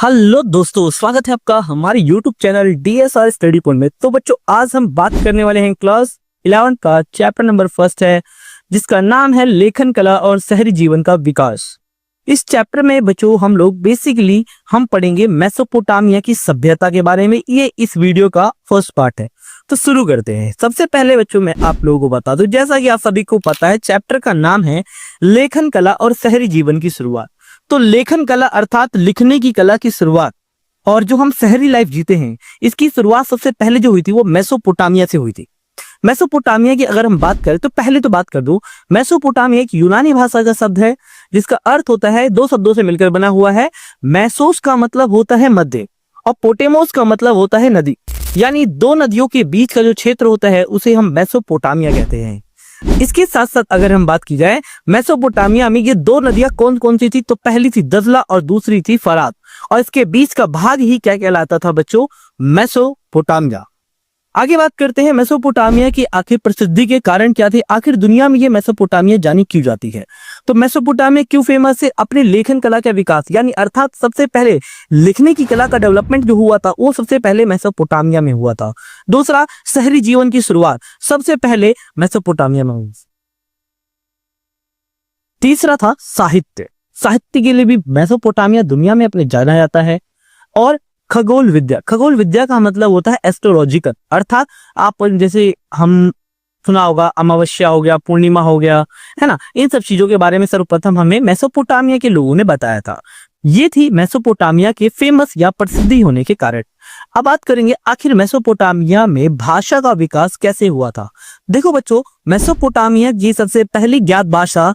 Hello दोस्तों, स्वागत है आपका हमारे YouTube channel DSR study point में। तो बच्चों, आज हम बात करने वाले हैं क्लास 11 का चैप्टर नंबर फर्स्ट है, जिसका नाम है लेखन कला और शहरी जीवन का विकास। इस चैप्टर में बच्चों हम लोग बेसिकली हम पढ़ेंगे मेसोपोटामिया की सभ्यता के बारे में। ये इस वीडियो का फर्स्ट पार्ट है, तो शुरू करते हैं। सबसे पहले बच्चों मैं आप लोगों को बता दूं, जैसा कि आप सभी को पता है, चैप्टर का नाम है लेखन कला और शहरी जीवन की शुरुआत। तो लेखन कला अर्थात लिखने की कला की शुरुआत और जो हम शहरी लाइफ जीते हैं, इसकी शुरुआत सबसे पहले जो हुई थी वो मेसोपोटामिया से हुई थी। मेसोपोटामिया की अगर हम बात करें तो पहले तो बात कर दूं, मेसोपोटामिया एक यूनानी भाषा का शब्द है, जिसका अर्थ होता है, दो शब्दों से मिलकर बना हुआ है। मैसोस का मतलब होता है मध्य और पोटेमोस का मतलब होता है नदी, यानी दो नदियों के बीच का जो क्षेत्र होता है उसे हम मेसोपोटामिया कहते हैं। इसके साथ साथ अगर हम बात की जाए मेसोपोटामिया में ये दो नदियां कौन कौन सी थी, तो पहली थी दजला और दूसरी थी फरात, और इसके बीच का भाग ही क्या कहलाता था बच्चों, मेसोपोटामिया। आगे बात करते हैं मेसोपोटामिया की आखिर प्रसिद्धि के कारण क्या थे, आखिर दुनिया में ये मेसोपोटामिया जानी क्यों जाती है। तो मेसोपोटामिया क्यों फेमस है, अपने लेखन कला का विकास, यानी अर्थात सबसे पहले लिखने की कला का डेवलपमेंट जो हुआ था वो सबसे पहले मेसोपोटामिया में हुआ था। दूसरा, शहरी जीवन की शुरुआत सबसे पहले मेसोपोटामिया में हुई। तीसरा था साहित्य, साहित्य के लिए भी मेसोपोटामिया दुनिया में अपने जाना जाता है। और खगोल विद्या, खगोल विद्या का मतलब होता है एस्ट्रोलॉजिकल, अर्थात आप जैसे हम सुना होगा अमावस्या हो गया, पूर्णिमा हो गया, है ना, इन सब चीजों के बारे में सर्वप्रथम हमें मेसोपोटामिया के लोगों ने बताया था। ये थी मेसोपोटामिया के फेमस या प्रसिद्धि होने के कारण। अब बात करेंगे आखिर मेसोपोटामिया में भाषा का विकास कैसे हुआ था। देखो बच्चों, मेसोपोटामिया की सबसे पहली ज्ञात भाषा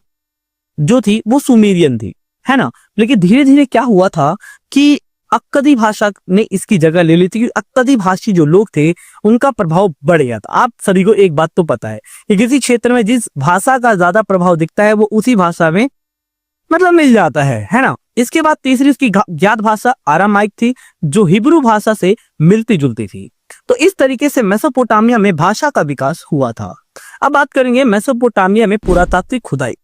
जो थी वो सुमेरियन थी, है ना, लेकिन धीरे धीरे क्या हुआ था कि अक्कदी भाषा ने इसकी जगह ले ली थी। अक्कदी भाषी जो लोग थे उनका प्रभाव बढ़ गया था। आप सभी को एक बात तो पता है कि किसी क्षेत्र में जिस भाषा का ज्यादा प्रभाव दिखता है वो उसी भाषा में मतलब मिल जाता है ना। इसके बाद तीसरी उसकी ज्ञात भाषा आरामाइक थी, जो हिब्रू भाषा से मिलती जुलती थी। तो इस तरीके से मेसोपोटामिया में भाषा का विकास हुआ था। अब बात करेंगे मेसोपोटामिया में पुरातात्विक खुदाई।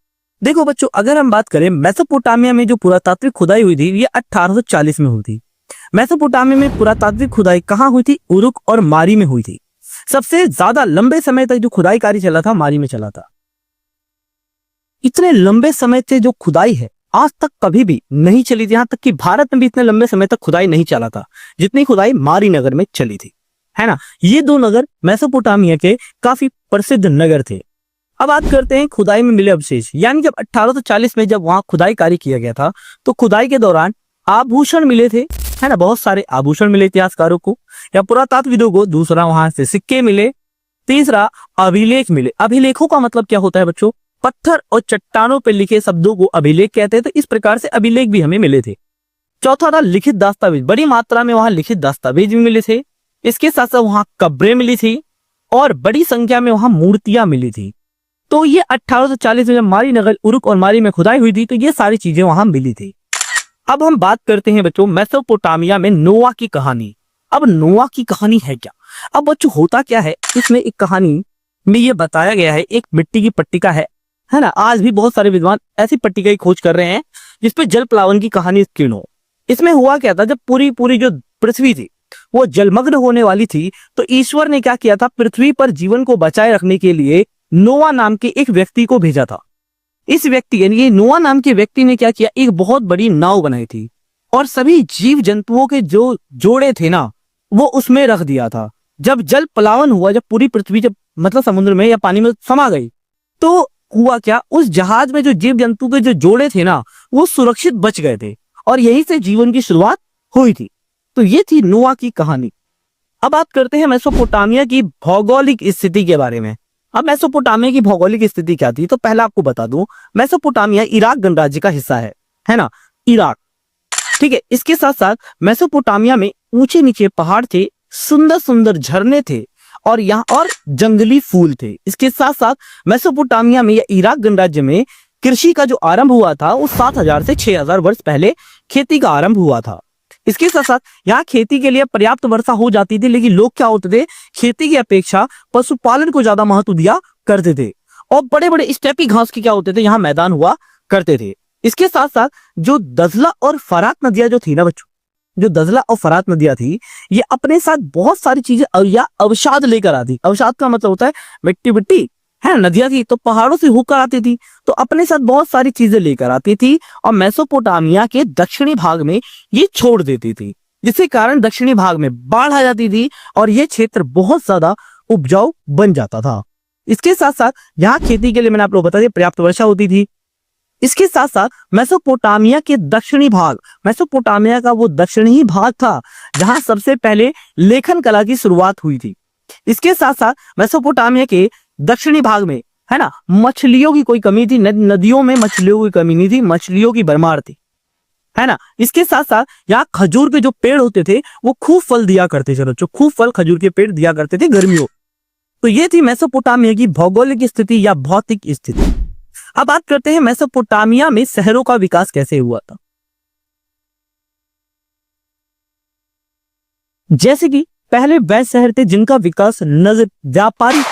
देखो बच्चों, अगर हम बात करें मेसोपोटामिया में जो पुरातात्विक खुदाई हुई थी ये 1840 में हुई थी। मेसोपोटामिया में पुरातात्विक खुदाई कहाँ हुई थी, उरुक और मारी में हुई थी। सबसे ज्यादा लंबे समय तक जो खुदाई कार्य चला था मारी में चला था। इतने लंबे समय से जो खुदाई है आज तक कभी भी नहीं चली थी, यहाँ तक कि भारत में भी इतने लंबे समय तक खुदाई नहीं चला था जितनी खुदाई मारी नगर में चली थी, है ना। ये दो नगर मेसोपोटामिया के काफी प्रसिद्ध नगर थे। अब बात करते हैं खुदाई में मिले अवशेष, यानी जब 1840 में जब वहां खुदाई कार्य किया गया था तो खुदाई के दौरान आभूषण मिले थे, है ना, बहुत सारे आभूषण मिले इतिहासकारों को या पुरातत्वविदों को। दूसरा, वहां से सिक्के मिले। तीसरा, अभिलेख मिले। अभिलेखों का मतलब क्या होता है बच्चों, पत्थर और चट्टानों पर लिखे शब्दों को अभिलेख कहते हैं। तो इस प्रकार से अभिलेख भी हमें मिले थे। चौथा था लिखित दस्तावेज, बड़ी मात्रा में वहां लिखित दस्तावेज भी मिले थे। इसके साथ साथ वहां कब्रें मिली थी और बड़ी संख्या में वहां मूर्तियां मिली थी। तो ये 1840 में जब मारी नगर, उरुक और मारी में खुदाई हुई थी तो ये सारी चीजें वहां मिली थी। अब हम बात करते हैं बच्चों मेसोपोटामिया में नोआ की कहानी। अब नोआ की कहानी है क्या, अब बच्चों होता क्या है, इसमें एक कहानी में ये बताया गया है, एक मिट्टी की पट्टिका है ना। आज भी बहुत सारे विद्वान ऐसी पट्टिका की खोज कर रहे हैं जिसपे जल प्लावन की कहानी उत्कीर्ण हो। इसमें हुआ क्या था, जब पूरी जो पृथ्वी थी वो जलमग्न होने वाली थी तो ईश्वर ने क्या किया था, पृथ्वी पर जीवन को बचाए रखने के लिए नोआ नाम के एक व्यक्ति को भेजा था। इस व्यक्ति यानी नोआ नाम के व्यक्ति ने क्या किया, एक बहुत बड़ी नाव बनाई थी और सभी जीव जंतुओं के जो जोड़े थे ना वो उसमें रख दिया था। जब जल प्लावन हुआ, जब पूरी पृथ्वी जब मतलब समुद्र में या पानी में समा गई, तो हुआ क्या, उस जहाज में जो जीव जंतु के जो जोड़े थे ना वो सुरक्षित बच गए थे और यहीं से जीवन की शुरुआत हुई थी। तो ये थी नोआ की कहानी। अब बात करते हैं मेसोपोटामिया की भौगोलिक स्थिति के बारे में। अब मेसोपोटामिया की भौगोलिक स्थिति क्या थी, तो पहला आपको बता दूं, मेसोपोटामिया इराक गणराज्य का हिस्सा है ना, इराक, ठीक है। इसके साथ साथ मेसोपोटामिया में ऊंचे नीचे पहाड़ थे, सुंदर सुंदर झरने थे और यहाँ और जंगली फूल थे। इसके साथ साथ मेसोपोटामिया में या इराक गणराज्य में कृषि का जो आरंभ हुआ था वो 7000 से 6000 वर्ष पहले खेती का आरंभ हुआ था। इसके साथ साथ यहाँ खेती के लिए पर्याप्त वर्षा हो जाती थी, लेकिन लोग क्या होते थे, खेती की अपेक्षा पशुपालन को ज्यादा महत्व दिया करते थे और बड़े बड़े स्टेपी घास के क्या होते थे यहाँ मैदान हुआ करते थे। इसके साथ साथ जो दजला और फरात नदियां जो थी ना बच्चों, जो दजला और फरात नदियां थी, ये अपने साथ बहुत सारी चीजें या अवसाद लेकर आती। अवसाद का मतलब होता है मिट्टी मिट्टी, है। नदियां थी तो पहाड़ों से होकर आती थी, तो अपने साथ बहुत सारी चीजें लेकर आती थी और मेसोपोटामिया के दक्षिणी भाग में ये छोड़ देती थी, जिसके कारण दक्षिणी भाग में बाढ़ आ जाती थी और ये क्षेत्र बहुत ज्यादा उपजाऊ बन जाता था। इसके साथ साथ यहाँ खेती के लिए मैंने आप लोग बता दिया पर्याप्त वर्षा होती थी। इसके साथ साथ मेसोपोटामिया के दक्षिणी भाग, मेसोपोटामिया का वो दक्षिणी भाग था जहां सबसे पहले लेखन कला की शुरुआत हुई थी। इसके साथ साथ मेसोपोटामिया के दक्षिणी भाग में, है ना, मछलियों की कोई कमी थी, नदियों में मछलियों की कमी नहीं थी, मछलियों की भरमार थी, है ना। इसके साथ साथ यहाँ खजूर के जो पेड़ होते थे वो खूब फल दिया करते थे, जो खूब फल खजूर के पेड़ दिया करते थे गर्मियों। तो ये थी मेसोपोटामिया की भौगोलिक स्थिति या भौतिक स्थिति। अब बात करते हैं मेसोपोटामिया में शहरों का विकास कैसे हुआ था। जैसे कि पहले वह शहर थे जिनका विकास व्यापारिक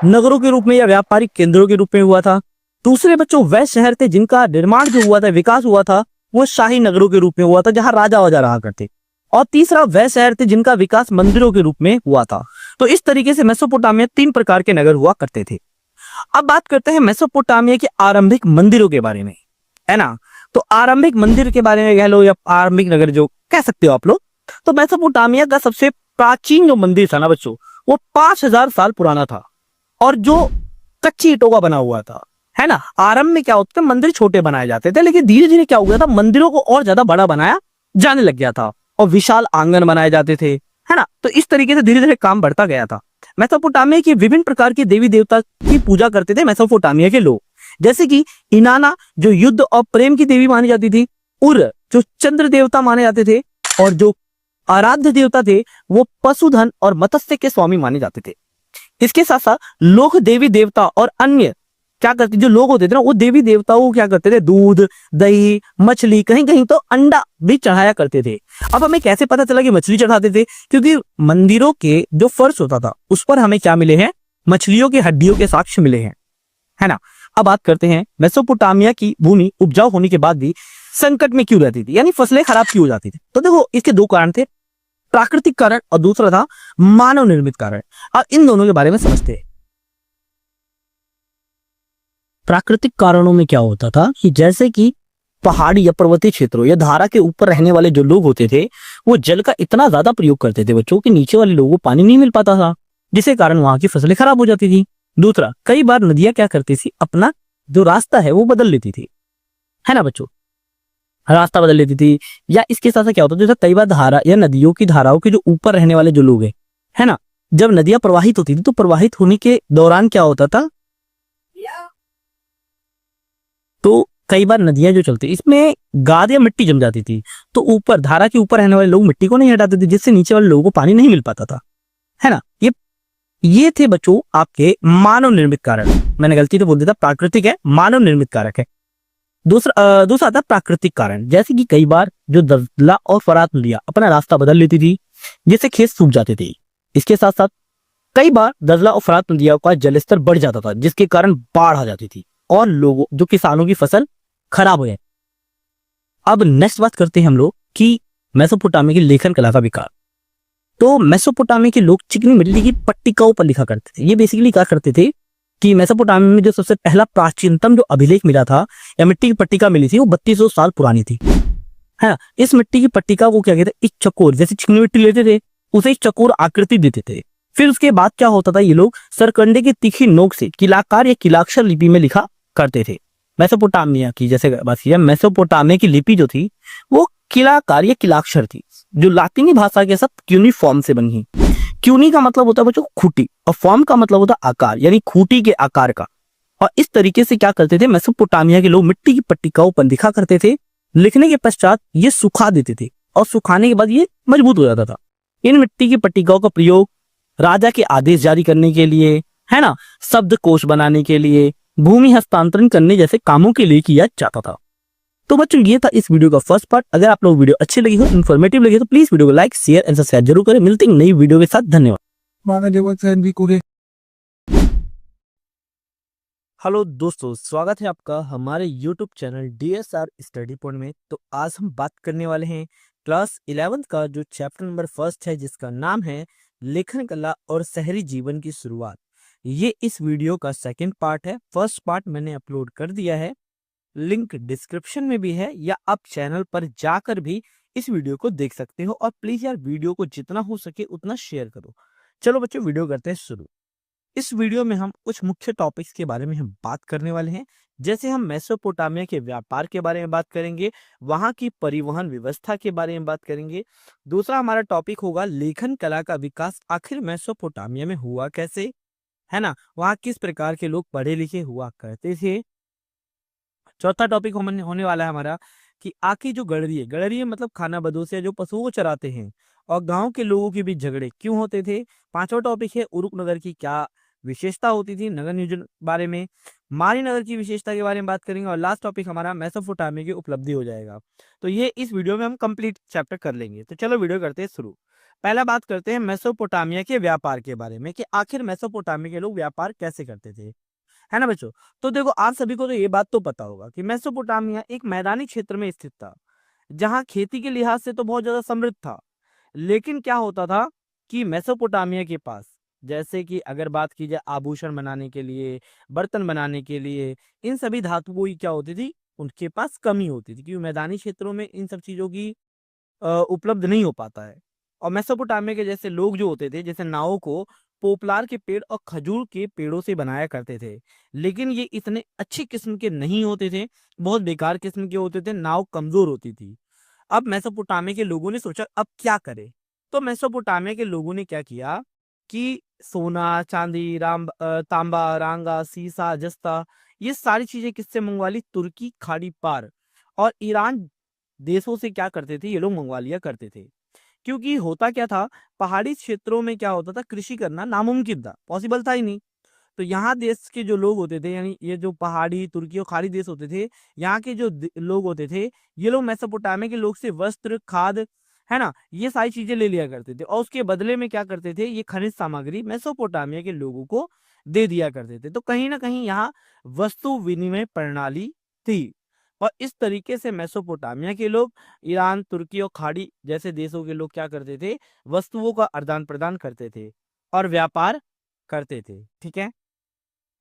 नगरों के रूप में या व्यापारिक केंद्रों के रूप में हुआ था। दूसरे बच्चों वह शहर थे जिनका निर्माण जो हुआ था, विकास हुआ था, वो शाही नगरों के रूप में हुआ था जहां राजा वाजा रहा करते। और तीसरा वह शहर थे जिनका विकास मंदिरों के रूप में हुआ था। तो इस तरीके से मेसोपोटामिया 3 प्रकार के नगर हुआ करते थे। अब बात करते हैं मेसोपोटामिया के आरंभिक मंदिरों के बारे में, है ना। तो आरंभिक मंदिर के बारे में कह लो या आरंभिक नगर जो कह सकते हो आप लोग, तो मेसोपोटामिया का सबसे प्राचीन जो मंदिर था ना बच्चों, वो 5000 साल पुराना था और जो कच्ची ईंटों का बना हुआ था, है ना। आरंभ में क्या होता था, मंदिर छोटे बनाए जाते थे, लेकिन धीरे धीरे क्या हो गया था, मंदिरों को और ज्यादा बड़ा बनाया जाने लग गया था और विशाल आंगन बनाए जाते थे, है ना। तो इस तरीके से धीरे धीरे काम बढ़ता गया था। मेसोपोटामिया के विभिन्न प्रकार के देवी देवता की पूजा करते थे मेसोपोटामिया के लोग, जैसे कि इनाना जो युद्ध और प्रेम की देवी मानी जाती थी, उर जो चंद्र देवता माने जाते थे, और जो आराध्य देवता थे वो पशुधन और मत्स्य के स्वामी माने जाते थे। इसके साथ साथ लोग देवी देवता और अन्य क्या करते, जो लोग होते थे ना, वो देवी देवताओं को क्या करते थे, दूध, दही, मछली, कहीं कहीं तो अंडा भी चढ़ाया करते थे। अब हमें कैसे पता चला कि मछली चढ़ाते थे, क्योंकि मंदिरों के जो फर्श होता था उस पर हमें क्या मिले हैं, मछलियों की हड्डियों के साक्ष्य मिले हैं, है ना। अब बात करते हैं मेसोपोटामिया की भूमि उपजाऊ होने के बाद भी संकट में क्यों रहती थी, यानी फसलें खराब क्यों हो जाती थी। तो देखो इसके 2 कारण थे, प्राकृतिक कारण और दूसरा था मानव निर्मित कारण। अब इन दोनों के बारे में समझते हैं। प्राकृतिक कारणों में क्या होता था कि जैसे कि पहाड़ी या पर्वतीय क्षेत्रों या धारा के ऊपर रहने वाले जो लोग होते थे वो जल का इतना ज्यादा प्रयोग करते थे बच्चों कि नीचे वाले लोगों को पानी नहीं मिल पाता था, जिसके कारण वहां की फसलें खराब हो जाती थी। दूसरा, कई बार नदियां क्या करती थी, अपना जो रास्ता है वो बदल लेती थी, है ना बच्चों, रास्ता बदल लेती थी। या इसके साथ साथ क्या होता था, जैसे कई बार धारा या नदियों की धाराओं के जो ऊपर रहने वाले जो लोग हैं, है ना, जब नदियां प्रवाहित होती थी तो प्रवाहित होने के दौरान क्या होता था, तो कई बार नदियां जो चलती इसमें गाद या मिट्टी जम जाती थी, तो ऊपर धारा के ऊपर रहने वाले लोग मिट्टी को नहीं हटाते थे, जिससे नीचे वाले लोगों को पानी नहीं मिल पाता था, है ना। ये थे बच्चों आपके मानव निर्मित कारक। मैंने गलती से बोल दिया था, प्राकृतिक है, मानव निर्मित कारक है। दूसरा था प्राकृतिक कारण, जैसे कि कई बार जो दजला और फरात नदियां अपना रास्ता बदल लेती थी, जिससे खेत सूख जाते थे। इसके साथ साथ कई बार दजला और फरात नदियों का जलस्तर बढ़ जाता था, जिसके कारण बाढ़ आ जाती थी और लोगों जो किसानों की फसल खराब हो जाए। अब नेक्स्ट बात करते हैं हम लोग कि मेसोपोटामिया की लेखन कला का विकास। तो मेसोपोटामिया के लोग चिकनी मिट्टी की पट्टिकाओं पर लिखा करते थे। ये बेसिकली क्या करते थे कि मेसोपोटामिया में जो सबसे पहला प्राचीनतम जो अभिलेख मिला था या मिट्टी की पट्टिका मिली थी वो 3200 साल पुरानी थी, है ना। इस मिट्टी की पट्टिका को क्या कहते हैं, एक चकोर, जैसे चिकनी मिट्टी लेते थे उसे एक चकोर आकृति देते थे। फिर उसके बाद क्या होता था, ये लोग सरकंडे की तीखी नोक से किलाकार या किलाक्षर लिपि में लिखा करते थे। मेसोपोटामिया की जैसे बात की, मेसोपोटामिया की लिपि जो थी वो किलाकार या किलाक्षर थी, जो लातीनी भाषा के साथ क्यूनी फॉर्म से बनी। क्यूनी का मतलब होता है बच्चों खूंटी और फॉर्म का मतलब होता है आकार, यानी खूंटी के आकार का। और इस तरीके से क्या करते थे, मेसोपोटामिया के लोग मिट्टी की पट्टिकाओं पर लिखा करते थे। लिखने के पश्चात ये सुखा देते थे और सुखाने के बाद ये मजबूत हो जाता था। इन मिट्टी की पट्टिकाओं का प्रयोग राजा के आदेश जारी करने के लिए, है ना, शब्द कोश बनाने के लिए, भूमि हस्तांतरण करने जैसे कामों के लिए किया जाता था। तो बच्चों ये था इस वीडियो का फर्स्ट पार्ट। अगर आप लोग वीडियो अच्छी लगी हो, इन्फॉर्मेटिव लगी हो, तो प्लीज वीडियो को लाइक, शेयर एंड सब्सक्राइब जरूर करें। मिलते हैं नई वीडियो के साथ, धन्यवाद। हेलो दोस्तों, स्वागत है आपका हमारे YouTube channel DSR study point में। तो आज हम बात करने वाले हैं क्लास 11th का जो चैप्टर नंबर फर्स्ट है जिसका नाम है लेखन कला और शहरी जीवन की शुरुआत। ये इस वीडियो का सेकंड पार्ट है। फर्स्ट पार्ट मैंने अपलोड कर दिया है, लिंक डिस्क्रिप्शन में भी है, या आप चैनल पर जाकर भी इस वीडियो को देख सकते हो। और प्लीज यार वीडियो को जितना हो सके उतना शेयर करो। चलो बच्चों वीडियो करते हैं शुरू। इस वीडियो में हम कुछ मुख्य टॉपिक्स के बारे में हम बात करने वाले हैं। जैसे हम मेसोपोटामिया के व्यापार के बारे में बात करेंगे, वहां की परिवहन व्यवस्था के बारे में बात करेंगे। दूसरा हमारा टॉपिक होगा लेखन कला का विकास आखिर मेसोपोटामिया में हुआ कैसे, है ना, वहां किस प्रकार के लोग पढ़े लिखे हुआ करते थे। चौथा टॉपिक होने वाला है हमारा कि आखिर जो गड़री है मतलब खाना बदोश या जो पशुओं को चराते हैं, और गांव के लोगों के बीच झगड़े क्यों होते थे। पांचवा टॉपिक है उरुक नगर की क्या विशेषता होती थी नगर नियोजन बारे में। मारी नगर की विशेषता के बारे में बात करेंगे। और लास्ट टॉपिक हमारा मेसोपोटामिया की उपलब्धि हो जाएगा। तो ये इस वीडियो में हम कंप्लीट चैप्टर कर लेंगे। तो चलो वीडियो करते हैं शुरू। पहला बात करते हैं मेसोपोटामिया के व्यापार के बारे में कि आखिर मेसोपोटामिया के लोग व्यापार कैसे करते थे, है ना बच्चों। तो देखो आप सभी को तो ये बात तो पता होगा कि मेसोपोटामिया एक मैदानी क्षेत्र में स्थित था, जहां खेती के लिहाज से तो बहुत ज्यादा समृद्ध था। लेकिन क्या होता था कि मेसोपोटामिया के पास, जैसे कि अगर बात की जाए आभूषण बनाने के लिए, बर्तन बनाने के लिए, इन सभी धातुओं की क्या होती थी, उनके पास कमी होती थी, क्योंकि मैदानी क्षेत्रों में इन सब चीजों की उपलब्ध नहीं हो पाता है। और मेसोपोटामिया के जैसे लोग जो होते थे, जैसे नावों को पोपलार के पेड़ और खजूर के पेड़ों से बनाया करते थे। लेकिन ये इतने अच्छी किस्म के नहीं होते थे, बहुत बेकार किस्म के होते थे, नाव कमजोर होती थी। अब मेसोपोटामिया के लोगों ने सोचा अब क्या करें। तो मेसोपोटामिया के लोगों ने क्या किया कि सोना, चांदी, तांबा, रांगा, सीसा, जस्ता, ये सारी चीजें किससे मंगवा ली, तुर्की खाड़ी पार और ईरान देशों से क्या करते थे, ये लोग मंगवा लिया करते थे। क्योंकि होता क्या था, पहाड़ी क्षेत्रों में क्या होता था, कृषि करना नामुमकिन था, पॉसिबल था ही नहीं। तो यहाँ देश के जो लोग होते थे, यानी ये जो पहाड़ी तुर्की और खाड़ी देश होते थे, यहाँ के जो लोग होते थे, ये लोग मेसोपोटामिया के लोग से वस्त्र, खाद, है ना, ये सारी चीजें ले लिया करते थे। और उसके बदले में क्या करते थे, ये खनिज सामग्री मेसोपोटामिया के लोगों को दे दिया करते थे। तो कहीं ना कहीं यहाँ वस्तु विनिमय प्रणाली थी। और इस तरीके से मेसोपोटामिया के लोग ईरान, तुर्की और खाड़ी जैसे देशों के लोग क्या करते थे, वस्तुओं का आदान प्रदान करते थे और व्यापार करते थे। ठीक है।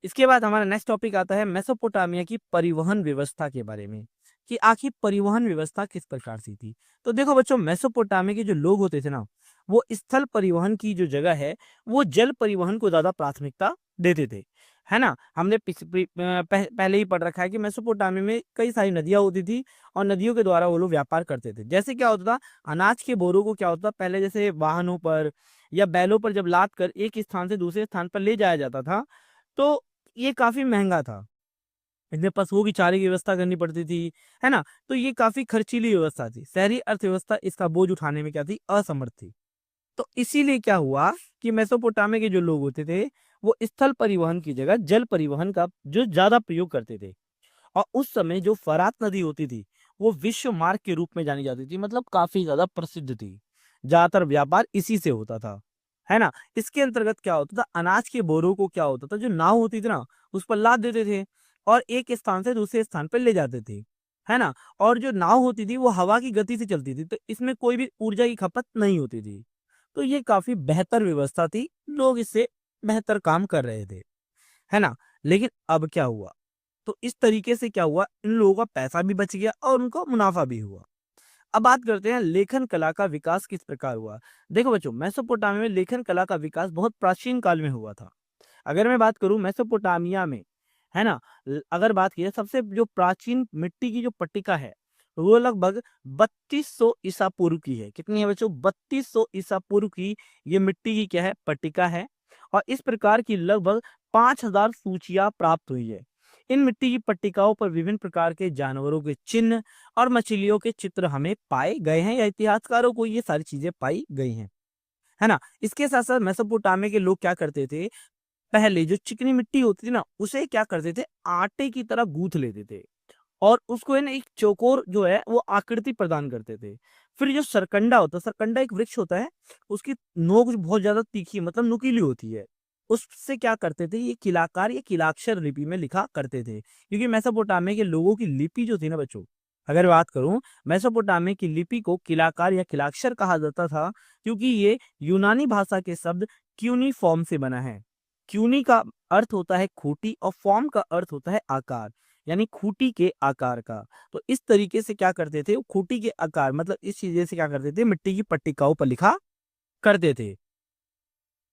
इसके बाद हमारा नेक्स्ट टॉपिक आता है मेसोपोटामिया की परिवहन व्यवस्था के बारे में कि आखिर परिवहन व्यवस्था किस प्रकार से थी। तो देखो बच्चों, मेसोपोटामिया के जो लोग होते थे ना, वो स्थल परिवहन की जो जगह है, वो जल परिवहन को ज्यादा प्राथमिकता देते थे, है ना। हमने पहले ही पढ़ रखा है कि मेसोपोटामिया में कई सारी नदियां होती थी और नदियों के द्वारा वो लोग व्यापार करते थे। जैसे क्या होता था, अनाज के बोरों को क्या होता था, पहले जैसे वाहनों पर या बैलों पर जब लाद कर एक स्थान से दूसरे स्थान पर ले जाया जाता था, तो ये काफ़ी महँगा था। इनमें पशुओं की चारे की व्यवस्था करनी पड़ती थी, है ना? तो ये काफ़ी खर्चीली व्यवस्था थी। शहरी अर्थव्यवस्था इसका बोझ उठाने में क्या थी? असमर्थ थी। तो इसीलिए क्या हुआ कि मेसोपोटामिया के जो लोग होते थे, वो स्थल परिवहन की जगह जल परिवहन का जो ज़्यादा प्रयोग करते थे। और उस समय जो फरात नदी होती थी, वो विश्व मार्ग के रूप में जानी जाती थी, मतलब काफ़ी ज़्यादा प्रसिद्ध थी। ज़्यादातर व्यापार इसी से होता था, है ना? इसके अंतर्गत क्या होता था, अनाज के बोरों को क्या होता था, जो नाव होती थी ना, उस पर लाद देते थे और एक स्थान से दूसरे स्थान पर ले जाते थे, है ना? और जो नाव होती थी वो हवा की गति से चलती थी, तो इसमें कोई भी ऊर्जा की खपत नहीं होती थी। तो ये काफ़ी बेहतर व्यवस्था थी, लोग इससे बेहतर काम कर रहे थे, है ना? लेकिन अब क्या हुआ? तो इस तरीके से क्या हुआ, इन लोगों का पैसा भी बच गया और उनको मुनाफा भी हुआ। अब बात करते हैं लेखन कला का विकास किस प्रकार हुआ। देखो बच्चों, मेसोपोटामिया में लेखन कला का विकास बहुत प्राचीन काल में हुआ था। अगर मैं बात करूं मेसोपोटामिया में, है ना, अगर बात की जाए सबसे जो प्राचीन मिट्टी की जो पट्टिका है, वो लगभग 3200 ईसा पूर्व की है। कितनी है बच्चों? 3200 ईसा पूर्व की ये मिट्टी की क्या है, पट्टिका है। और इस प्रकार की लगभग 5000 सूचियां प्राप्त हुई है। इन मिट्टी की पट्टिकाओं पर विभिन्न प्रकार के जानवरों के चिन्ह और मछलियों के चित्र हमें पाए गए हैं, या इतिहासकारों को ये सारी चीजें पाई गई हैं, है ना। इसके साथ साथ मेसोपोटामिया के लोग क्या करते थे, पहले जो चिकनी मिट्टी होती थी ना, उसे क्या करते थे, आटे की तरह गूंथ लेते थे और उसको है ना एक चौकोर जो है वो आकृति प्रदान करते थे। फिर जो सरकंडा होता है, सरकंडा एक वृक्ष होता है, उसकी नोक बहुत ज्यादा तीखी मतलब नुकीली होती है, उससे क्या करते थे, ये किलाकार या किलाक्षर लिपि में लिखा करते थे। क्योंकि मेसोपोटामिया के लोगों की लिपि जो थी ना बच्चों, अगर बात करूं, मेसोपोटामिया की लिपि को किलाकार या किलाक्षर कहा जाता था, क्योंकि ये यूनानी भाषा के शब्द क्यूनीफॉर्म से बना है। क्यूनी का अर्थ होता है खूंटी और फॉर्म का अर्थ होता है आकार, यानी खूंटी के आकार का। तो इस तरीके से क्या करते थे, वो खूंटी के आकार मतलब इस चीजें से क्या करते थे, मिट्टी की पट्टिकाओं पर लिखा करते थे।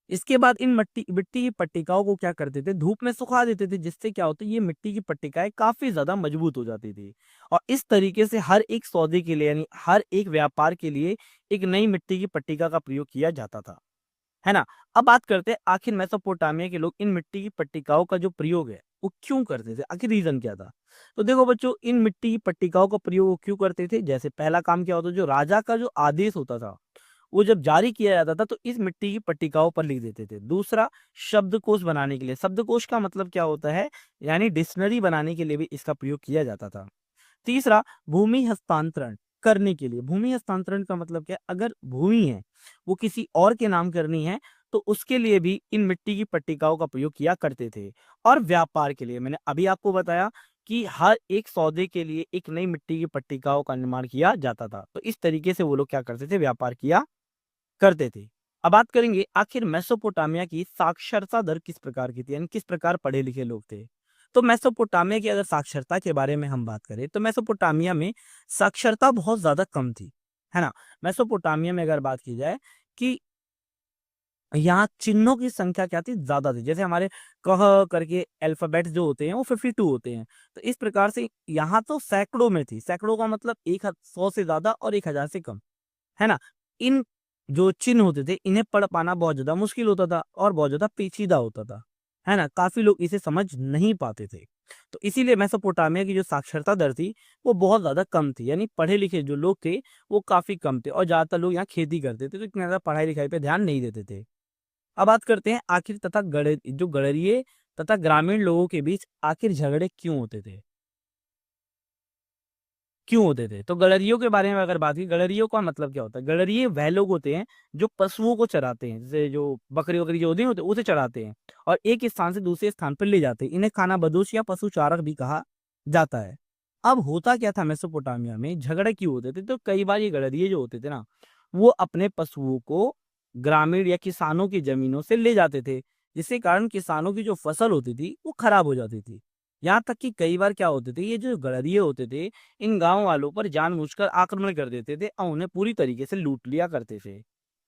इसके बाद इन मिट्टी की पट्टिकाओं को क्या करते थे, धूप में सुखा देते थे, जिससे क्या होता है, ये मिट्टी की पट्टिकाएं काफी ज्यादा मजबूत हो जाती थी। और इस तरीके से हर एक सौदे के लिए, यानी हर एक व्यापार के लिए एक नई मिट्टी की पट्टिका का प्रयोग किया जाता था, है ना। अब बात करते हैं आखिर मेसोपोटामिया के लोग इन मिट्टी की पट्टिकाओं का जो प्रयोग है वो क्यों करते थे, आखिर रीजन क्या था। तो देखो बच्चों, इन मिट्टी की पट्टिकाओं का प्रयोग वो क्यों करते थे, जैसे पहला काम क्या होता, जो राजा का जो आदेश होता था वो जब जारी किया जाता था तो इस मिट्टी की पट्टिकाओं पर लिख देते थे। दूसरा, शब्दकोश बनाने के लिए, शब्दकोश का मतलब क्या होता है, यानी डिक्शनरी बनाने के लिए भी इसका प्रयोग किया जाता था। तीसरा, भूमि हस्तांतरण करने के लिए। भूमि हस्तांतरण का मतलब क्या है, अगर भूमि है वो किसी और के नाम करनी है तो उसके लिए भी इन मिट्टी की पट्टिकाओं का प्रयोग किया करते थे। और व्यापार के लिए मैंने अभी आपको बताया कि हर एक सौदे के लिए एक नई मिट्टी की पट्टिकाओं का निर्माण किया जाता था। तो इस तरीके से वो लोग क्या करते थे, व्यापार किया करते थे। अब बात करेंगे आखिर मेसोपोटामिया की साक्षरता दर किस प्रकार की थी, यानी किस प्रकार पढ़े लिखे लोग थे। तो मेसोपोटामिया की अगर साक्षरता के बारे में हम बात करें तो मेसोपोटामिया में साक्षरता बहुत ज्यादा कम थी, है ना। मेसोपोटामिया में अगर बात की जाए कि यहाँ चिन्हों की संख्या क्या थी, ज्यादा थी। जैसे हमारे कह करके अल्फाबेट जो होते हैं वो 52 होते हैं, तो इस प्रकार से यहाँ तो सैकड़ों में थी। सैकड़ों का मतलब 100 से ज्यादा और 1000 से कम, है ना। इन जो चिन्ह होते थे इन्हें पढ़ पाना बहुत ज्यादा मुश्किल होता था और बहुत ज्यादा पेचीदा होता था, है ना। काफी लोग इसे समझ नहीं पाते थे। तो इसीलिए मेसोपोटामिया की जो साक्षरता दर थी वो बहुत ज्यादा कम थी, यानी पढ़े लिखे जो लोग थे वो काफी कम थे और ज्यादातर लोग यहाँ खेती करते थे, तो इतना ज्यादा पढ़ाई लिखाई पे ध्यान नहीं देते थे। अब बात करते हैं आखिर जो गड़रिये तथा ग्रामीण लोगों के बीच आखिर झगड़े क्यों होते थे। तो गड़रियों के बारे में अगर बात की, गड़रियों का मतलब क्या होता है, गड़रिये वह लोग होते हैं जो पशुओं को चराते हैं, जैसे जो बकरी वकरी जो होते हैं उसे चराते हैं और एक स्थान से दूसरे स्थान पर ले जाते हैं। इन्हें खाना बदोश या पशु चारक भी कहा जाता है। अब होता क्या था, मेसोपोटामिया में झगड़े क्यों होते थे, तो कई बार ये गड़रिये जो होते थे ना, वो अपने पशुओं को ग्रामीण या किसानों की जमीनों से ले जाते थे, जिसके कारण किसानों की जो फसल होती थी वो खराब हो जाती थी। यहाँ तक कि कई बार क्या होते थे, ये जो गड़रिये होते थे इन गांव वालों पर जानबूझकर आक्रमण कर देते थे और उन्हें पूरी तरीके से लूट लिया करते थे।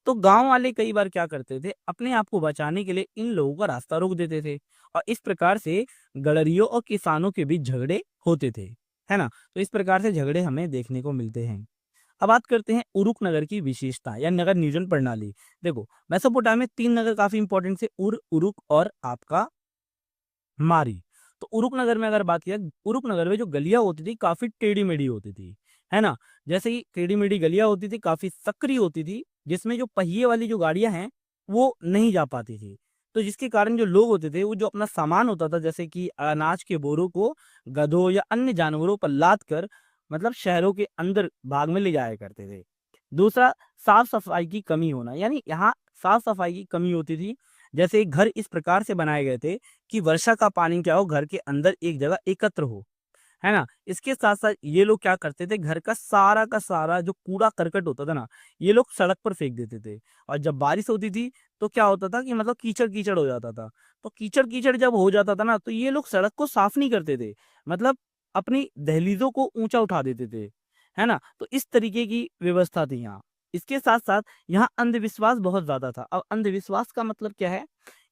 तो गांव वाले कई बार क्या करते थे, अपने आप को बचाने के लिए इन लोगों का रास्ता रोक देते थे और इस प्रकार से गड़रियों और किसानों के बीच झगड़े होते थे, है ना। तो इस प्रकार से झगड़े हमें देखने को मिलते हैं। अब बात करते हैं उरुक नगर की विशेषता या नगर नियोजन प्रणाली। देखो, मेसोपोटामिया में 3 नगर काफी इंपॉर्टेंट थे, उरुक और आपका मारी। तो उरुक नगर में अगर बात किया, उरुक नगर में जो गलियां होती थी काफी टेढ़ी मेढ़ी होती थी, है ना। जैसे ही टेढ़ी मेढ़ी गलियां होती थी, काफी सकरी होती थी, जिसमें जो पहिए वाली जो गाड़ियां हैं वो नहीं जा पाती थी। तो जिसके कारण जो लोग होते थे वो जो अपना सामान होता था, जैसे कि अनाज के बोरों को गधों या अन्य जानवरों पर लाद कर मतलब शहरों के अंदर भाग में ले जाया करते थे। दूसरा, साफ सफाई की कमी होना, यानी यहाँ साफ सफाई की कमी होती थी। जैसे घर इस प्रकार से बनाए गए थे कि वर्षा का पानी क्या हो, घर के अंदर एक जगह एकत्र हो, है ना। इसके साथ साथ ये लोग क्या करते थे, घर का सारा जो कूड़ा करकट होता था ना, ये लोग सड़क पर फेंक देते थे। और जब बारिश होती थी तो क्या होता था कि मतलब कीचड़ कीचड़ हो जाता था। तो कीचड़ कीचड़ जब हो जाता था ना, तो ये लोग सड़क को साफ नहीं करते थे, मतलब अपनी दहलीजों को ऊंचा उठा देते थे, है ना। तो इस तरीके की व्यवस्था थी यहाँ। इसके साथ साथ यहाँ अंधविश्वास बहुत ज्यादा था। अब अंधविश्वास का मतलब क्या है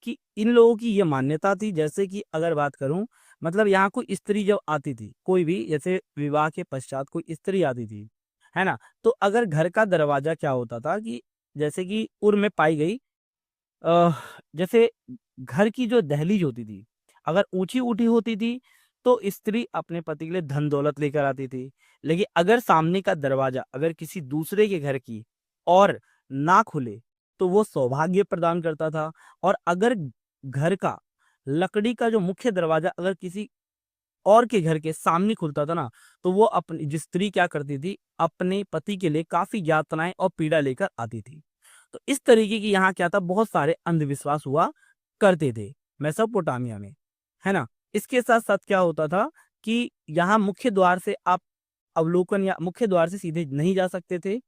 कि इन लोगों की ये मान्यता थी, जैसे कि अगर बात करूं, मतलब यहाँ कोई स्त्री जब आती थी, कोई भी जैसे विवाह के पश्चात कोई स्त्री आती थी, है ना, तो अगर घर का दरवाजा क्या होता था कि जैसे कि उर में पाई गई अ, जैसे घर की जो दहलीज होती थी अगर ऊंची उठी होती थी तो स्त्री अपने पति के लिए धन दौलत लेकर आती थी। लेकिन अगर सामने का दरवाजा अगर किसी दूसरे के घर की और ना खुले तो वो सौभाग्य प्रदान करता था। और अगर घर का लकड़ी का जो मुख्य दरवाजा अगर किसी और के घर के सामने खुलता था ना, तो वो अपनी जो स्त्री क्या करती थी, अपने पति के लिए काफी यातनाएं और पीड़ा लेकर आती थी। तो इस तरीके की यहाँ क्या था, बहुत सारे अंधविश्वास हुआ करते थे मेसोपोटामिया में, है ना। इसके साथ साथ क्या होता था कि यहाँ मुख्य द्वार से आप अवलोकन या मुख्य द्वार से सीधे नहीं जा सकते थे,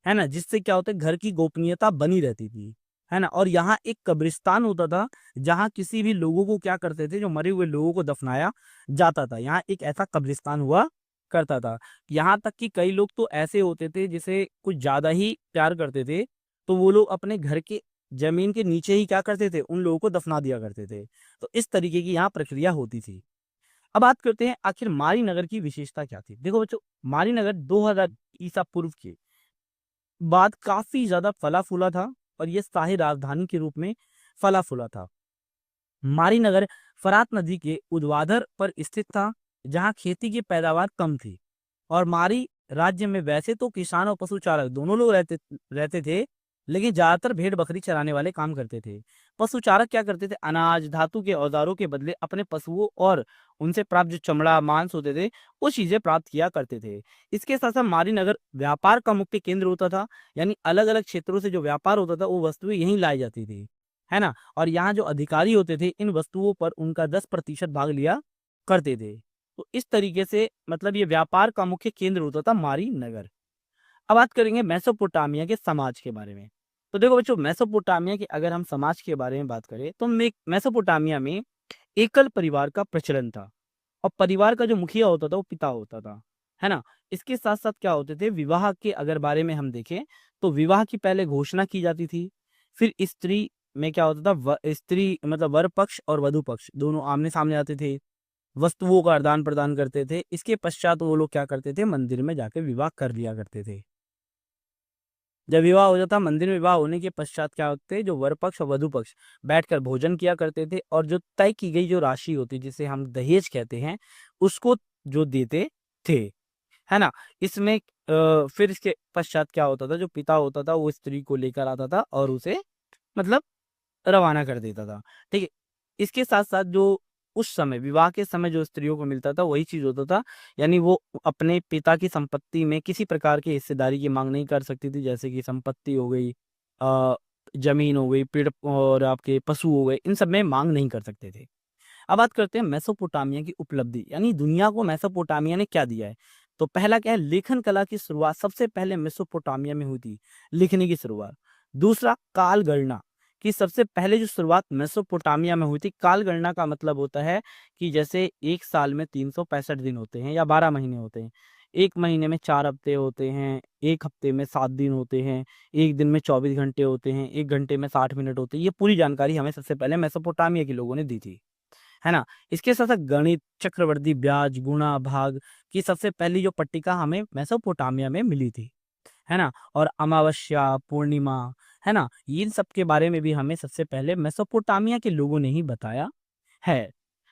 है ना, जिससे क्या होता है घर की गोपनीयता बनी रहती थी, है ना। और यहाँ एक कब्रिस्तान होता था जहाँ किसी भी लोगों को क्या करते थे, जो मरे हुए लोगों को दफनाया जाता था, यहाँ एक ऐसा कब्रिस्तान हुआ करता था। यहाँ तक कि कई लोग तो ऐसे होते थे जिसे कुछ ज्यादा ही प्यार करते थे, तो वो लोग अपने घर के जमीन के नीचे ही क्या करते थे, उन लोगों को दफना दिया करते थे। तो इस तरीके की यहाँ प्रक्रिया होती थी। अब बात करते हैं आखिर मारी नगर की विशेषता क्या थी। देखो बच्चों, मारी नगर 2000 ईसा पूर्व के बाद काफी ज्यादा फला फूला था और ये शाही राजधानी के रूप में फला फूला था। मारी नगर फरात नदी के उद्वाधर पर स्थित था, जहां खेती की पैदावार कम थी। और मारी राज्य में वैसे तो किसान और पशु चारक दोनों लोग रहते रहते थे, लेकिन ज्यादातर भेड़ बकरी चराने वाले काम करते थे। पशु चारक क्या करते थे, अनाज धातु के औजारों के बदले अपने पशुओं और उनसे प्राप्त जो चमड़ा मांस होते थे वो चीजें प्राप्त किया करते थे। इसके साथ साथ मारी नगर व्यापार का मुख्य केंद्र होता था, यानी अलग अलग क्षेत्रों से जो व्यापार होता था वो वस्तुएं यहीं लाई जाती थी, है ना। और यहाँ जो अधिकारी होते थे इन वस्तुओं पर उनका 10% भाग लिया करते थे। तो इस तरीके से मतलब ये व्यापार का मुख्य केंद्र होता था मारी नगर। अब बात करेंगे मेसोपोटामिया के समाज के बारे में। तो देखो बच्चों, मेसोपोटामिया के अगर हम समाज के बारे में बात करें तो मेसोपोटामिया में एकल परिवार का प्रचलन था और परिवार का जो मुखिया होता था वो पिता होता था, है ना। इसके साथ साथ क्या होते थे, विवाह के अगर बारे में हम देखें तो विवाह की पहले घोषणा की जाती थी। फिर स्त्री में क्या होता था, स्त्री मतलब वर पक्ष और वधु पक्ष दोनों आमने सामने आते थे, वस्तुओं का आदान प्रदान करते थे। इसके पश्चात वो लोग क्या करते थे, मंदिर में जाके विवाह कर लिया करते थे। जब विवाह हो जाता, मंदिर में विवाह होने के पश्चात क्या होते, जो वर पक्ष और वधु पक्ष बैठकर भोजन किया करते थे और जो तय की गई जो राशि होती जिसे हम दहेज कहते हैं उसको जो देते थे, है ना। इसमें फिर इसके पश्चात क्या होता था, जो पिता होता था वो स्त्री को लेकर आता था और उसे मतलब रवाना कर देता था, ठीक है। इसके साथ साथ जो उस समय विवाह के समय जो स्त्रियों को मिलता था वही चीज होता था, यानी वो अपने पिता की संपत्ति में किसी प्रकार की हिस्सेदारी की मांग नहीं कर सकती थी, जैसे कि संपत्ति हो गई, अ, जमीन हो गई, पेड़ और आपके पशु हो गए, इन सब में मांग नहीं कर सकते थे। अब बात करते हैं मेसोपोटामिया की उपलब्धि, यानी दुनिया को मेसोपोटामिया ने क्या दिया है। तो पहला क्या है, लेखन कला की शुरुआत सबसे पहले मेसोपोटामिया में हुई थी, लिखने की शुरुआत। दूसरा, काल गणना की सबसे पहले जो शुरुआत मेसोपोटामिया में हुई थी। काल गणना का मतलब होता है कि जैसे एक साल में 365 दिन होते हैं या 12 महीने होते हैं, एक महीने में 4 हफ्ते होते हैं, एक हफ्ते में 7 दिन होते हैं, एक दिन में 24 घंटे होते हैं, एक घंटे में 60 मिनट होते हैं। ये पूरी जानकारी हमें सबसे पहले मेसोपोटामिया के लोगों ने दी थी, है ना। इसके साथ साथ गणित, चक्रवर्ती ब्याज, गुणा भाग की सबसे पहली जो पट्टिका हमें मेसोपोटामिया में मिली थी, है ना। और अमावस्या, पूर्णिमा, है ना, इन सब के बारे में भी हमें सबसे पहले मेसोपोटामिया के लोगों ने ही बताया है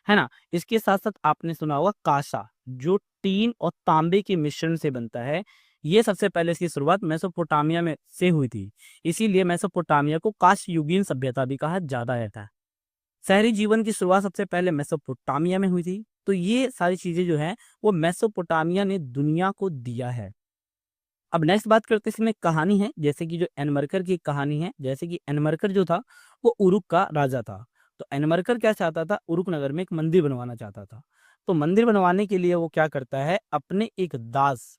है ना। इसके साथ साथ आपने सुना होगा कांसा, जो टीन और तांबे के मिश्रण से बनता है। ये सबसे पहले इसकी शुरुआत मेसोपोटामिया में से हुई थी, इसीलिए मेसोपोटामिया को कांस्य युगीन सभ्यता भी कहा जाता रहता है। शहरी जीवन की शुरुआत सबसे पहले मेसोपोटामिया में हुई थी। तो ये सारी चीजें जो है वो मेसोपोटामिया ने दुनिया को दिया है। अब नेक्स्ट बात करते हैं, इसमें कहानी है, जैसे कि जो एनमरकर की कहानी है। जैसे कि एनमरकर जो था वो उरुक का राजा था। तो एनमरकर क्या चाहता था, उरुक नगर में एक मंदिर बनवाना चाहता था। तो मंदिर बनवाने के लिए वो क्या करता है, अपने एक दास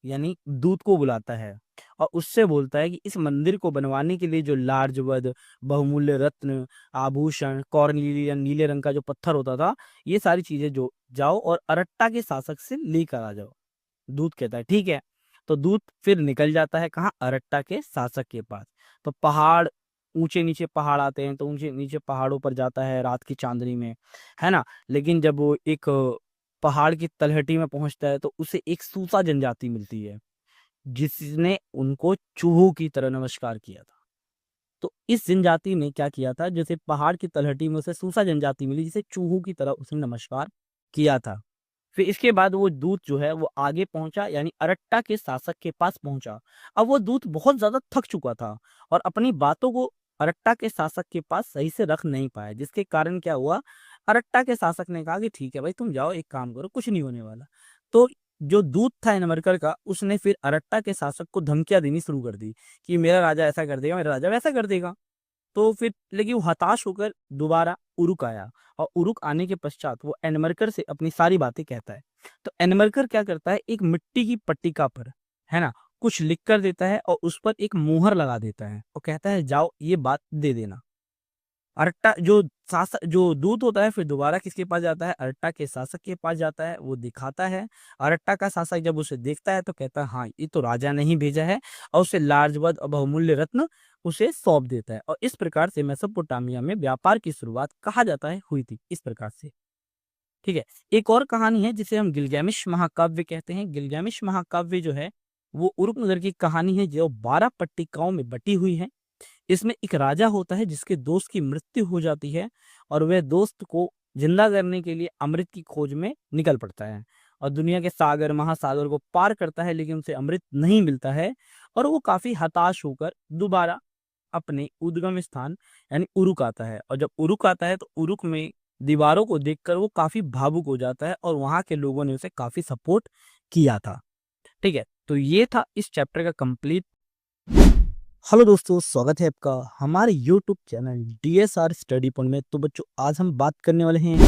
यानी दूत को बुलाता है और उससे बोलता है कि इस मंदिर को बनवाने के लिए जो लार्जवद, बहुमूल्य रत्न, आभूषण, कॉर्निलियन नीले रंग का जो पत्थर होता था, ये सारी चीजें जो जाओ और अरट्टा के शासक से लेकर आ जाओ। दूत कहता है ठीक है। तो दूत फिर निकल जाता है कहाँ, अरट्टा के शासक के पास। तो पहाड़, ऊंचे नीचे पहाड़ आते हैं, तो ऊंचे नीचे पहाड़ों पर जाता है रात की चांदनी में, है ना। लेकिन जब वो एक पहाड़ की तलहटी में पहुंचता है तो उसे एक सूसा जनजाति मिलती है जिसने उनको चूहों की तरह नमस्कार किया था। तो इस जनजाति ने क्या किया था, जैसे पहाड़ की तलहटी में उसे सूसा जनजाति मिली जिसे चूहों की तरह उसने नमस्कार किया था। फिर इसके बाद वो दूत जो है वो आगे पहुंचा, यानी अरट्टा के शासक के पास पहुंचा। अब वो दूत बहुत ज्यादा थक चुका था और अपनी बातों को अरट्टा के शासक के पास सही से रख नहीं पाया, जिसके कारण क्या हुआ, अरट्टा के शासक ने कहा कि ठीक है भाई, तुम जाओ, एक काम करो, कुछ नहीं होने वाला। तो जो दूत था इनमरकर का, उसने फिर अरट्टा के शासक को धमकियां देनी शुरू कर दी कि मेरा राजा ऐसा कर देगा, मेरा राजा वैसा कर देगा। तो फिर लेकिन वो हताश होकर दोबारा उरुक आया और उरुक आने के पश्चात वो एनमरकर से अपनी सारी बातें कहता है। तो एनमरकर क्या करता है, एक मिट्टी की पट्टिका पर, है ना, कुछ लिख कर देता है और उस पर एक मुहर लगा देता है और कहता है जाओ ये बात दे देना। अरट्टा जो शासक जो दूत होता है फिर दोबारा किसके पास जाता है, अरट्टा के शासक के पास जाता है, वो दिखाता है। अरट्टा का शासक जब उसे देखता है तो कहता है हाँ ये तो राजा ने ही भेजा है, और उसे लार्जवद और बहुमूल्य रत्न उसे सौंप देता है। और इस प्रकार से मेसोपोटामिया में व्यापार की शुरुआत कहा जाता है हुई थी, इस प्रकार से। ठीक है। एक और कहानी है जिसे हम गिलगामेश महाकाव्य कहते हैं। गिलगामेश महाकाव्य जो है वो उरुक नगर की कहानी है जो 12 पट्टिकाओं में बटी हुई है। इसमें एक राजा होता है जिसके दोस्त की मृत्यु हो जाती है और वह दोस्त को जिंदा करने के लिए अमृत की खोज में निकल पड़ता है और दुनिया के सागर महासागर को पार करता है, लेकिन उसे अमृत नहीं मिलता है और वो काफी हताश होकर दोबारा अपने उद्गम स्थान यानी उरुक आता है। और जब उरुक आता है तो उरुक में दीवारों को देखकर वो काफी भावुक हो जाता है और वहां के लोगों ने उसे काफी सपोर्ट किया था। ठीक है, तो ये था इस चैप्टर का कंप्लीट। हेलो दोस्तों, स्वागत है आपका हमारे YouTube channel DSR study point में। तो बच्चों आज हम बात करने वाले हैं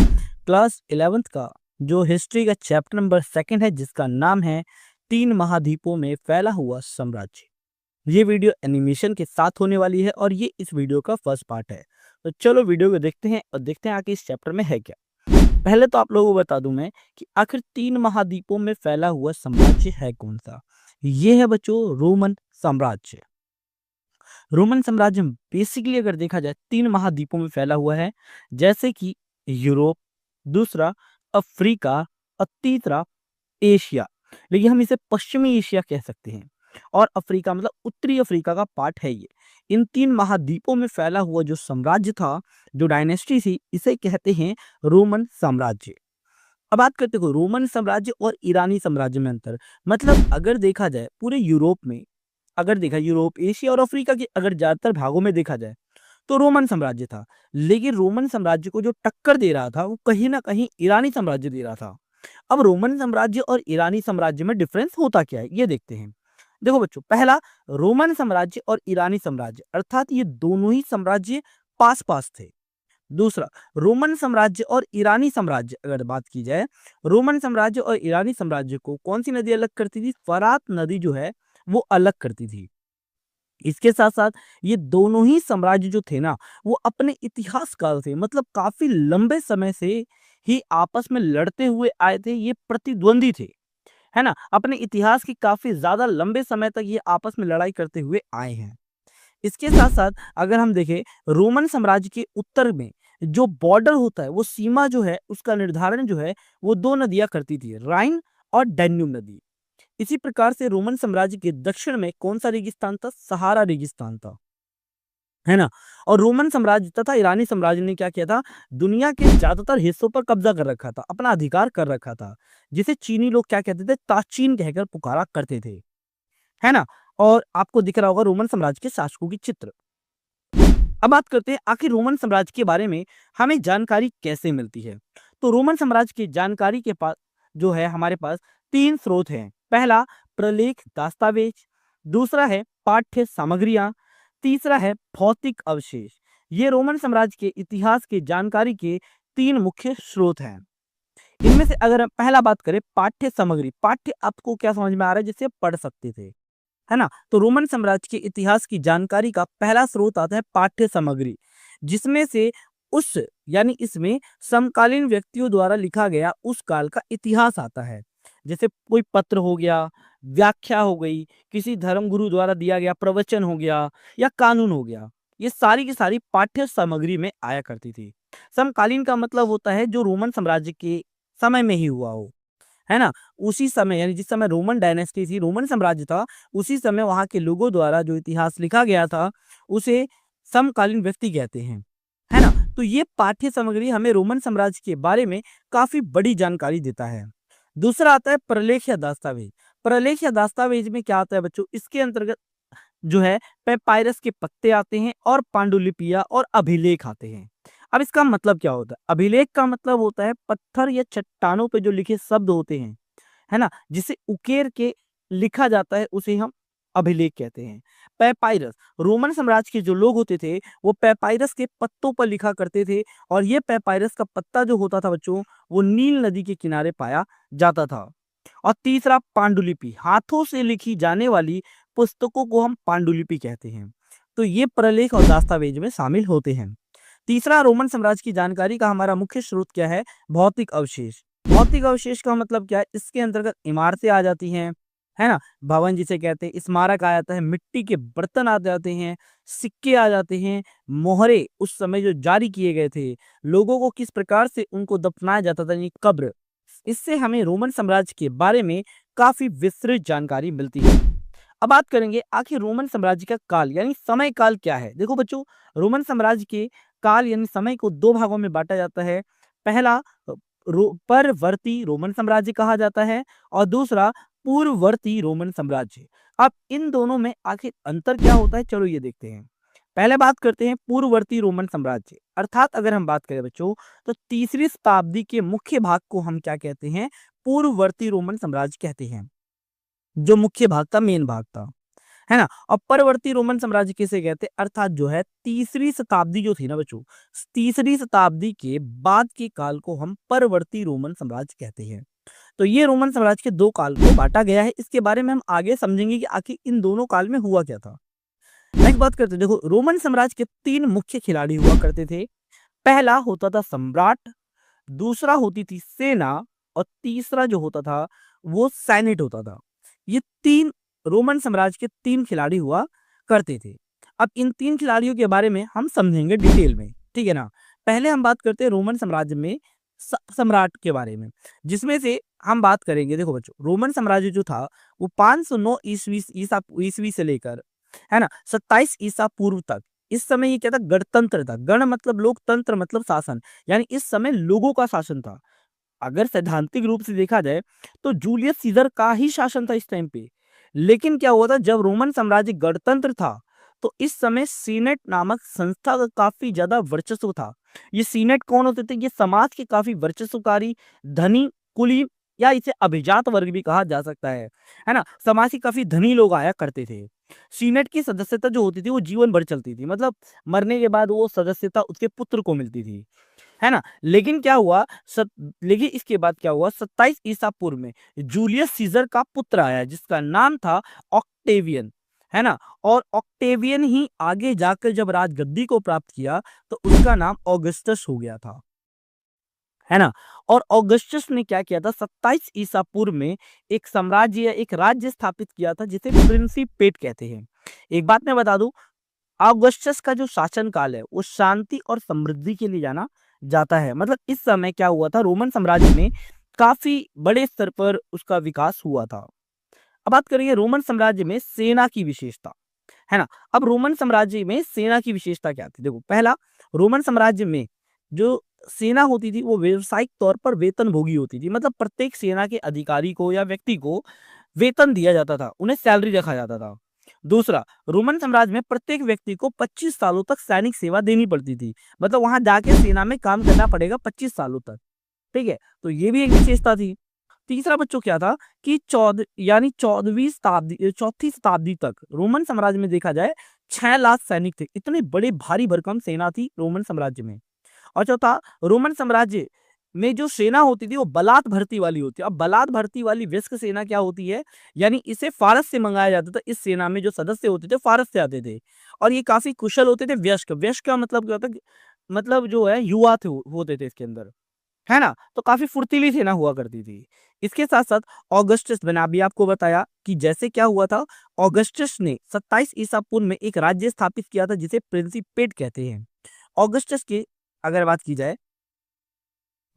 क्लास 11th का जो हिस्ट्री का चैप्टर नंबर 2 है, जिसका नाम है 3 महाद्वीपों में फैला हुआ साम्राज्य। ये वीडियो एनिमेशन के साथ होने वाली है और ये इस वीडियो का फर्स्ट पार्ट है। तो चलो वीडियो को देखते हैं और देखते हैं आखिर इस चैप्टर में है क्या। पहले तो आप लोगों को बता दूं मैं कि आखिर 3 महाद्वीपों में फैला हुआ साम्राज्य है कौन सा। ये है बच्चों रोमन साम्राज्य। रोमन साम्राज्य बेसिकली अगर देखा जाए 3 महाद्वीपों में फैला हुआ है, जैसे कि यूरोप, दूसरा अफ्रीका और तीसरा एशिया। लेकिन हम इसे पश्चिमी एशिया कह सकते हैं और अफ्रीका मतलब उत्तरी अफ्रीका का पार्ट है ये। इन 3 महाद्वीपों में फैला हुआ जो साम्राज्य था, जो डायनेस्टी थी, इसे कहते हैं रोमन साम्राज्य। अब बात करते हो रोमन साम्राज्य और ईरानी साम्राज्य में अंतर। मतलब अगर देखा जाए पूरे यूरोप में, अगर देखा यूरोप, एशिया और अफ्रीका के अगर ज्यादातर भागों में देखा जाए तो रोमन साम्राज्य था। लेकिन रोमन साम्राज्य को जो टक्कर दे रहा था वो कहीं ना कहीं ईरानी साम्राज्य दे रहा था। अब रोमन साम्राज्य और ईरानी साम्राज्य में डिफरेंस होता क्या है ये देखते हैं। देखो बच्चों, पहला रोमन साम्राज्य और ईरानी साम्राज्य अर्थात ये दोनों ही साम्राज्य पास पास थे। दूसरा रोमन साम्राज्य और ईरानी साम्राज्य अगर बात की जाए, रोमन साम्राज्य और ईरानी साम्राज्य को कौन सी नदी अलग करती थी, फरात नदी जो है वो अलग करती थी। इसके साथ साथ ये दोनों ही साम्राज्य जो थे ना, वो अपने इतिहास काल से मतलब काफी लंबे समय से ही आपस में लड़ते हुए आए थे। ये प्रतिद्वंदी थे, है ना, अपने इतिहास की काफी ज्यादा लंबे समय तक ये आपस में लड़ाई करते हुए आए हैं। इसके साथ साथ अगर हम देखें रोमन साम्राज्य के उत्तर में जो बॉर्डर होता है, वो सीमा जो है उसका निर्धारण जो है वो 2 नदियां करती थी, राइन और डैन्यूब नदी। इसी प्रकार से रोमन साम्राज्य के दक्षिण में कौन सा रेगिस्तान था, सहारा रेगिस्तान था, है ना। और रोमन साम्राज्य तथा ईरानी साम्राज्य ने क्या किया था, दुनिया के ज्यादातर हिस्सों पर कब्जा कर रखा था, अपना अधिकार कर रखा था, जिसे चीनी लोग क्या कहते थे, ताचीन कहकर पुकारा करते थे, है ना। और आपको दिख रहा होगा रोमन साम्राज्य के शासकों की चित्र। अब बात करते हैं आखिर रोमन साम्राज्य के बारे में हमें जानकारी कैसे मिलती है। तो रोमन साम्राज्य की जानकारी के पास जो है हमारे पास 3 स्रोत हैं। पहला प्रलेख दस्तावेज, दूसरा है पाठ्य सामग्रियां, तीसरा है भौतिक अवशेष। ये रोमन साम्राज्य के इतिहास की जानकारी के 3 मुख्य स्रोत हैं। इनमें से अगर हम पहला बात करें पाठ्य सामग्री, पाठ्य आपको क्या समझ में आ रहा है, जिसे पढ़ सकते थे, है ना। तो रोमन साम्राज्य के इतिहास की जानकारी का पहला स्रोत आता है पाठ्य सामग्री, जिसमें से उस यानी इसमें समकालीन व्यक्तियों द्वारा लिखा गया उस काल का इतिहास आता है। जैसे कोई पत्र हो गया, व्याख्या हो गई, किसी धर्मगुरु द्वारा दिया गया प्रवचन हो गया या कानून हो गया, ये सारी की सारी पाठ्य सामग्री में आया करती थी। समकालीन का मतलब होता है जो रोमन साम्राज्य के समय में ही हुआ हो, है ना। उसी समय यानी जिस समय रोमन डायनेस्टी थी, रोमन साम्राज्य था, उसी समय वहां के लोगों द्वारा जो इतिहास लिखा गया था उसे समकालीन व्यक्ति कहते हैं, है ना। तो ये पाठ्य सामग्री हमें रोमन साम्राज्य के बारे में काफी बड़ी जानकारी देता है। दूसरा आता है प्रलेख या दस्तावेज। प्रलेख या दस्तावेज में क्या आता है बच्चों, इसके अंतर्गत जो है पेपायरस के पत्ते आते हैं और पांडुलिपियां और अभिलेख आते हैं। अब इसका मतलब क्या होता है, अभिलेख का मतलब होता है पत्थर या चट्टानों पे जो लिखे शब्द होते हैं, है ना, जिसे उकेर के लिखा जाता है, उसे हम अभिलेख कहते हैं। पैपायरस, रोमन साम्राज्य के जो लोग होते थे वो पैपायरस के पत्तों पर लिखा करते थे, और ये पैपायरस का पत्ता जो होता था बच्चों, वो नील नदी के किनारे पाया जाता था। और तीसरा पांडुलिपि, हाथों से लिखी जाने वाली पुस्तकों को हम पांडुलिपि कहते हैं। तो ये प्रलेख और दस्तावेज में शामिल होते हैं। तीसरा, रोमन साम्राज्य की जानकारी का हमारा मुख्य स्रोत क्या है? भौतिक अवशेष। भौतिक अवशेष का मतलब क्या है? इसके अंतर्गत इमारतें आ जाती हैं, है ना, भवन जिसे कहते हैं, स्मारक आ जाता है, मिट्टी के बर्तन आ जाते हैं, सिक्के आ जाते हैं, मोहरे उस समय जो जारी किए गए थे, लोगों को किस प्रकार से उनको दफनाया जाता था, यानी कब्र। इससे हमें रोमन साम्राज्य के बारे में काफी विस्तृत जानकारी मिलती है। अब बात करेंगे आखिर रोमन साम्राज्य का काल यानी समय काल क्या है। देखो बच्चों, रोमन साम्राज्य के काल यानी समय को दो भागों में बांटा जाता है। पहला परवर्ती रोमन साम्राज्य कहा जाता है, और दूसरा पूर्ववर्ती रोमन साम्राज्य। अब इन दोनों में आखिर अंतर क्या होता है, चलो ये देखते हैं। पहले बात करते हैं पूर्ववर्ती रोमन साम्राज्य, अर्थात अगर हम बात करें बच्चों, तो तीसरी शताब्दी के मुख्य भाग को हम क्या कहते हैं? पूर्ववर्ती रोमन साम्राज्य कहते हैं, जो मुख्य भाग था, मेन भाग था, है ना। और परवर्ती रोमन साम्राज्य किसे कहते हैं? अर्थात जो है तीसरी शताब्दी जो थी ना बच्चों, तीसरी शताब्दी के बाद के काल को हम परवर्ती रोमन साम्राज्य कहते हैं। तो ये रोमन साम्राज्य के दो काल को बांटा गया है। इसके बारे में हम आगे समझेंगे कि आखिर इन दोनों काल में हुआ क्या था। नेक्स्ट बात करते हैं। देखो, रोमन साम्राज्य के तीन मुख्य खिलाड़ी हुआ करते थे। पहला होता था सम्राट, दूसरा होती थी सेना, और तीसरा जो होता था वो सैनिट होता था। ये तीन रोमन साम्राज्य के तीन खिलाड़ी हुआ करते थे। अब इन तीन खिलाड़ियों के बारे में हम समझेंगे डिटेल में, ठीक है ना। पहले हम बात करते हैं रोमन साम्राज्य में सम्राट के बारे में, जिसमें से हम बात करेंगे। देखो बच्चों, रोमन साम्राज्य जो था वो 509 ईस्वी से लेकर, है ना, 27 ईसा पूर्व तक, इस समय ये क्या था? गणतंत्र था। गण मतलब लोग, तंत्र मतलब शासन, यानी इस समय लोगों का शासन था। अगर सैद्धांतिक रूप से देखा जाए तो जूलियस सीजर का ही शासन था इस टाइम पे। लेकिन क्या हुआ था, जब रोमन साम्राज्य गणतंत्र था तो इस समय सीनेट नामक संस्था का काफी ज्यादा वर्चस्व था। ये सीनेट कौन होते थे? ये समाज के काफी वर्चस्वकारी, धनी, कुलीन, या इसे अभिजात वर्ग भी कहा जा सकता है ना। समाज के काफी धनी लोग आया करते थे। सीनेट की सदस्यता जो होती थी वो जीवन भर चलती थी, मतलब मरने के बाद वो सदस्यता उसके पुत्र को मिलती थी, है ना। लेकिन क्या हुआ, लेकिन इसके बाद क्या हुआ, 27 ईसा पूर्व में जूलियस सीजर का पुत्र आया जिसका नाम था ऑक्टेवियन, है ना। और ऑक्टेवियन ही आगे जाकर जब राजगद्दी को प्राप्त किया तो उसका नाम ऑगस्टस हो गया था, है ना। और ऑगस्टस ने क्या किया था, 27 ईसा पूर्व में एक साम्राज्य या एक राज्य स्थापित किया था जिसे प्रिंसिपेट कहते हैं। एक बात मैं बता दूं, ऑगस्टस का जो शासन काल है वो शांति और समृद्धि के लिए जाना जाता है। मतलब इस समय क्या हुआ था, रोमन साम्राज्य में काफी बड़े स्तर पर उसका विकास हुआ था। अब बात करेंगे रोमन साम्राज्य में सेना की विशेषता, है ना। अब रोमन साम्राज्य में सेना की विशेषता क्या थी? देखो, पहला, रोमन साम्राज्य में जो सेना होती थी वो व्यवसायिक तौर पर वेतन भोगी होती थी। मतलब प्रत्येक सेना के अधिकारी को या व्यक्ति को वेतन दिया जाता था, उन्हें सैलरी रखा जाता था। दूसरा, रोमन साम्राज्य में प्रत्येक व्यक्ति को 25 सालों तक सैनिक सेवा देनी पड़ती थी। मतलब वहां जाके सेना में काम करना पड़ेगा 25 सालों तक, ठीक है। तो ये भी एक विशेषता थी। तीसरा बच्चों क्या था कि चौदहवीं शताब्दी, चौथी शताब्दी तक रोमन साम्राज्य में देखा जाए 6 लाख सैनिक थे। इतने बड़े भारी भरकम सेना थी रोमन साम्राज्य में। और चौथा, रोमन साम्राज्य में जो सेना होती थी वो बलात् भर्ती वाली होती है। अब बलात् भर्ती वाली व्यस्क सेना क्या होती है, यानी इसे फारस से मंगाया जाता था। इस सेना में जो सदस्य होते थे फारस से आते थे, और ये काफी कुशल होते थे। व्यस्क, व्यस्क का मतलब क्या होता है? मतलब जो है युवा थे, होते थे इसके अंदर, है ना। तो काफी फुर्तीली सेना हुआ करती थी। इसके साथ साथ ऑगस्टस, मैंने अभी आपको बताया कि जैसे क्या हुआ था, ऑगस्टस ने 27 ईसा पूर्व में एक राज्य स्थापित किया था जिसे प्रिंसिपेट कहते हैं। ऑगस्टस की अगर बात की जाए,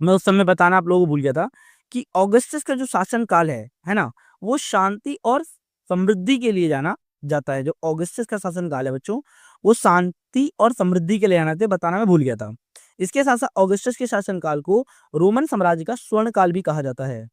मैं उस समय बताना आप लोगों को भूल गया था कि ऑगस्टस का जो शासन काल है ना, वो शांति और समृद्धि के लिए जाना जाता है। जो ऑगस्टस का शासन काल है बच्चों, वो शांति और समृद्धि के लिए जाना, बताना मैं भूल गया था। इसके साथ साथ ऑगस्टस के शासन काल को रोमन साम्राज्य का स्वर्ण काल भी कहा जाता है।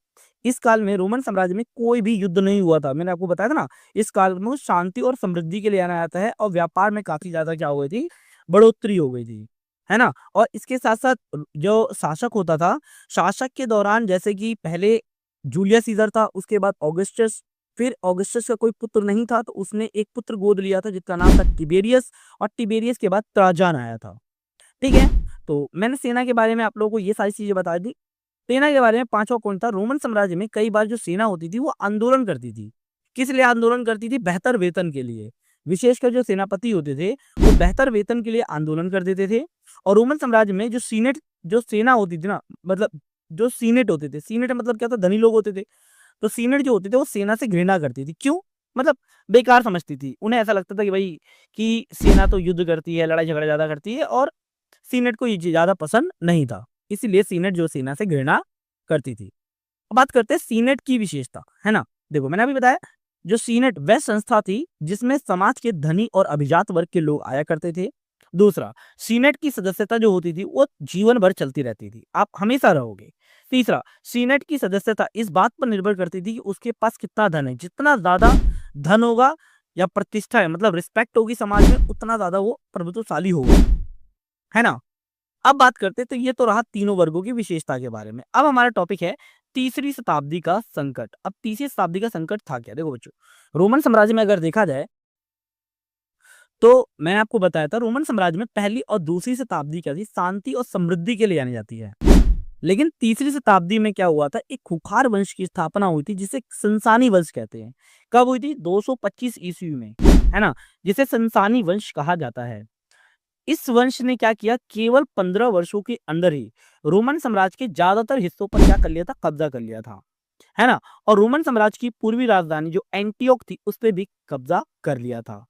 इस काल में रोमन साम्राज्य में कोई भी युद्ध नहीं हुआ था। मैंने आपको बताया था ना, इस काल में वो शांति और समृद्धि के लिए जाना जाता है, और व्यापार में काफी ज्यादा क्या हो गई थी, बढ़ोतरी हो गई थी, है ना। और इसके साथ साथ जो शासक होता था, शासक के दौरान जैसे कि पहले जूलियस सीजर था, उसके बाद ऑगस्टस, फिर ऑगस्टस का कोई पुत्र नहीं था तो उसने एक पुत्र गोद लिया था जिसका नाम था टिबेरियस, और टिबेरियस के बाद ट्राजान आया था। ठीक है, तो मैंने सेना के बारे में आप लोगों को ये सारी चीजें बता दी। सेना के बारे में पांचवा पॉइंट था, रोमन साम्राज्य में कई बार जो सेना होती थी वो आंदोलन करती थी। किस लिए आंदोलन करती थी? बेहतर वेतन के लिए। विशेषकर जो सेनापति होते थे वो बेहतर वेतन के लिए आंदोलन कर देते थे। और रोमन साम्राज्य में जो सीनेट, जो सेना होती थी ना, मतलब जो सीनेट होते थे, सीनेट मतलब क्या था, धनी लोग होते थे, तो सीनेट जो होते थे वो सेना से घृणा करती थी। क्यों? मतलब बेकार समझती थी। उन्हें ऐसा लगता था कि भाई कि सेना तो युद्ध करती है, लड़ाई झगड़ा ज्यादा करती है, और सीनेट को ये चीज ज्यादा पसंद नहीं था। इसीलिए सीनेट जो सेना से घृणा करती थी। अब बात करते हैं सीनेट की विशेषता, है ना। देखो मैंने अभी बताया, जो सीनेट वह संस्था थी जिसमें समाज के धनी और अभिजात वर्ग के लोग आया करते थे। दूसरा, सीनेट की सदस्यता जो होती थी वो जीवन भर चलती रहती थी, आप हमेशा रहोगे। तीसरा, सीनेट की सदस्यता इस बात पर निर्भर करती थी कि उसके पास कितना धन है। जितना ज्यादा धन होगा या प्रतिष्ठा है, मतलब रिस्पेक्ट होगी समाज में, उतना ज्यादा वो प्रभुत्वशाली होगा, है ना। अब बात करते हैं, तो ये तो रहा तीनों वर्गों की विशेषता के बारे में। अब हमारा टॉपिक है तीसरी शताब्दी का संकट। अब तीसरी शताब्दी का संकट था क्या? देखो बच्चों, रोमन साम्राज्य में अगर देखा जाए तो मैंने आपको बताया था रोमन साम्राज्य में पहली और दूसरी शताब्दी क्या थी, शांति और समृद्धि के लिए जानी जाती है। लेकिन तीसरी शताब्दी में क्या हुआ था, एक खुखार वंश की स्थापना हुई थी जिसे संसानी वंश कहते हैं। कब हुई थी? 225 ईस्वी में, है ना, जिसे संसानी वंश कहा जाता है। इस वंश ने क्या किया, केवल 15 वर्षों के अंदर ही रोमन साम्राज्य के ज्यादातर हिस्सों पर क्या कर लिया था, कब्जा कर लिया था, है ना। और रोमन साम्राज्य की पूर्वी राजधानी जो एंटियोक थी उस पर भी कब्जा कर लिया था,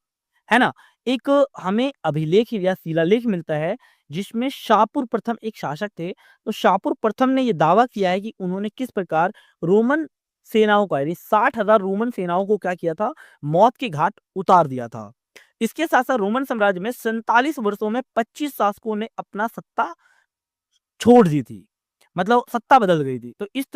है ना। एक हमें अभिलेख या शिलालेख मिलता है जिसमें शाहपुर प्रथम एक शासक थे। तो शाहपुर प्रथम ने यह दावा किया है कि उन्होंने किस प्रकार रोमन सेनाओं का, यानी 60,000 रोमन सेनाओं को क्या किया था, मौत के घाट उतार दिया था। इसके साथ साथ रोमन साम्राज्य में 47 वर्षों में 25 शासकों ने अपना सत्ता छोड़ दी थी, मतलब सत्ता बदल गई थी। तो इस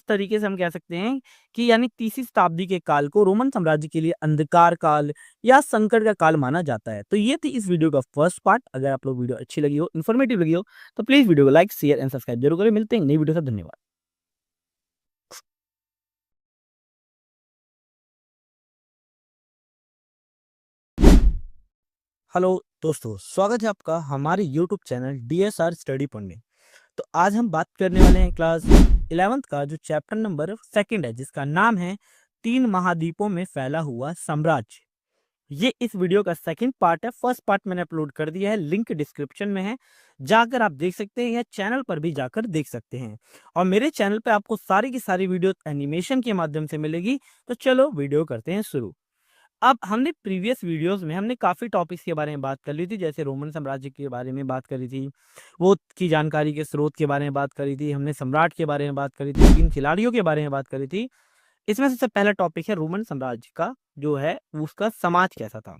तरीके से हम कह सकते हैं कि यानी तीसरी शताब्दी के काल को रोमन साम्राज्य के लिए अंधकार काल या संकट का काल माना जाता है। तो ये थी इस वीडियो का फर्स्ट पार्ट। अगर आप लोग वीडियो अच्छी लगी हो, इन्फॉर्मेटिव लगी हो, तो प्लीज वीडियो को लाइक, शेयर एंड सब्सक्राइब जरूर करें। मिलते हैं नई वीडियो से। धन्यवाद। हेलो दोस्तों, स्वागत है आपका हमारे YouTube channel DSR study point में। तो आज हम बात करने वाले हैं क्लास 11th का जो चैप्टर नंबर 2 है, जिसका नाम है 3 महाद्वीपों में फैला हुआ साम्राज्य। ये इस वीडियो का सेकंड पार्ट है। फर्स्ट पार्ट मैंने अपलोड कर दिया है, लिंक डिस्क्रिप्शन में है, जाकर आप देख सकते हैं, या चैनल पर भी जाकर देख सकते हैं। और मेरे चैनल पे आपको सारी की सारी वीडियो एनिमेशन के माध्यम से मिलेगी। तो चलो वीडियो करते हैं शुरू। अब हमने प्रीवियस वीडियोस में हमने काफी टॉपिक्स के बारे में बात कर ली थी, जैसे रोमन साम्राज्य के बारे में बात करी थी, वो की जानकारी के स्रोत के बारे में बात करी थी, हमने सम्राट के बारे में बात करी थी, 3 खिलाड़ियों के बारे में बात करी थी। इसमें सबसे पहला टॉपिक है रोमन साम्राज्य का जो है उसका समाज कैसा था।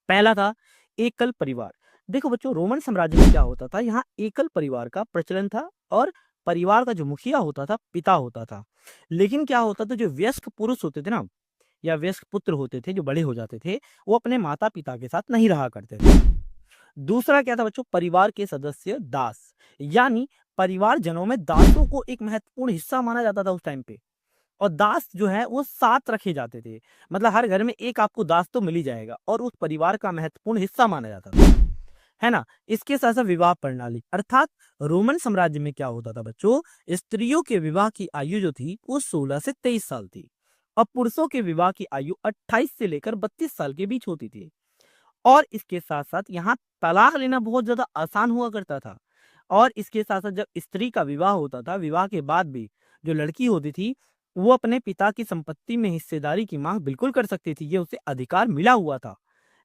पहला था एकल परिवार। देखो बच्चों, रोमन साम्राज्य में क्या होता था, यहाँ एकल परिवार का प्रचलन था, और परिवार का जो मुखिया होता था पिता होता था। लेकिन क्या होता था, जो वयस्क पुरुष होते थे ना, या वयस्क पुत्र होते थे जो बड़े हो जाते थे, वो अपने माता पिता के साथ नहीं रहा करते थे। दूसरा क्या था बच्चों, परिवार के सदस्य दास, यानी परिवार जनों में दासों को एक महत्वपूर्ण हिस्सा माना जाता था उस टाइम पे। और दास जो है वो 7 रखे जाते थे, मतलब हर घर में एक आपको दास तो मिल ही जाएगा, और उस परिवार का महत्वपूर्ण हिस्सा माना जाता था, है ना। इसके साथ साथ विवाह प्रणाली, अर्थात रोमन साम्राज्य में क्या होता था बच्चों, स्त्रियों के विवाह की आयु जो थी वो 16 से 23 साल थी, और पुरुषों के विवाह की आयु 28 से लेकर 32 साल के बीच होती थी। और इसके साथ साथ यहाँ तलाक लेना बहुत ज्यादा आसान हुआ करता था। और इसके साथ साथ जब स्त्री का विवाह होता था, विवाह के बाद भी जो लड़की होती थी वो अपने पिता की संपत्ति में हिस्सेदारी की मांग बिल्कुल कर सकती थी, ये उसे अधिकार मिला हुआ था,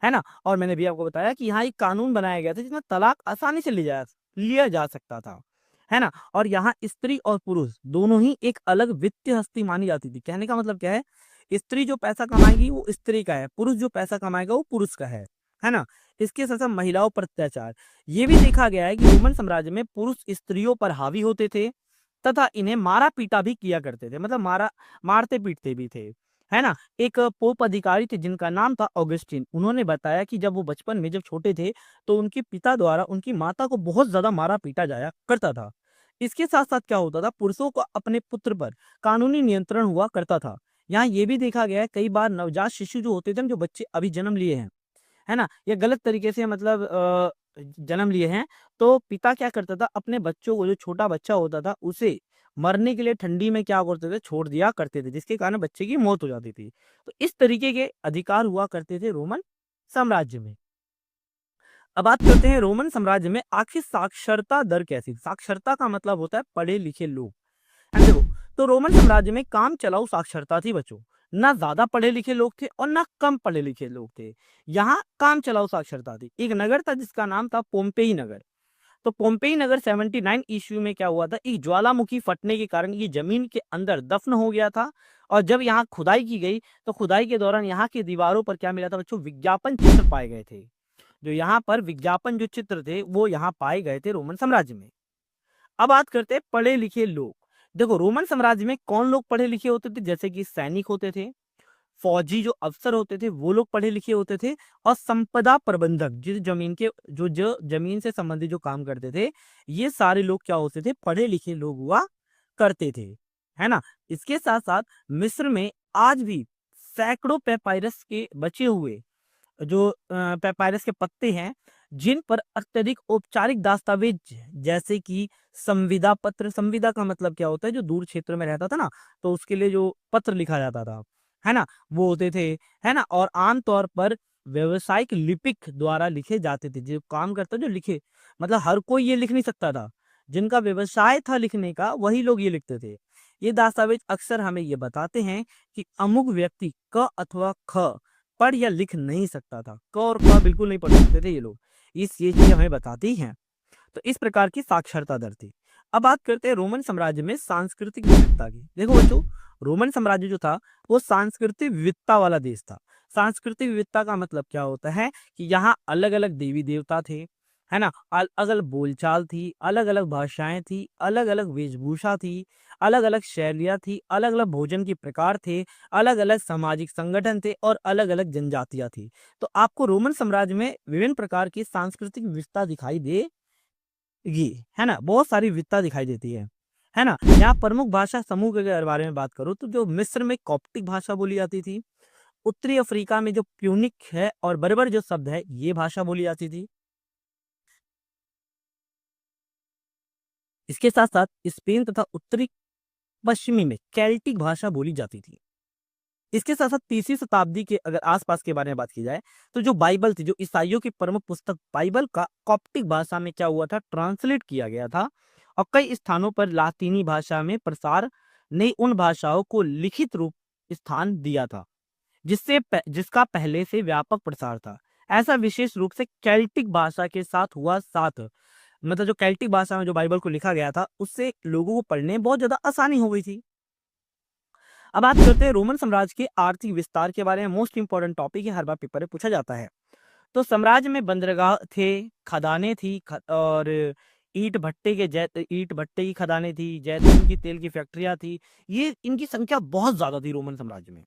है ना। और मैंने भी आपको बताया कि यहाँ एक कानून बनाया गया था जिसमें तलाक आसानी से लिया जा सकता था, है ना। और यहाँ स्त्री और पुरुष दोनों ही एक अलग वित्तीय हस्ती मानी जाती थी। कहने का मतलब क्या है, स्त्री जो पैसा कमाएगी वो स्त्री का है, पुरुष जो पैसा कमाएगा वो पुरुष का है ना। इसके साथ साथ महिलाओं पर अत्याचार, ये भी देखा गया है कि रोमन साम्राज्य में पुरुष स्त्रियों पर हावी होते थे तथा इन्हें मारा पीटा भी किया करते थे, मतलब मारते पीटते भी थे, है ना। एक पोप अधिकारी थे जिनका नाम था ऑगस्टीन। उन्होंने बताया कि जब वो बचपन में जब छोटे थे तो उनके पिता द्वारा उनकी माता को बहुत ज्यादा मारा पीटा जाया करता था। इसके साथ साथ क्या होता था, पुरुषों को अपने पुत्र पर कानूनी नियंत्रण हुआ करता था, यहाँ ये भी देखा गया है कई बार नवजात शिशु जो होते थे, जो बच्चे अभी जन्म लिए हैं, है ना? ये गलत तरीके से मतलब जन्म लिए हैं, तो पिता क्या करता था, अपने बच्चों को, जो छोटा बच्चा होता था, उसे मरने के लिए ठंडी में क्या करते थे, छोड़ दिया करते थे, जिसके कारण बच्चे की मौत हो जाती थी। तो इस तरीके के अधिकार हुआ करते थे रोमन साम्राज्य में। अब बात करते हैं रोमन साम्राज्य में आखिर साक्षरता दर कैसी थी? साक्षरता का मतलब होता है पढ़े-लिखे लोग। देखो, तो रोमन साम्राज्य में काम चलाऊ साक्षरता थी बच्चों। ना ज्यादा पढ़े लिखे लोग थे और ना कम पढ़े लिखे लोग थे। यहाँ काम चलाऊ साक्षरता थी। एक नगर था जिसका नाम था पोम्पेई नगर। तो पोम्पेई नगर 79 ईस्वी में क्या हुआ था, एक ज्वालामुखी फटने के कारण ये जमीन के अंदर दफन हो गया था। और जब यहाँ खुदाई की गई, तो खुदाई के दौरान यहाँ की दीवारों पर क्या मिला था बच्चों, विज्ञापन चित्र पाए गए थे। जो यहाँ पर विज्ञापन जो चित्र थे वो यहाँ पाए गए थे रोमन साम्राज्य में। अब बात करते हैं पढ़े लिखे लोग। देखो, रोमन साम्राज्य में कौन लोग पढ़े लिखे होते थे, जैसे कि सैनिक होते थे, फौजी जो अफसर होते थे वो लोग पढ़े लिखे होते थे, और संपदा प्रबंधक, जिस जमीन के जो जमीन से संबंधित जो काम करते थे, ये सारे लोग क्या होते थे, पढ़े लिखे लोग हुआ करते थे, है ना? इसके साथ साथ मिस्र में आज भी सैकड़ों पेपायरस के बचे हुए जो पेपायरस के पत्ते हैं, जिन पर अत्यधिक औपचारिक दस्तावेज, जैसे कि संविदा पत्र। संविदा का मतलब क्या होता है, जो दूर क्षेत्र में रहता था ना, तो उसके लिए जो पत्र लिखा जाता था, है ना, वो होते थे, है ना। और आमतौर पर व्यवसायिक लिपिक द्वारा लिखे जाते थे। जो काम करता, जो लिखे, मतलब हर कोई ये लिख नहीं सकता था। जिनका व्यवसाय था लिखने का, वही लोग ये लिखते थे। ये दस्तावेज अक्सर हमें ये बताते हैं कि अमुक व्यक्ति क अथवा ख पढ़ या लिख नहीं सकता था। क और ख बिल्कुल नहीं पढ़ सकते थे ये लोग। ये चीज़ हमें बताती हैं। तो इस प्रकार की साक्षरता दर थी। अब बात करते हैं रोमन साम्राज्य में सांस्कृतिक विविधता की। देखो बच्चों, रोमन साम्राज्य जो था वो सांस्कृतिक विविधता वाला देश था। सांस्कृतिक विविधता का मतलब क्या होता है कि यहाँ अलग-अलग देवी देवता थे, है ना? अलग-अलग बोलचाल थी, अलग-अलग भाषाएं थी, अलग-अलग वेशभूषा थी, अलग-अलग शैलियाँ थी, अलग-अलग भोजन के प्रकार थे, अलग-अलग सामाजिक संगठन थे और अलग-अलग जनजातियाँ थी। तो आपको रोमन साम्राज्य में विभिन्न प्रकार की सांस्कृतिक विविधता दिखाई दे ये, है ना? बहुत सारी विविधता दिखाई देती है ना? यहाँ प्रमुख भाषा समूह के अगर बारे में बात करूँ, तो जो मिस्र में कॉप्टिक भाषा बोली जाती थी, उत्तरी अफ्रीका में जो प्यूनिक है और बर्बर जो शब्द है, ये भाषा बोली जाती थी। इसके साथ-साथ स्पेन तथा उत्तरी पश्चिमी में केल्टिक भाषा बोली जाती थी। इसके साथ-साथ 30वीं शताब्दी के अगर आस-पास के बारे में बात की जाए, तो जो बाइबल थी, जो ईसाइयों की प्रमुख पुस्तक बाइबल का कॉप्टिक भाषा में क्या हुआ था, ट्रांसलेट किया गया था। और कई स्थानों पर लातीनी भाषा में प्रसार ने उन भाषाओं को लिखित रूप स्थान दिया था, जिसका पहले से व्यापक प्रसार था। ऐसा विशेष रूप से केल्टिक भाषा के साथ हुआ साथ, मतलब जो केल्टिक भाषा में जो बाइबल को लिखा गया था, उससे लोगों को पढ़ने में बहुत ज़्यादा आसानी हो गई थी। अब बात करते हैं रोमन साम्राज्य के आर्थिक विस्तार के बारे में। मोस्ट इंपॉर्टेंट टॉपिक है, हर बार पेपर में पूछा जाता है। तो साम्राज्य में बंदरगाह थे, खदानें थी, और ईंट भट्टे की खदानें थी, जैतून की तेल की फैक्ट्रियां थी। ये इनकी संख्या बहुत ज्यादा थी रोमन साम्राज्य में।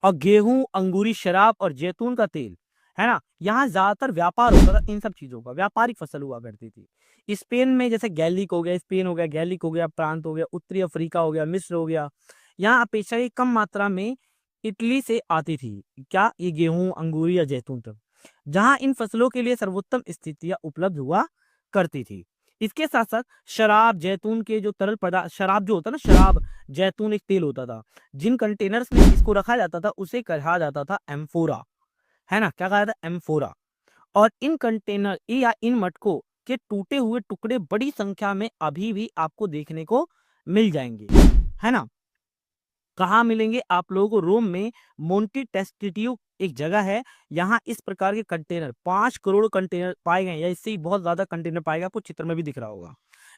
और गेहूं, अंगूरी शराब और जैतून का तेल, है ना, यहाँ ज्यादातर व्यापार होता था। इन सब चीजों का व्यापारिक फसल हुआ करती थी। स्पेन में जैसे गैलिक हो गया, स्पेन हो गया, गैलिक हो गया, प्रांत हो गया, उत्तरी अफ्रीका हो गया, मिस्र हो गया। यहाँ अपेक्षाकृत कम मात्रा में इटली से आती थी। क्या? ये गेहूं, अंगूरी या जैतून तक, जहां इन फसलों के लिए सर्वोत्तम स्थितियां उपलब्ध हुआ करती थी। इसके साथ साथ शराब, जैतून के जो तरल पदार्थ, शराब जो होता ना, शराब, जैतून एक तेल होता था, जिन कंटेनर्स में इसको रखा जाता था उसे कहा जाता था एम्फोरा, है ना? क्या कहा जाता है? एम्फोरा। और इन कंटेनर या इन मटकों के टूटे हुए टुकड़े बड़ी संख्या में अभी भी आपको देखने को मिल जाएंगे, है ना? कहाँ मिलेंगे आप लोगों को? रोम में मोंटी टेस्टिट्यू एक जगह है, यहाँ इस प्रकार के कंटेनर 5 करोड़ कंटेनर पाए गए, या इससे ही बहुत ज्यादा कंटेनर पाएगा, आपको चित्र में भी दिख रहा होगा।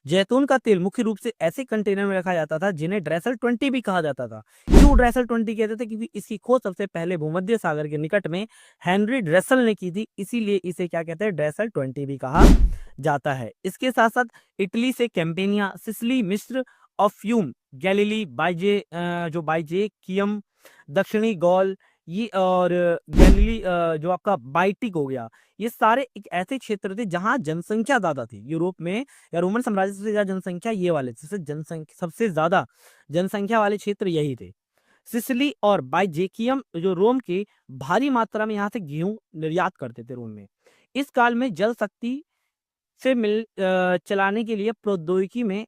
जैतून का तेल मुख्य रूप से ऐसे कंटेनर में रखा जाता था जिन्हें ड्रेसल 20 भी कहा जाता था। क्यों ड्रेसल 20 कहते थे? क्योंकि इसकी खोज सबसे पहले भूमध्य सागर के निकट में हेनरी ड्रेसल ने की थी, इसीलिए इसे क्या कहते हैं? ड्रेसल 20 भी कहा जाता है। इसके साथ साथ इटली से कैंपेनिया, सिसिली, मिस्र और फ्यूम, गैलिली, जो बाइजेकियम, दक्षिणी गॉल, ये और गैलिली, जो आपका बाइटिक हो गया, ये सारे एक ऐसे क्षेत्र थे जहां जनसंख्या ज्यादा थी। यूरोप में या रोमन साम्राज्य से ज्यादा जनसंख्या ये वाले, सबसे ज्यादा जनसंख्या वाले क्षेत्र यही थे। सिसिली और बाइजेकियम जो रोम के भारी मात्रा में यहाँ से गेहूं निर्यात करते थे रोम में। इस काल में जल शक्ति से चलाने के लिए प्रौद्योगिकी में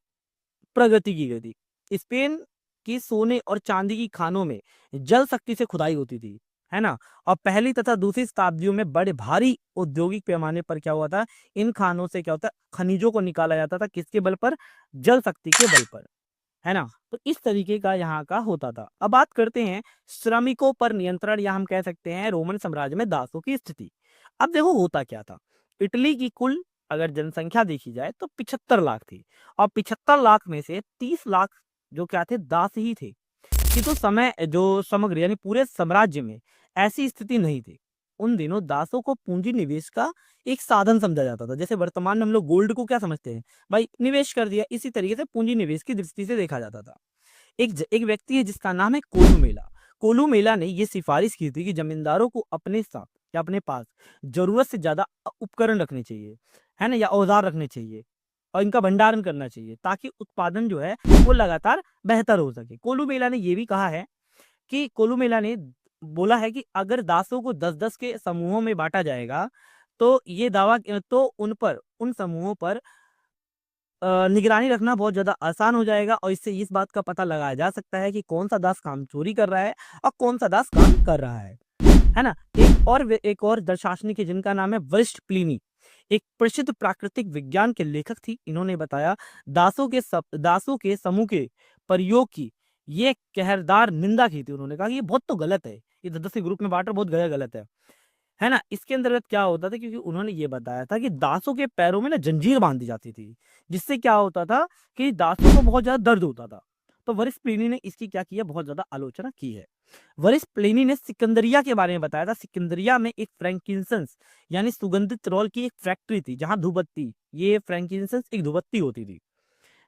प्रगति की गई थी। स्पेन की सोने और चांदी की खानों में जल शक्ति से खुदाई होती थी, है ना? और पहली तथा दूसरी शताब्दियों में बड़े भारी औद्योगिक पैमाने पर क्या हुआ था, इन खानों से क्या होता है, खनिजों को निकाला जाता था। किसके बल पर? जल शक्ति के बल पर, है ना? तो इस तरीके का यहाँ का होता था। अब बात करते हैं श्रमिकों पर नियंत्रण, या हम कह सकते हैं रोमन साम्राज्य में दासों की स्थिति। अब देखो होता क्या था, इटली की कुल अगर जनसंख्या देखी जाए तो 75 लाख थी, और 75 लाख में से 30 लाख जो क्या थे, दास ही थे। कि तो समय जो समग्र यानी पूरे साम्राज्य में ऐसी स्थिति नहीं थी। उन दिनों दासों को पूंजी निवेश का एक साधन समझा जाता था। जैसे वर्तमान में हम लोग गोल्ड को क्या समझते हैं, भाई निवेश कर दिया, इसी तरीके से पूंजी निवेश की दृष्टि से देखा जाता था। एक व्यक्ति है जिसका नाम है कोलूमेला। कोलूमेला ने ये सिफारिश की थी कि जमींदारों को अपने साथ या अपने पास जरूरत से ज्यादा उपकरण रखने चाहिए, है ना, या औजार रखने चाहिए, और इनका भंडारण करना चाहिए, ताकि उत्पादन जो है वो लगातार बेहतर हो सके। कोलूमेला ने ये भी कहा है कि कोलूमेला ने बोला है कि अगर दासों को 10-10 के समूहों में बांटा जाएगा, तो ये दावा तो उन समूहों पर निगरानी रखना बहुत ज़्यादा आसान हो जाएगा, और इससे इस बात का पता लगाया जा सकता है कि कौन सा दास काम चोरी कर रहा है और कौन सा दास काम कर रहा है ना? एक और दर्शासनिक है जिनका नाम है वरिष्ठ प्लिनी, एक प्रसिद्ध प्राकृतिक विज्ञान के लेखक थी। इन्होंने बताया दासों के समूह के प्रयोग की ये कहरदार निंदा की थी। उन्होंने कहा कि ये बहुत तो गलत है, ये 10-10 के ग्रुप में बांटना बहुत गलत है ना? इसके अंतर्गत क्या होता था, क्योंकि उन्होंने ये बताया था कि दासों के पैरों में ना जंजीर बांध दी जाती थी, जिससे क्या होता था कि दासों को बहुत ज्यादा दर्द होता था। तो वरिष्ठ प्लिनी ने इसकी क्या किया, बहुत ज्यादा आलोचना की है। वरिष्ठ प्लिनी ने सिकंदरिया के बारे में बताया था। सिकंदरिया में एक फ्रैंकिंसंस यानी सुगंधित रोल की एक फैक्ट्री थी, जहां धूपबत्ती, ये फ्रैंकिंसंस एक धूपबत्ती होती थी,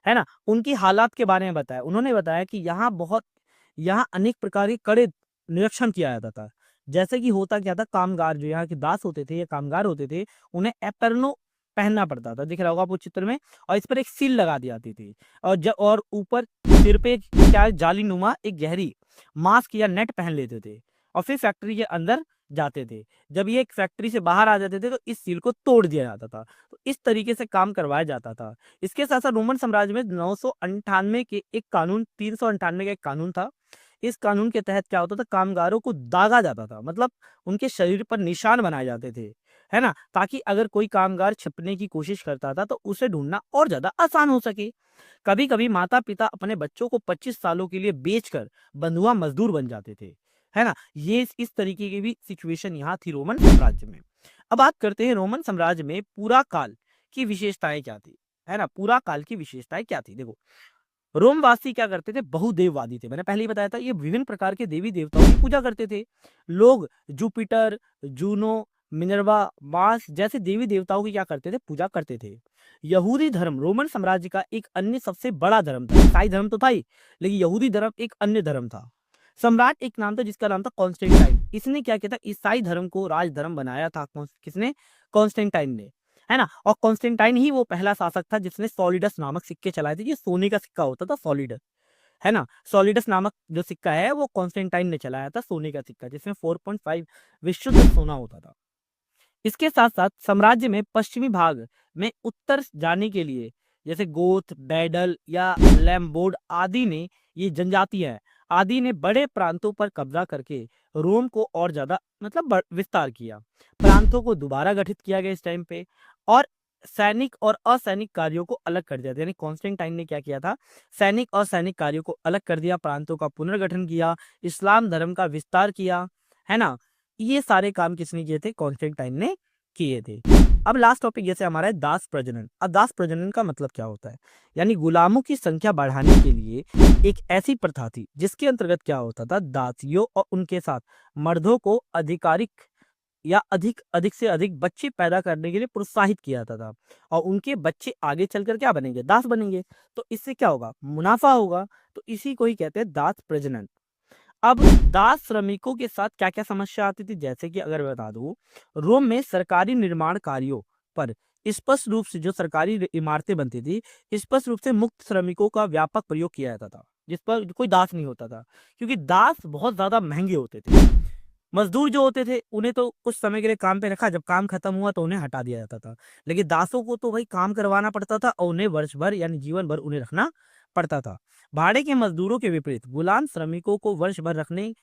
है ना? उनकी हालात के बारे में बताया। उन्होंने बताया कि यहाँ अनेक प्रकार के कड़े निरीक्षण किया जाता था। जैसे कि होता क्या था, कामगार जो यहाँ के दास होते थे या कामगार होते थे, उन्हें एपर्नो पहनना पड़ता था, दिख रहा होगा आपको चित्र में, और इस पर एक सील लगा दी जाती थी, और ऊपर सिर पे क्या जाली नुमा एक गहरी मास्क या नेट पहन लेते थे, और फिर फैक्ट्री के अंदर जाते थे। जब ये एक फैक्ट्री से बाहर आ जाते थे तो इस सील को तोड़ दिया जाता था। तो इस तरीके से काम करवाया जाता था। इसके साथ साथ रोमन साम्राज्य में 998 के एक कानून 398 का एक कानून था। इस कानून के तहत क्या होता था, कामगारों को दागा जाता था, मतलब उनके शरीर पर निशान बनाए जाते थे, है ना, ताकि अगर कोई कामगार छिपने की कोशिश करता था तो उसे ढूंढना और ज्यादा आसान हो सके। कभी कभी माता पिता अपने बच्चों को 25 सालों के लिए बेचकर बंधुआ मजदूर बन जाते थे, है ना? ये इस तरीके की भी सिचुएशन यहाँ थी रोमन साम्राज्य में। अब बात करते हैं रोमन साम्राज्य में पूरा काल की विशेषताएं क्या थी, है ना? पूरा काल की विशेषताएं क्या थी, देखो रोमवासी क्या करते थे, बहुदेववादी थे। मैंने पहले ही बताया था, ये विभिन्न प्रकार के देवी देवताओं की पूजा करते थे। लोग जुपिटर, जूनो, मिनर्वा, मार्स जैसे देवी देवताओं की क्या करते थे, पूजा करते थे। यहूदी धर्म रोमन साम्राज्य का एक अन्य सबसे बड़ा धर्म था। ईसाई धर्म तो था ही, लेकिन यहूदी धर्म एक अन्य धर्म था। सम्राट एक नाम था जिसका नाम था कॉन्स्टेंटाइन। इसने क्या किया था, ईसाई धर्म को राजधर्म बनाया था। किसने? कॉन्स्टेंटाइन ने, है ना? और कॉन्स्टेंटाइन ही वो पहला शासक था जिसने सॉलिडस नामक सिक्के चलाए थे। ये सोने का सिक्का होता था, सॉलिडस, है ना? सॉलिडस नामक जो सिक्का है वो कॉन्स्टेंटाइन ने चलाया था, सोने का सिक्का, जिसमें 4.5 विशुद्ध सोना होता था। इसके साथ साथ साम्राज्य में पश्चिमी भाग में उत्तर जाने के लिए जैसे गोथ, बैडल या लैम्बोर्ड आदि ने, ये जनजातियां हैं, आदि ने बड़े प्रांतों पर कब्जा करके रोम को और ज्यादा मतलब विस्तार किया। प्रांतों को दोबारा गठित किया गया इस टाइम पे, और सैनिक और असैनिक कार्यों को अलग कर दिया था। यानी कॉन्स्टेंटाइन ने क्या किया था, सैनिक और सैनिक कार्यों को अलग कर दिया, प्रांतों का पुनर्गठन किया, इस्लाम धर्म का विस्तार किया, है ना? ये सारे काम किसने किए थे, कॉन्स्टेंटाइन ने किए थे। अब लास्ट टॉपिक जैसे हमारा है दास प्रजनन। अब दास प्रजनन का मतलब क्या होता है, यानी गुलामों की संख्या बढ़ाने के लिए एक ऐसी प्रथा थी जिसके अंतर्गत क्या होता था, दासियों और उनके साथ मर्दों को आधिकारिक या अधिक अधिक से अधिक बच्चे पैदा करने के लिए प्रोत्साहित किया जाता था, और उनके बच्चे आगे चलकर क्या बनेंगे, दास बनेंगे। तो इससे क्या होगा, मुनाफा होगा। तो इसी को ही कहते हैं दास प्रजनन। अब दास श्रमिकों के साथ क्या क्या समस्या आती थी, जैसे कि अगर मैं बता दूं, रोम में सरकारी निर्माण कार्यों पर स्पष्ट रूप से जो सरकारी इमारतें बनती थी, स्पष्ट रूप से मुक्त श्रमिकों का व्यापक प्रयोग किया जाता था। जिस पर कोई दास नहीं होता था, क्योंकि दास बहुत ज्यादा महंगे होते थे। मजदूर जो होते थे उन्हें तो कुछ समय के लिए काम पे रखा, जब काम खत्म हुआ तो उन्हें हटा दिया जाता था। लेकिन दासों को तो भाई काम करवाना पड़ता था और उन्हें वर्ष भर यानी जीवन भर उन्हें रखना पड़ता था। भाड़े के मजदूरों के विपरीत गुलाम श्रमिकों को वर्ष भर रखने,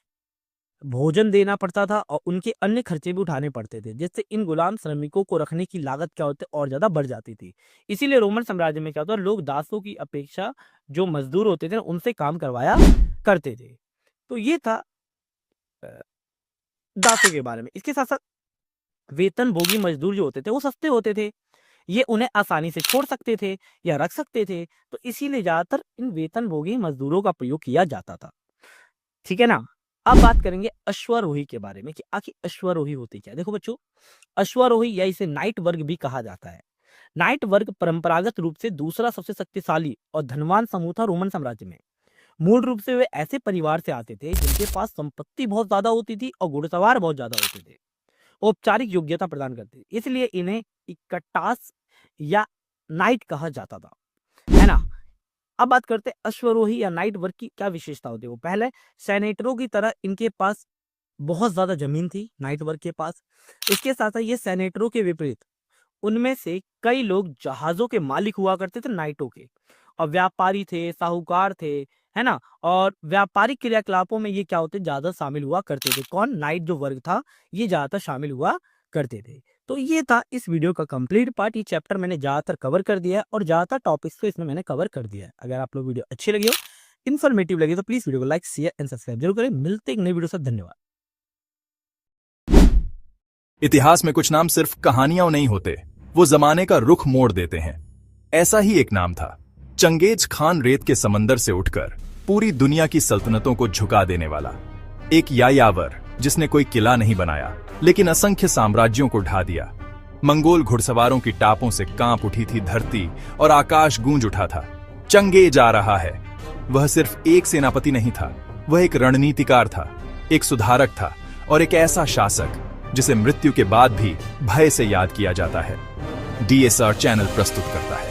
भोजन देना पड़ता था और उनके अन्य खर्चे भी उठाने पड़ते थे, जिससे इन गुलाम श्रमिकों को रखने की लागत क्या होती और ज्यादा बढ़ जाती थी। इसीलिए रोमन साम्राज्य में क्या होता, लोग दासों की अपेक्षा जो मजदूर होते थे उनसे काम करवाया करते थे। तो ये था दासों के बारे में। इसके साथ साथ वेतनभोगी मजदूर जो होते थे वो सस्ते होते थे, ये उन्हें आसानी से छोड़ सकते थे या रख सकते थे, तो इसीलिए ज्यादातर इन वेतनभोगी मजदूरों का प्रयोग किया जाता था। ठीक है ना। अब बात करेंगे अश्वारोही के बारे में कि आखिर अश्वारोही होती क्या है। देखो बच्चों, अश्वारोही या इसे नाइट वर्ग भी कहा जाता है। नाइट वर्ग परंपरागत रूप से दूसरा सबसे शक्तिशाली और धनवान समूह था रोमन साम्राज्य में। मूल रूप से वे ऐसे परिवार से आते थे जिनके पास संपत्ति बहुत ज्यादा होती थी और घुड़सवार बहुत ज्यादा होते थे, औपचारिक योग्यता प्रदान करते थे, इसलिए इन्हें इकट्टास या नाइट कहा जाता था, है ना। अब बात करते हैं अश्वारोही या नाइट वर्ग की क्या विशेषता होती है। वो पहले सेनेटरों की तरह इनके पास बहुत ज्यादा जमीन थी नाइट वर्ग के पास। इसके साथ साथ ये सेनेटरों के विपरीत उनमें से कई लोग जहाजों के मालिक हुआ करते थे नाइटों के, और व्यापारी थे, साहूकार थे, है ना। और व्यापारिक क्रियाकलापों में ये क्या होते ज्यादा शामिल हुआ करते थे। कौन? नाइट जो वर्ग था ये ज्यादातर शामिल हुआ करते थे। तो ये था इस वीडियो का कंप्लीट पार्ट। ये चैप्टर मैंने ज्यादातर कवर कर दिया है और ज्यादातर टॉपिक्स को इसमें मैंने कवर कर दिया है। अगर आप लोग वीडियो अच्छी लगी हो, इन्फॉर्मेटिव लगी तो प्लीज वीडियो को लाइक, शेयर एंड सब्सक्राइब जरूर करें। मिलते हैं एक नई वीडियो से। धन्यवाद। इतिहास में कुछ नाम सिर्फ कहानियां नहीं होते, वो जमाने का रुख मोड़ देते हैं। ऐसा ही एक नाम था चंगेज खान, रेत के समंदर से उठकर पूरी दुनिया की सल्तनतों को झुका देने वाला। एक यायावर जिसने कोई किला नहीं बनाया लेकिन असंख्य साम्राज्यों को ढा दिया। मंगोल घुड़सवारों की टापों से कांप उठी थी धरती और आकाश गूंज उठा था। चंगेज आ रहा है। वह सिर्फ एक सेनापति नहीं था, वह एक रणनीतिकार था, एक सुधारक था और एक ऐसा शासक जिसे मृत्यु के बाद भी भय से याद किया जाता है। DSR चैनल प्रस्तुत करता है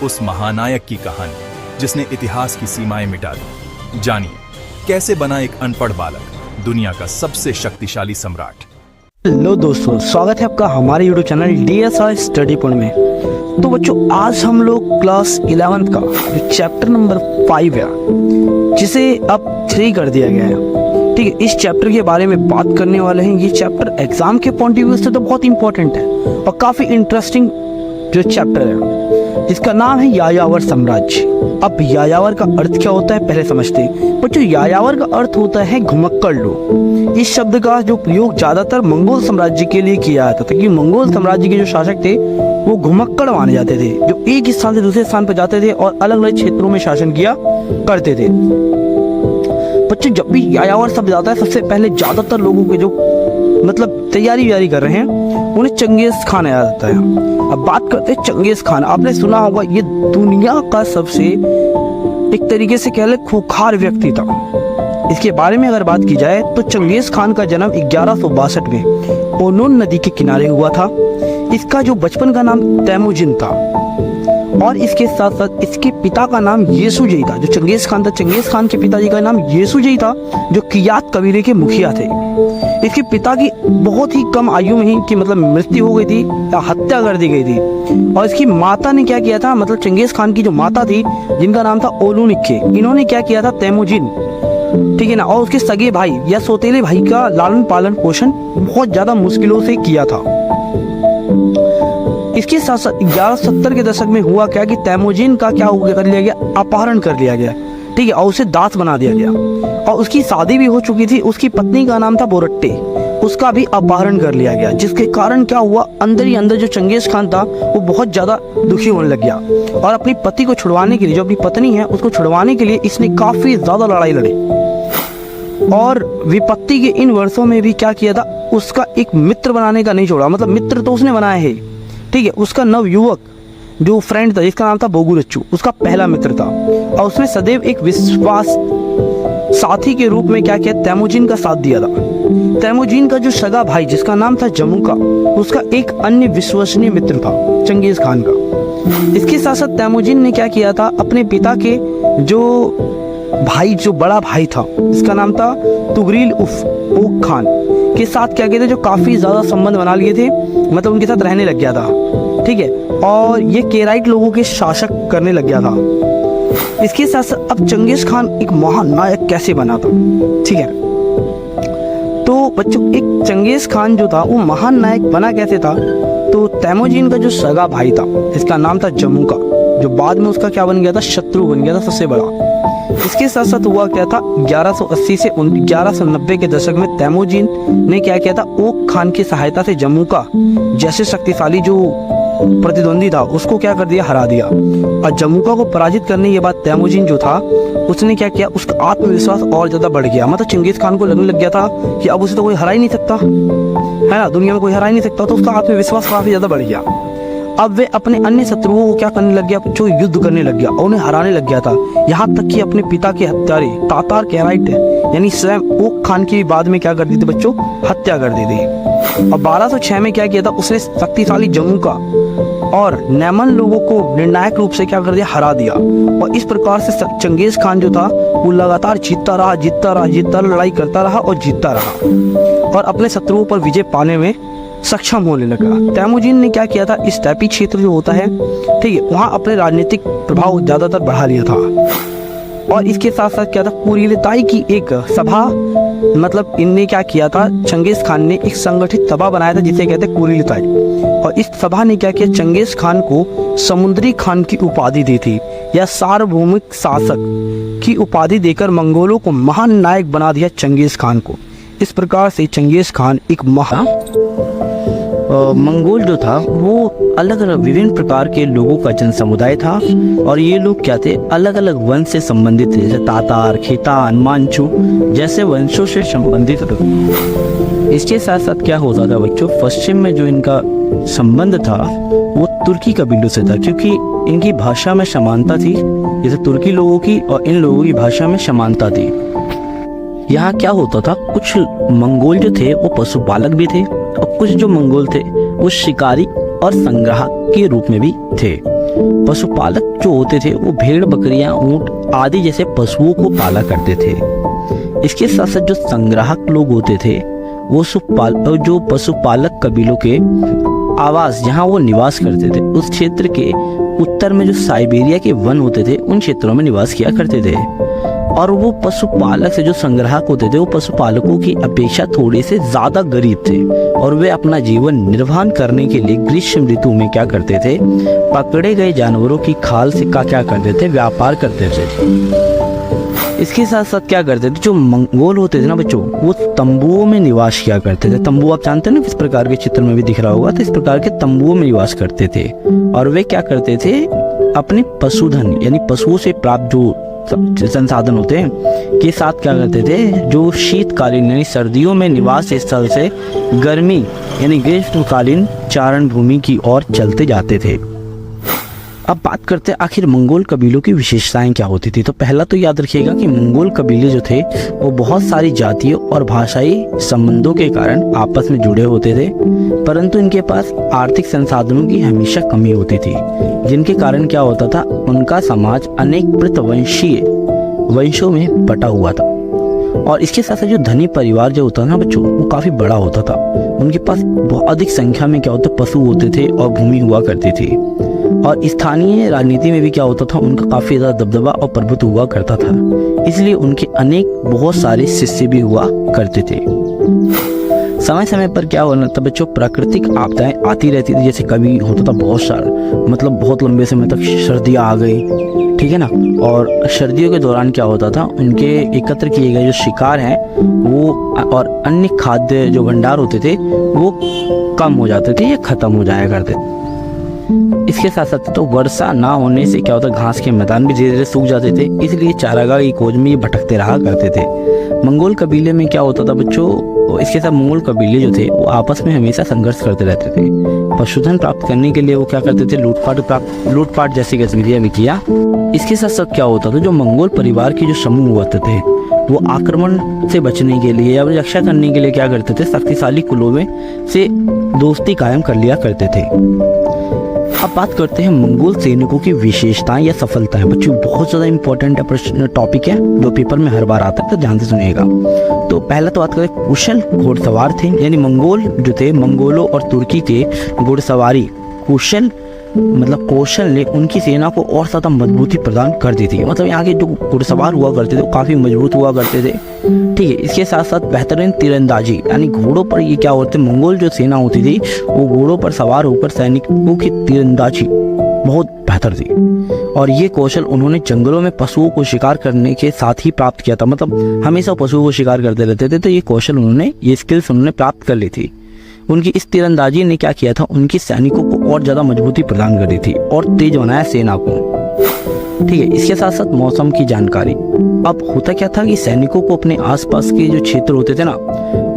उस महानायक की कहानी जिसने इतिहास की सीमाएं मिटा दी। जानिए कैसे बना एक अनपढ़ बालक दुनिया का सबसे शक्तिशाली सम्राट। हेलो दोस्तों, स्वागत है आपका हमारे YouTube channel DSR study point में। तो बच्चों, आज हम लोग क्लास 11th का जो चैप्टर नंबर 5 है जिसे अब 3 कर दिया गया है, ठीक है, इस चैप्टर के बारे में बात करने वाले हैं। ये चैप्टर एग्जाम के पॉइंट ऑफ व्यू से तो बहुत इंपॉर्टेंट है और काफी इंटरेस्टिंग जो चैप्टर है, जिसका नाम है यायावर साम्राज्य। अब यायावर का अर्थ क्या होता है पहले समझते हैं। बच्चों, यायावर का अर्थ होता है घुमक्कड़ लोग। इस शब्द का जो प्रयोग ज्यादातर मंगोल साम्राज्य के लिए किया जाता था, क्योंकि मंगोल साम्राज्य के जो शासक थे वो घुमक्कड़ माने जाते थे, जो एक स्थान से दूसरे स्थान पर जाते थे और अलग अलग क्षेत्रों में शासन किया करते थे। बच्चों, जब भी यायावर शब्द आता है, सबसे पहले ज्यादातर लोगों के जो मतलब तैयारी कर रहे हैं उन्हें चंगेज खान याद आता है। अब बात करते हैं चंगेज खान। आपने सुना होगा ये दुनिया का सबसे एक तरीके से कह ले खूंखार व्यक्ति था। इसके बारे में अगर बात की जाए तो चंगेज खान का जन्म 1162 में ओनोन नदी के किनारे हुआ था। इसका जो बचपन का नाम तैमुजिन था और इसके साथ साथ इसके पिता का नाम येसुजई था। जो चंगेज खान था, चंगेज खान के पिताजी का नाम येसुजई था, जो कियात कबीले के मुखिया थे। इसके पिता की बहुत ही कम आयु में ही की मतलब मृत्यु हो गई थी या हत्या कर दी गई थी। और इसकी माता ने क्या किया था, मतलब चंगेज खान की जो माता थी जिनका नाम था ओलुनिक्के, इन्होंने क्या किया था, तैमुजिन, ठीक है ना, और उसके सगे भाई या सौतेले भाई का लालन पालन पोषण बहुत ज्यादा मुश्किलों से किया था। इसके साथ साथ 1170 के दशक में हुआ क्या कि तैमुजिन का क्या कर लिया गया, अपहरण कर लिया गया, ठीक है, और उसे दास बना दिया गया। और उसकी शादी भी हो चुकी थी, उसकी पत्नी का नाम था बोरट्टे, उसका भी अपहरण कर लिया गया। जिसके कारण क्या हुआ, अंदर ही अंदर जो चंगेज खान था वो बहुत ज्यादा दुखी होने लग गया और अपनी पति को छुड़वाने के लिए, जो अपनी पत्नी है उसको छुड़वाने के लिए इसने काफी ज्यादा लड़ाई लड़ी। और विपत्ति के इन वर्षों में भी क्या किया था, उसका एक मित्र बनाने का नहीं छोड़ा। मतलब मित्र तो उसने बनाया है, ठीक है, उसका नवयुवक जो फ्रेंड था जिसका नाम था बोगुरच्चू, उसका पहला मित्र था और उसने सदैव एक विश्वास साथी के रूप में क्या किया, तैमुजिन का साथ दिया था। तैमुजिन का जो सगा भाई जिसका नाम था जमुका, उसका एक अन्य विश्वसनीय मित्र था चंगेज खान का। इसके साथ साथ तैमुजिन ने क्या किया था, अपने पिता के जो भाई, जो बड़ा भाई था, इसका नाम था तुगरील उफ खान, के साथ क्या कहते, जो काफ़ी ज़्यादा संबंध बना लिए थे, मतलब उनके साथ रहने लग गया था, ठीक है। और ये केराइट लोगों के शासक करने लग गया था। इसके साथ साथ अब चंगेज़ खान एक महानायक कैसे बना था, ठीक है। तो बच्चों, एक चंगेज़ खान जो था वो महान नायक बना कैसे था, तो तैमूजिन का जो सगा भाई था, इसका नाम था जमुका, जो बाद में उसका क्या बन गया था, शत्रु बन गया था सबसे बड़ा। इसके साथ साथ हुआ क्या था, 1180 से 1190 के दशक में तैमूजिन ने क्या किया था, ओक खान की सहायता से जमुका जैसे शक्तिशाली जो प्रतिद्वंदी था उसको क्या कर दिया, हरा दिया। और जमुका को पराजित करने के बाद तैमूजिन जो था उसने क्या किया, उसका आत्मविश्वास और ज्यादा बढ़ गया। मतलब चंगेज खान को लगने लग गया था कि अब उसे तो कोई हरा ही नहीं सकता, है ना, दुनिया में कोई हरा ही नहीं सकता, तो उसका आत्मविश्वास काफी ज्यादा बढ़ गया। अब वे अपने अन्य शत्रुओं को क्या करने लग गया, जो युद्ध करने लग गया और उन्हें हराने लग गया था। यहाँ तक कि अपने पिता के हत्यारे तातार केराइट यानी स्वयं ओक खान की बाद में क्या कर दी थी बच्चों, हत्या कर दी थी। और 1206 में क्या किया था, उसने शक्तिशाली जमुका और नैमन लोगों को निर्णायक रूप से क्या कर दिया, हरा दिया। और इस प्रकार से चंगेज खान जो था वो लगातार जीतता रहा, लड़ाई करता रहा और जीतता रहा और अपने शत्रुओं पर विजय पाने में सक्षम होने लगा। तैमूजिन ने क्या किया था, इस स्टेपी क्षेत्र जो होता है, ठीक है, वहाँ अपने राजनीतिक प्रभाव ज्यादातर बढ़ा लिया था। और इसके साथ साथ क्या था, कुरीलिताई की एक सभा, मतलब इनने क्या किया था, चंगेज खान ने एक संगठित सभा बनाया था जिसे कहते हैं कुरीलिताई। और इस सभा ने क्या किया, चंगेज खान को समुद्री खान की उपाधि दी थी या सार्वभौमिक शासक की उपाधि देकर मंगोलों को महान नायक बना दिया चंगेज खान को। इस प्रकार से चंगेज खान एक मंगोल जो था वो अलग अलग विभिन्न प्रकार के लोगों का जन समुदाय था। और ये लोग क्या थे, अलग अलग वंश से संबंधित थे, जैसे तातार, खितान, मांचू जैसे वंशों से संबंधित थे। इसके साथ साथ क्या होता था बच्चों, पश्चिम में जो इनका संबंध था वो तुर्की कबीलों से था, क्योंकि इनकी भाषा में समानता थी, जैसे तुर्की लोगों की और इन लोगों की भाषा में समानता थी। यहाँ क्या होता था, कुछ मंगोल जो थे वो पशुपालक भी थे और कुछ जो मंगोल थे वो शिकारी और संग्राहक के रूप में भी थे। पशुपालक जो होते थे वो भेड़, बकरियां, ऊंट आदि जैसे पशुओं को पाला करते थे। इसके साथ साथ जो संग्राहक लोग होते थे वो जो पशुपालक कबीलों के आवास जहाँ वो निवास करते थे, उस क्षेत्र के उत्तर में जो साइबेरिया के वन होते थे उन क्षेत्रों में निवास किया करते थे। और वो पशुपालक से जो संग्राहक होते थे वो पशुपालकों की अपेक्षा थोड़े से ज्यादा गरीब थे और वे अपना जीवन निर्वाह करने के लिए ग्रीष्म ऋतु में क्या करते थे, पकड़े गए जानवरों की खाल से क्या करते थे, व्यापार करते थे। इसके साथ साथ क्या करते थे, जो मंगोल होते थे ना बच्चों, वो तंबुओं में निवास किया करते थे। तंबू आप जानते हैं ना, किस प्रकार के चित्र में भी दिख रहा होगा, तो इस प्रकार के तंबुओं में निवास करते थे। और वे क्या करते थे, अपने पशुधन यानी पशुओं से प्राप्त जो संसाधन होते हैं के साथ क्या करते थे, जो शीतकालीन यानी सर्दियों में निवास स्थल से गर्मी यानी ग्रीष्मकालीन चारण भूमि की ओर चलते जाते थे। अब बात करते हैं आखिर मंगोल कबीलों की विशेषताएं क्या होती थी। तो पहला तो याद रखिएगा कि मंगोल कबीले जो थे वो बहुत सारी जातियों और भाषाई संबंधों के कारण आपस में जुड़े होते थे, परंतु इनके पास आर्थिक संसाधनों की हमेशा कमी होती थी, जिनके कारण क्या होता था, उनका समाज अनेक पृथवंशीय वंशों में बटा हुआ था। और इसके साथ साथ जो धनी परिवार जो होता था ना बच्चों, वो काफी बड़ा होता था। उनके पास बहुत अधिक संख्या में क्या होता, पशु होते थे और भूमि हुआ करती थी। और स्थानीय राजनीति में भी क्या होता था, उनका काफी ज्यादा दबदबा और प्रभुत्व हुआ करता था, इसलिए उनके अनेक बहुत सारे शिष्य भी हुआ करते थे। समय समय पर क्या होना था बच्चों, प्राकृतिक आपदाएं आती रहती थी, जैसे कभी होता था बहुत सारा, मतलब बहुत लंबे समय तक सर्दियाँ आ गई, ठीक है ना। और सर्दियों के दौरान क्या होता था, उनके एकत्र किए गए जो शिकार हैं वो और अन्य खाद्य जो भंडार होते थे वो कम हो जाते थे या खत्म हो जाया करते थे। इसके साथ साथ तो वर्षा ना होने से क्या होता, घास के मैदान भी धीरे धीरे सूख जाते थे, इसलिए चारागाह की खोज में ये भटकते रहा करते थे। मंगोल कबीले में क्या होता था बच्चों, इसके साथ मंगोल कबीले जो थे वो आपस में हमेशा संघर्ष करते रहते थे। पशुधन प्राप्त करने के लिए वो क्या करते थे, लूटपाट जैसी गतिविधियां भी किया। इसके साथ साथ क्या होता था, जो मंगोल परिवार के जो समूह होते थे वो आक्रमण से बचने के लिए या रक्षा करने के लिए क्या करते थे, शक्तिशाली कुलों में से दोस्ती कायम कर लिया करते थे। अब बात करते हैं मंगोल सैनिकों की विशेषताएं या सफलताएं। बच्चों बहुत ज़्यादा इंपॉर्टेंट प्रश्न टॉपिक है, जो पेपर में हर बार आता है, तो ध्यान से सुनिएगा। तो पहला तो बात करें, कुशल घुड़सवार थे, यानी मंगोल जो थे, मंगोलों और तुर्की के घुड़सवारी कुशल मतलब कौशल ने उनकी सेना को और ज़्यादा मजबूती प्रदान कर दी थी। मतलब यहाँ के जो घुड़सवार हुआ करते थे वो काफ़ी मजबूत हुआ करते थे, ठीक है। इसके साथ साथ बेहतरीन तीरंदाजी, यानी घोड़ों पर ये क्या होते, मंगोल जो सेना होती थी वो घोड़ों पर सवार होकर सैनिकों की तीरंदाजी बहुत बेहतर थी। और ये कौशल उन्होंने जंगलों में पशुओं को शिकार करने के साथ ही प्राप्त किया था। मतलब हमेशा पशुओं को शिकार करते रहते थे, तो ये कौशल उन्होंने, ये स्किल्स उन्होंने प्राप्त कर ली थी। उनकी इस तीरंदाजी ने क्या किया था, उनकी सैनिकों को और ज़्यादा मजबूती प्रदान कर दी थी और तेज बनाया सेना को, ठीक है। इसके साथ साथ मौसम की जानकारी। अब होता क्या था कि सैनिकों को अपने आसपास के जो क्षेत्र होते थे ना,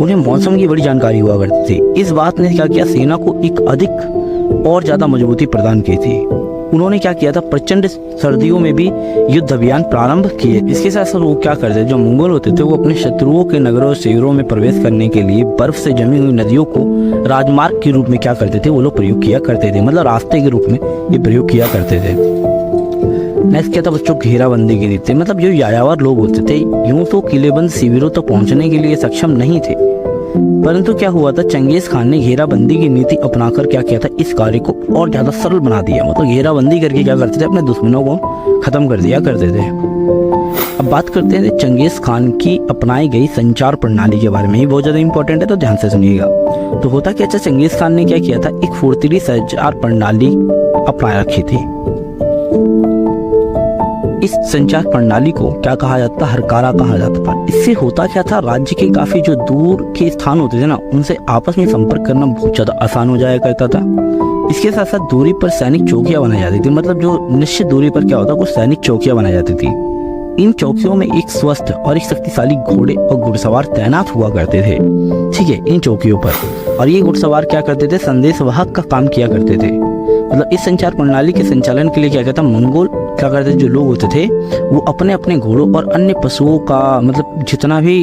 उन्हें मौसम की बड़ी जानकारी हुआ करती थी। इस बात ने क्या किया, सेना को एक अधिक और ज़्यादा मजबूती प्रदान की थी। उन्होंने क्या किया था, प्रचंड सर्दियों में भी युद्ध अभियान प्रारंभ किए। इसके साथ साथ वो क्या करते, जो मंगोल होते थे वो अपने शत्रुओं के नगरों शहरों में प्रवेश करने के लिए बर्फ से जमी हुई नदियों को राजमार्ग के रूप में क्या करते थे, वो लोग प्रयोग किया करते थे। मतलब रास्ते के रूप में ये प्रयोग किया करते थे। नेक्स्ट क्या था बच्चों, घेराबंदी की नीति। मतलब जो यायावर लोग होते थे यूं तो किलेबंद शिविरों तक पहुंचने के लिए सक्षम नहीं थे, परंतु क्या हुआ था, चंगेज खान ने घेराबंदी की नीति अपनाकर क्या किया था, इस कार्य को और ज्यादा सरल बना दिया। मतलब घेराबंदी करके क्या करते थे, अपने दुश्मनों को खत्म कर दिया करते थे। अब बात करते हैं चंगेज खान की अपनाई गई संचार प्रणाली के बारे में। ये बहुत ज्यादा इंपॉर्टेंट है, तो ध्यान से सुनिएगा। तो होता क्या, चंगेज खान ने क्या किया था, एक फुर्तीली संचार प्रणाली अपना रखी थी। इस संचार प्रणाली को क्या कहा जाता, हरकारा कहा जाता था। इससे होता क्या था, राज्य के काफी जो दूर के स्थान होते थे ना, उनसे आपस में संपर्क करना बहुत ज्यादा आसान हो जाया करता था। इसके साथ साथ दूरी पर सैनिक चौकियां बनाई जाती थी। मतलब जो निश्चित दूरी पर क्या होता, कुछ सैनिक चौकियां बनाई जाती थी। इन चौकियों में एक स्वस्थ और एक शक्तिशाली घोड़े और घुड़सवार तैनात हुआ करते थे, ठीक है, इन चौकियों पर। और ये घुड़सवार क्या करते थे, संदेश वाहक का काम किया करते थे। मतलब इस संचार प्रणाली के संचालन के लिए क्या कहता, मंगोल क्या करते, जो लोग होते थे वो अपने अपने घोड़ों और अन्य पशुओं का मतलब जितना भी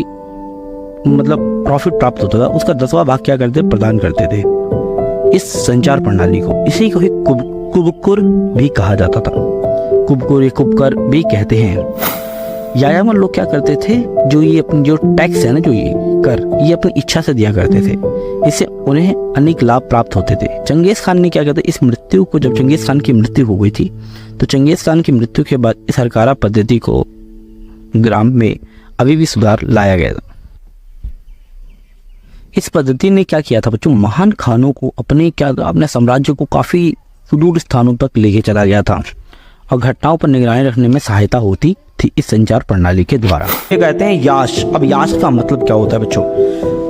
मतलब प्रॉफिट प्राप्त होता था उसका 10वां भाग क्या करते, प्रदान करते थे इस संचार प्रणाली को। इसी को कुबकुर भी कहा जाता था। कुबकुर या कुबकर भी कहते हैं। यायावर लोग क्या करते थे, जो ये अपनी जो टैक्स है ना, जो ये कर, ये अपनी इच्छा से दिया करते थे। इससे उन्हें अनेक लाभ प्राप्त होते थे। चंगेज खान ने क्या करते, इस मृत्यु को, जब चंगेज खान की मृत्यु हो गई थी, तो चंगेज खान की मृत्यु के बाद इस हरकारा पद्धति को ग्राम में अभी भी सुधार लाया गया था। इस पद्धति ने क्या किया था बच्चों, महान खानों को अपने साम्राज्य को काफी सुदूर स्थानों तक लेके चला गया था और घटनाओं पर निगरानी रखने में सहायता होती थी इस संचार प्रणाली के द्वारा। ये कहते हैं याश। अब याश का मतलब क्या होता है बच्चों,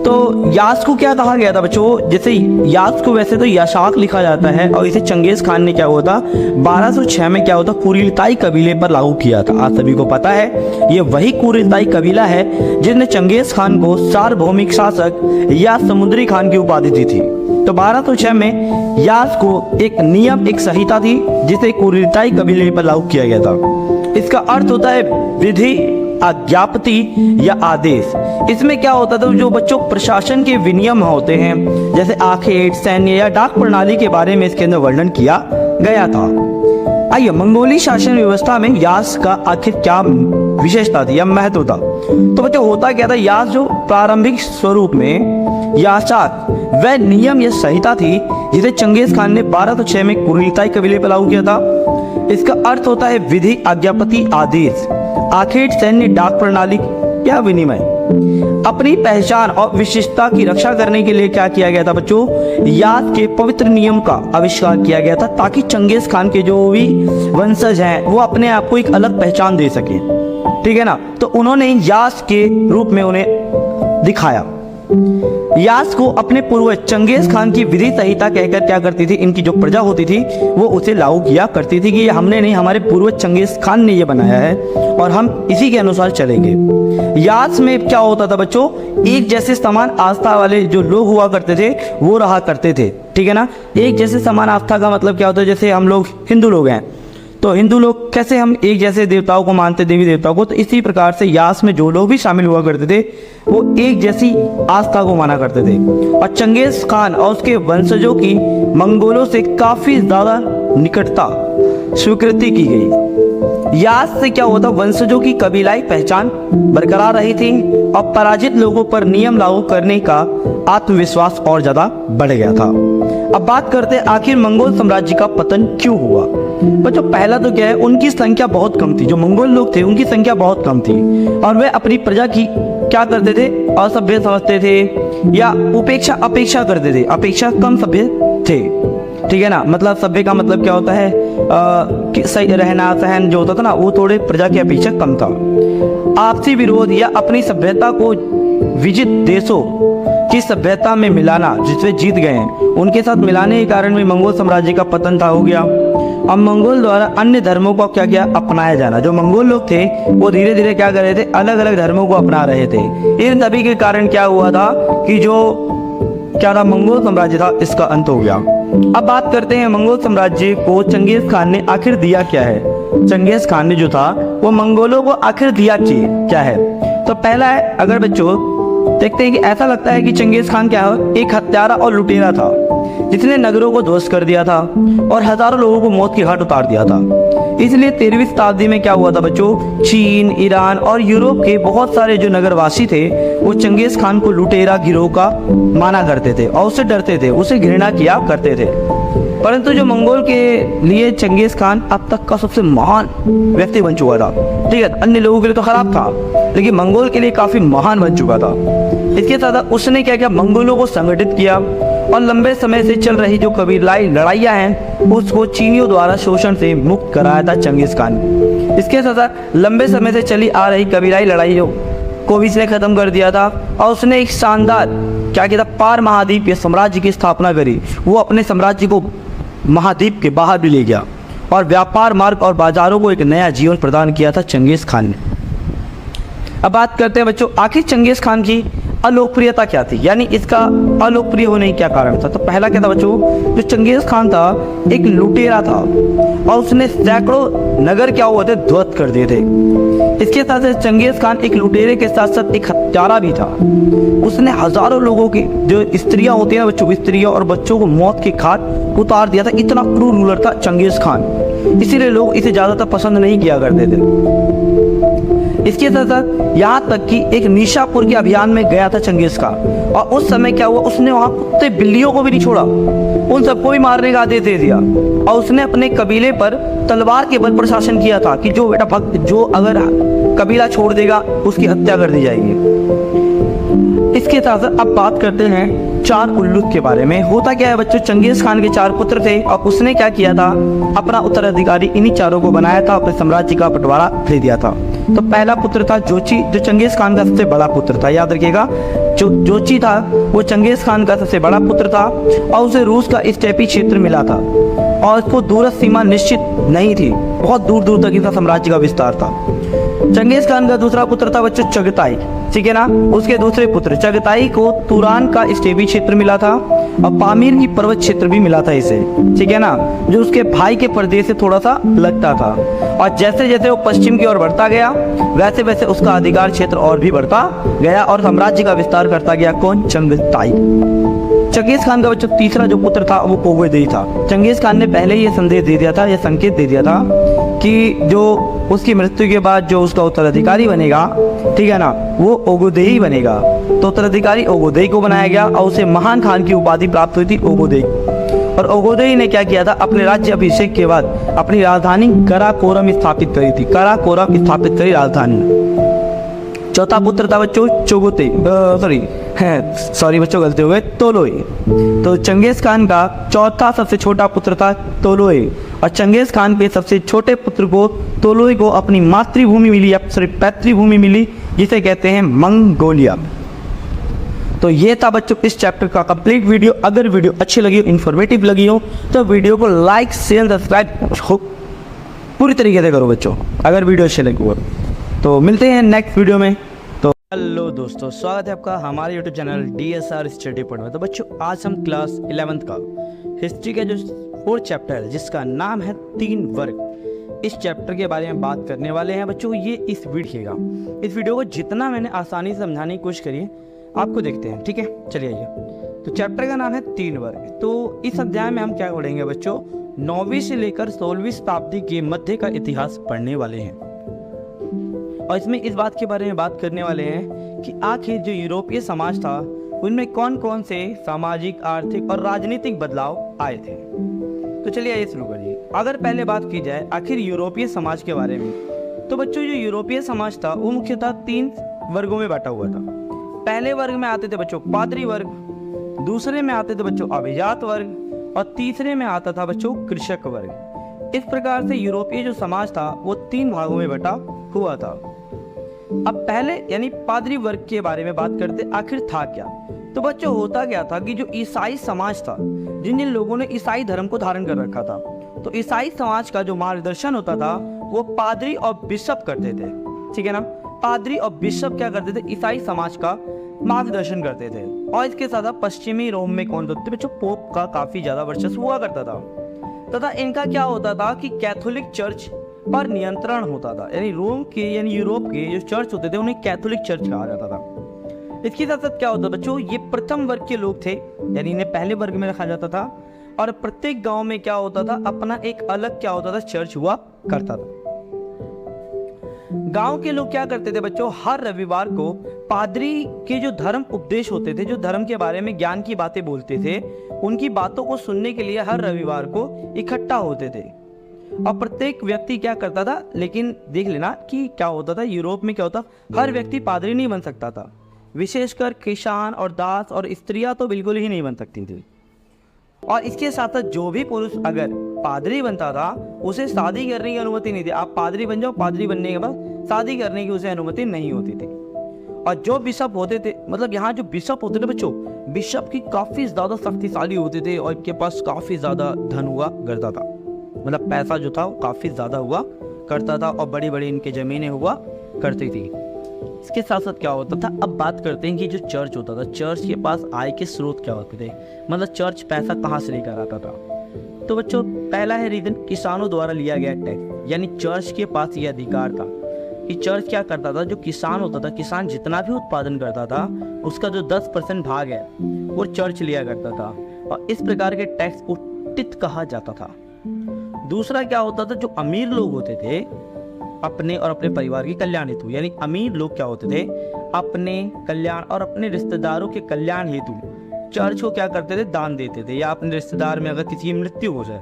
तो याश को क्या कहा गया था बच्चों, जैसे याश को वैसे तो याशाक लिखा जाता है, और इसे चंगेज खान ने क्या होता 1206 में क्या होता कुरिलताई कबीले पर लागू किया था। आप सभी को पता है ये वही कुरिलताई कबीला है जिसने चंगेज खान को सार्वभौमिक शासक या समुद्री खान की उपाधि दी थी। तो 1206 में याश को एक नियम, एक संहिता थी जिसे कुरिलताई कबीले पर लागू किया गया था। इसका अर्थ होता है विधि, आज्ञापति या आदेश। इसमें क्या होता था, जो बच्चों प्रशासन के विनियम होते हैं, जैसे आखेट, सैन्य या डाक प्रणाली के बारे में इसके अंदर वर्णन किया गया था। आइए, मंगोली शासन व्यवस्था में याश का आखिर क्या विशेषता थी या महत्व था। तो बच्चों होता क्या था, याश जो प्रारंभिक स्वरूप में याशाक वह नियम या संहिता थी जिसे चंगेज खान ने 1206 में कुरिलताई कबीले पर लागू किया था। इसका अर्थ होता है विधि, आज्ञापति, आदेश, आखेट, सैन्य, डाक प्रणाली या विनिमय। अपनी पहचान और विशिष्टता की रक्षा करने के लिए क्या किया गया था बच्चों, याश के पवित्र नियम का आविष्कार किया गया था, ताकि चंगेज खान के जो भी वंशज हैं वो अपने आप को एक अलग पहचान दे सके, ठीक है ना। तो उन्होंने याश के रूप में उन्हें दिखाया। याश को अपने पूर्वज चंगेज खान की विधि संहिता कहकर क्या करती थी, इनकी जो प्रजा होती थी वो उसे लागू किया करती थी कि ये हमने नहीं, हमारे पूर्वज चंगेज खान ने ये बनाया है और हम इसी के अनुसार चलेंगे। याश में क्या होता था बच्चों, एक जैसे समान आस्था वाले जो लोग हुआ करते थे वो रहा करते थे, ठीक है ना। एक जैसे समान आस्था का मतलब क्या होता है, जैसे हम लोग हिंदू लोग हैं तो तो हिंदू लोग कैसे हम एक जैसे देवताओं को मानते, देवी देवताओं को, तो इसी प्रकार से यास में जो लोग भी शामिल हुआ करते थे वो एक जैसी आस्था को माना करते थे। और चंगेज खान और उसके वंशजों की मंगोलों से काफी ज्यादा निकटता स्वीकृति की गई। यास से क्या होता, वंशजों की कबीलाई पहचान बरकरार रही थी और पराजित लोगों पर नियम लागू करने का आत्मविश्वास और ज्यादा बढ़ गया था। अब बात करते हैं आखिर मंगोल साम्राज्य का पतन क्यों हुआ। बच्चों पहला तो क्या है, उनकी संख्या बहुत कम थी। जो मंगोल लोग थे उनकी संख्या बहुत कम थी और वे अपनी प्रजा की क्या करते थे, असभ्य समझते थे या अपेक्षा करते थे। अपेक्षा कम सभ्य थे, ठीक है ना। मतलब सभ्य का मतलब क्या होता है, कि सही रहना सहन जो होता था ना, वो थोड़े प्रजा की अपेक्षा कम था। आपसी विरोध या अपनी सभ्यता को विजित देशों की सभ्यता में मिलाना, जिससे जीत गए हैं उनके साथ मिलाने के कारण भी मंगोल साम्राज्य का पतन था हो गया। अब मंगोल द्वारा अन्य धर्मों को क्या किया, अपनाया जाना। जो मंगोल लोग थे वो धीरे धीरे क्या कर रहे थे, अलग अलग धर्मों को अपना रहे थे। इन सभी के कारण क्या हुआ था कि जो क्या था, मंगोल साम्राज्य था इसका अंत हो गया। अब बात करते हैं मंगोल साम्राज्य को चंगेज खान ने आखिर दिया क्या है। चंगेज खान ने जो था वो मंगोलों को आखिर दिया क्या है। तो पहला है, अगर बच्चों देखते हैं कि ऐसा लगता है कि चंगेज खान क्या है, एक हत्यारा और लुटेरा था जिसने नगरों को ध्वस्त कर दिया था और हजारों लोगों को मौत के घाट उतार दिया था। इसलिए 13वीं शताब्दी में क्या हुआ था बच्चों, चीन, ईरान और यूरोप के बहुत सारे जो नगरवासी थे वो चंगेज खान को लुटेरा गिरोह का माना करते थे और उससे डरते थे, उसे घृणा किया करते थे। परंतु जो मंगोल के लिए चंगेज खान अब तक का सबसे महान व्यक्ति बन चुका था, ठीक है। अन्य लोगों के लिए तो खराब था लेकिन मंगोल के लिए काफी महान बन चुका था। इसके साथ उसने क्या किया, मंगोलों को संगठित किया और लंबे समय से चल रही जो कबीलाई लड़ाइयाँ हैं उसको चीनियों द्वारा शोषण से मुक्त कराया था चंगेज खान। इसके साथ लंबे समय से चली आ रही कबीलाई लड़ाइयों को भी इसने खत्म कर दिया था और उसने एक शानदार क्या किया था, पार महाद्वीप साम्राज्य की स्थापना करी। वो अपने साम्राज्य को महाद्वीप के बाहर भी ले गया और व्यापार मार्ग और बाजारों को एक नया जीवन प्रदान किया था चंगेज खान ने। अब बात करते हैं बच्चों, आखिर चंगेज खान की अलोकप्रियता क्या थी, यानी इसका अलोकप्रिय होने का क्या कारण था। तो पहला क्या था बच्चों, जो चंगेज खान था एक लुटेरा था और उसने सैकड़ों नगर क्या हुए थे, ध्वस्त कर दिए थे। इसके साथ साथ चंगेज खान एक लुटेरे के साथ साथ एक हत्यारा भी था। उसने हजारों लोगों की जो स्त्रियां होती है बच्चों, स्त्रियों और बच्चों को मौत के घाट उतार दिया था। इतना क्रूर रूलर था चंगेज खान, इसीलिए लोग इसे ज्यादातर पसंद नहीं किया करते थे। इसके साथ साथ यहाँ तक कि एक निशापुर के अभियान में गया था चंगेज खान और उस समय क्या हुआ, उसने वहाँ कुत्ते बिल्लियों को भी नहीं छोड़ा, उन सबको भी मारने का आदेश दे दिया और उसने अपने कबीले पर तलवार के बल पर शासन किया था कि जो बेटा भक्त जो अगर कबीला छोड़ देगा उसकी हत्या कर दी जाएगी। इसके साथ अब बात करते हैं चार उल्लूक के बारे में। होता क्या है बच्चों, चंगेज खान के 4 पुत्र थे और उसने क्या किया था, अपना उत्तराधिकारी इन्हीं चारों को बनाया था, अपने साम्राज्य का बंटवारा दे दिया था। तो पहला पुत्र था जोची, जो चंगेज खान का सबसे बड़ा पुत्र था। याद रखिएगा, जो जोची था वो चंगेज खान का सबसे बड़ा पुत्र था और उसे रूस का स्टेपी क्षेत्र मिला था और उसको दूरस्थ सीमा निश्चित नहीं थी, बहुत दूर दूर तक इसका साम्राज्य का विस्तार था। चंगेज खान का दूसरा पुत्र था बच्चों चगताई, ठीक है ना। उसके दूसरे पुत्र चगताई को तुरान का स्टेपी क्षेत्र मिला था और पामीर की पर्वत क्षेत्र भी मिला था इसे, ठीक है ना, जो उसके भाई के प्रदेश से थोड़ा सा लगता था। और जैसे जैसे वो पश्चिम की ओर बढ़ता गया वैसे वैसे उसका अधिकार क्षेत्र और भी बढ़ता गया और साम्राज्य का विस्तार करता गया। कौन, चंगताई। चंगेज खान का बच्चों तीसरा जो पुत्र था वो ओगोदेई था। चंगेज खान ने पहले ये संदेश दे दिया था, यह संकेत दे दिया था कि जो उसकी मृत्यु के बाद जो उसका उत्तराधिकारी बनेगा, ठीक है ना, वो ओगोदेई बनेगा। तो उत्तराधिकारी ओगोदेई को बनाया गया और उसे महान खान की उपाधि प्राप्त हुई थी ओगोदेई। और ओगोदेई ने क्या किया था, अपने राज्य अभिषेक के बाद अपनी राजधानी काराकोरम स्थापित करी थी। काराकोरम स्थापित करी राजधानी। चौथा पुत्र था बच्चों चोगोते, सॉरी बच्चों गलती हो गए, तोलोई। तो चंगेज खान का चौथा सबसे छोटा पुत्र था तोलोई और चंगेज खान के सबसे छोटे पुत्र को तोलोई को अपनी मातृभूमि मिली या पैतृभूमि मिली, जिसे कहते हैं मंगोलिया। तो ये था बच्चों इस चैप्टर का कंप्लीट वीडियो। अगर वीडियो अच्छी लगी हो, इन्फॉर्मेटिव लगी हो तो वीडियो को लाइक शेयर सब्सक्राइब पूरी तरीके से करो बच्चों, अगर वीडियो अच्छी लगी हो। तो मिलते हैं नेक्स्ट वीडियो में। तो हेलो दोस्तों, स्वागत है आपका हमारे YouTube channel DSR study point में। तो बच्चों आज हम क्लास 11th का हिस्ट्री का जो 4th चैप्टर है जिसका नाम है 3 वर्ग, इस चैप्टर के बारे में बात करने वाले हैं बच्चों। ये इस वीडियो को जितना मैंने आसानी से समझाने की कोशिश करी है आपको देखते हैं, ठीक है। चलिए आइए। तो चैप्टर का नाम है 3 वर्ग। तो इस अध्याय में हम क्या पढ़ेंगे बच्चों, 9वीं से लेकर 16वीं शताब्दी के मध्य का इतिहास पढ़ने वाले हैं। और इसमें इस बात के बारे में बात करने वाले हैं कि आखिर जो यूरोपीय समाज था उनमें कौन कौन से सामाजिक, आर्थिक और राजनीतिक बदलाव आए थे। तो चलिए आइए शुरू करिए। अगर पहले बात की जाए आखिर यूरोपीय समाज के बारे में, तो बच्चों जो यूरोपीय समाज था वो मुख्यतः 3 वर्गों में बांटा हुआ था। पहले वर्ग में आते थे बच्चों पादरी वर्ग, दूसरे में आते थे बच्चों अभिजात वर्ग और तीसरे में आता था बच्चों कृषक वर्ग। इस प्रकार से यूरोपीय जो समाज था वो 3 भागों में बटा हुआ था। अब पहले यानी पादरी वर्ग के बारे में बात करते, आखिर था क्या। तो बच्चों होता क्या था कि जो ईसाई समाज था, जिन जिन लोगों ने ईसाई धर्म को धारण कर रखा था, तो ईसाई समाज का जो मार्गदर्शन होता था वो पादरी और बिशप करते थे, ठीक है ना। पादरी और बिशप क्या करते थे, ईसाई समाज का मार्गदर्शन करते थे। और इसके साथ पश्चिमी रोम में कौन होते थे बच्चों, पोप का काफी ज्यादा वर्चस्व हुआ करता था। तथा इनका क्या होता था कि कैथोलिक चर्च पर नियंत्रण होता था। यानी रोम के यानी यूरोप के जो चर्च होते थे उन्हें कैथोलिक चर्च कहा जाता था। इसके साथ साथ क्या होता बच्चों, ये प्रथम वर्ग के लोग थे, यानी इन्हें पहले वर्ग में रखा जाता था। और प्रत्येक गांव में क्या होता था, अपना एक अलग क्या होता था, चर्च हुआ करता था। गांव के लोग क्या करते थे बच्चों, हर रविवार को पादरी के जो धर्म उपदेश होते थे, जो धर्म के बारे में ज्ञान की बातें बोलते थे, उनकी बातों को सुनने के लिए हर रविवार को इकट्ठा होते थे। और प्रत्येक व्यक्ति क्या करता था, लेकिन देख लेना कि क्या होता था, यूरोप में क्या होता, हर व्यक्ति पादरी नहीं बन सकता था। विशेषकर किसान और दास और स्त्रियां तो बिल्कुल ही नहीं बन सकती थी। और इसके साथ साथ जो भी पुरुष अगर पादरी बनता था उसे शादी करने की अनुमति नहीं थी। आप पादरी बन जाओ, पादरी बनने के बाद शादी करने की उसे अनुमति नहीं होती थी। और जो बिशप होते थे, मतलब यहाँ जो बिशप होते थे बच्चों, बिशप की काफी ज्यादा शक्तिशाली होते थे और इनके पास काफी ज्यादा धन हुआ करता था, मतलब पैसा जो था वो काफी ज्यादा हुआ करता था और बड़ी बड़ी इनकी जमीनें हुआ करती थी। इसके साथ साथ क्या होता था, अब बात करते हैं कि जो चर्च होता था, चर्च के पास आय के स्रोत क्या होते थे, मतलब चर्च पैसा कहाँ से लेकर आता था। तो बच्चों पहला है रीजन, किसानों द्वारा लिया गया टैक्स। यानी चर्च के पास यह अधिकार था कि चर्च क्या करता था, जो किसान होता था, किसान जितना भी उत्पादन करता था उसका जो 10% भाग है वो चर्च लिया करता था। और इस प्रकार के टैक्स को टित कहा जाता था। दूसरा क्या होता था, जो अमीर लोग होते थे अपने और अपने परिवार के कल्याण हेतु, यानी अमीर लोग क्या होते थे, अपने कल्याण और अपने रिश्तेदारों के कल्याण हेतु चर्च को क्या करते थे, दान देते थे। या अपने रिश्तेदार में अगर किसी की मृत्यु हो जाए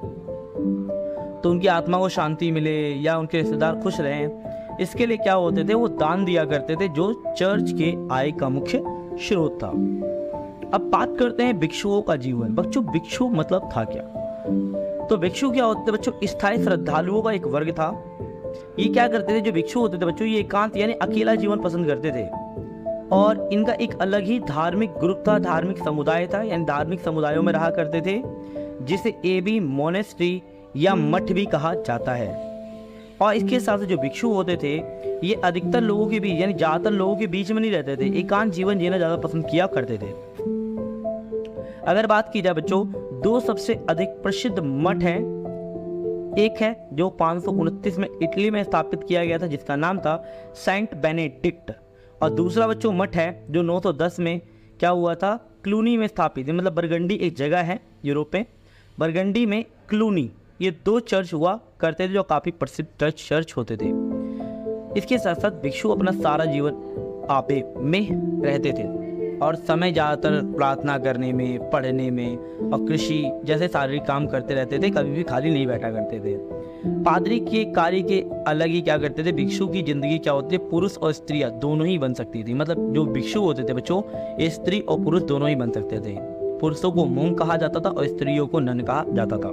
तो उनकी आत्मा को शांति मिले या उनके रिश्तेदार खुश रहें, इसके लिए क्या होते थे, वो दान दिया करते थे, जो चर्च के आय का मुख्य स्रोत था। अब बात करते हैं भिक्षुओं का जीवन। बच्चों भिक्षु मतलब था क्या, तो भिक्षु क्या होते थे बच्चों, स्थायी श्रद्धालुओं का एक वर्ग था। ये क्या करते थे, जो भिक्षु होते थे बच्चों, ये एकांत यानी अकेला जीवन पसंद करते थे। और इनका एक अलग ही धार्मिक ग्रुप था, धार्मिक समुदाय था, यानी धार्मिक समुदायों में रहा करते थे, जिसे एबी मोनेस्ट्री या मठ भी कहा जाता है। और इसके साथ जो भिक्षु होते थे ये अधिकतर लोगों के बीच यानी ज्यादातर लोगों के बीच में नहीं रहते थे, एकांत जीवन जीना ज्यादा पसंद किया करते थे। अगर बात की जाए बच्चों, 2 सबसे अधिक प्रसिद्ध मठ हैं। एक है जो 529 में इटली में स्थापित किया गया था, जिसका नाम था सेंट बेनेडिक्ट। और दूसरा बच्चों मठ है जो 910 में क्या हुआ था, क्लूनी में स्थापित है। मतलब बरगंडी एक जगह है यूरोप में, बरगंडी में क्लूनी, ये 2 चर्च हुआ करते थे जो काफ़ी प्रसिद्ध चर्च होते थे। इसके साथ साथ भिक्षु अपना सारा जीवन आपे में रहते थे और समय ज़्यादातर प्रार्थना करने में, पढ़ने में और कृषि जैसे शारीरिक काम करते रहते थे, कभी भी खाली नहीं बैठा करते थे। पादरी के कार्य के अलग ही क्या करते थे, भिक्षु की जिंदगी क्या होती है, पुरुष और स्त्रियां दोनों ही बन सकती थी। मतलब जो भिक्षु होते थे बच्चों, ये स्त्री और पुरुष दोनों ही बन सकते थे। पुरुषों को मूंग कहा जाता था और स्त्रियों को नन कहा जाता था।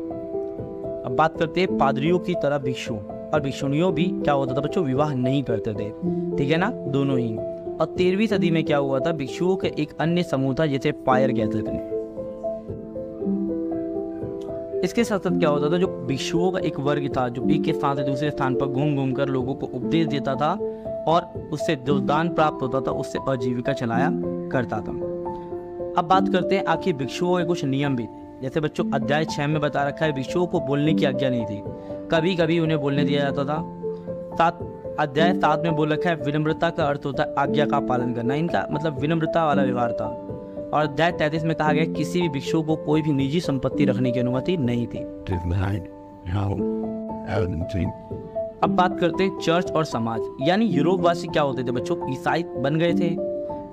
अब बात करते हैं पादरियों की तरह भिक्षु और भिक्षुणियों भी क्या होता था बच्चों, विवाह नहीं करते थे, ठीक है ना, दोनों ही। और 13वीं सदी में क्या हुआ था, भिक्षुओं के एक अन्य समूह था जिसे पायर कहते थे। इसके साथ साथ क्या होता था, जो भिक्षुओं का एक वर्ग था जो एक के स्थान से दूसरे स्थान पर घूम घूम कर लोगों को उपदेश देता था और उससे जो दान प्राप्त होता था उससे आजीविका चलाया करता था। अब बात करते हैं आखिर भिक्षुओं के कुछ नियम भी थे। जैसे बच्चों अध्याय 6 में बता रखा है भिक्षुओं को बोलने की आज्ञा नहीं थी, कभी कभी उन्हें बोलने दिया जाता था। अध्याय 7 में बोल रखा है विनम्रता का अर्थ होता है आज्ञा का पालन करना। इनका मतलब विनम्रता वाला व्यवहार था। और अध्याय 33 में कहा गया किसी भी भिक्षु को कोई भी निजी संपत्ति रखने की अनुमति नहीं थी। अब बात करते हैं चर्च और समाज, यानी यूरोपवासी क्या होते थे बच्चों, ईसाई बन गए थे,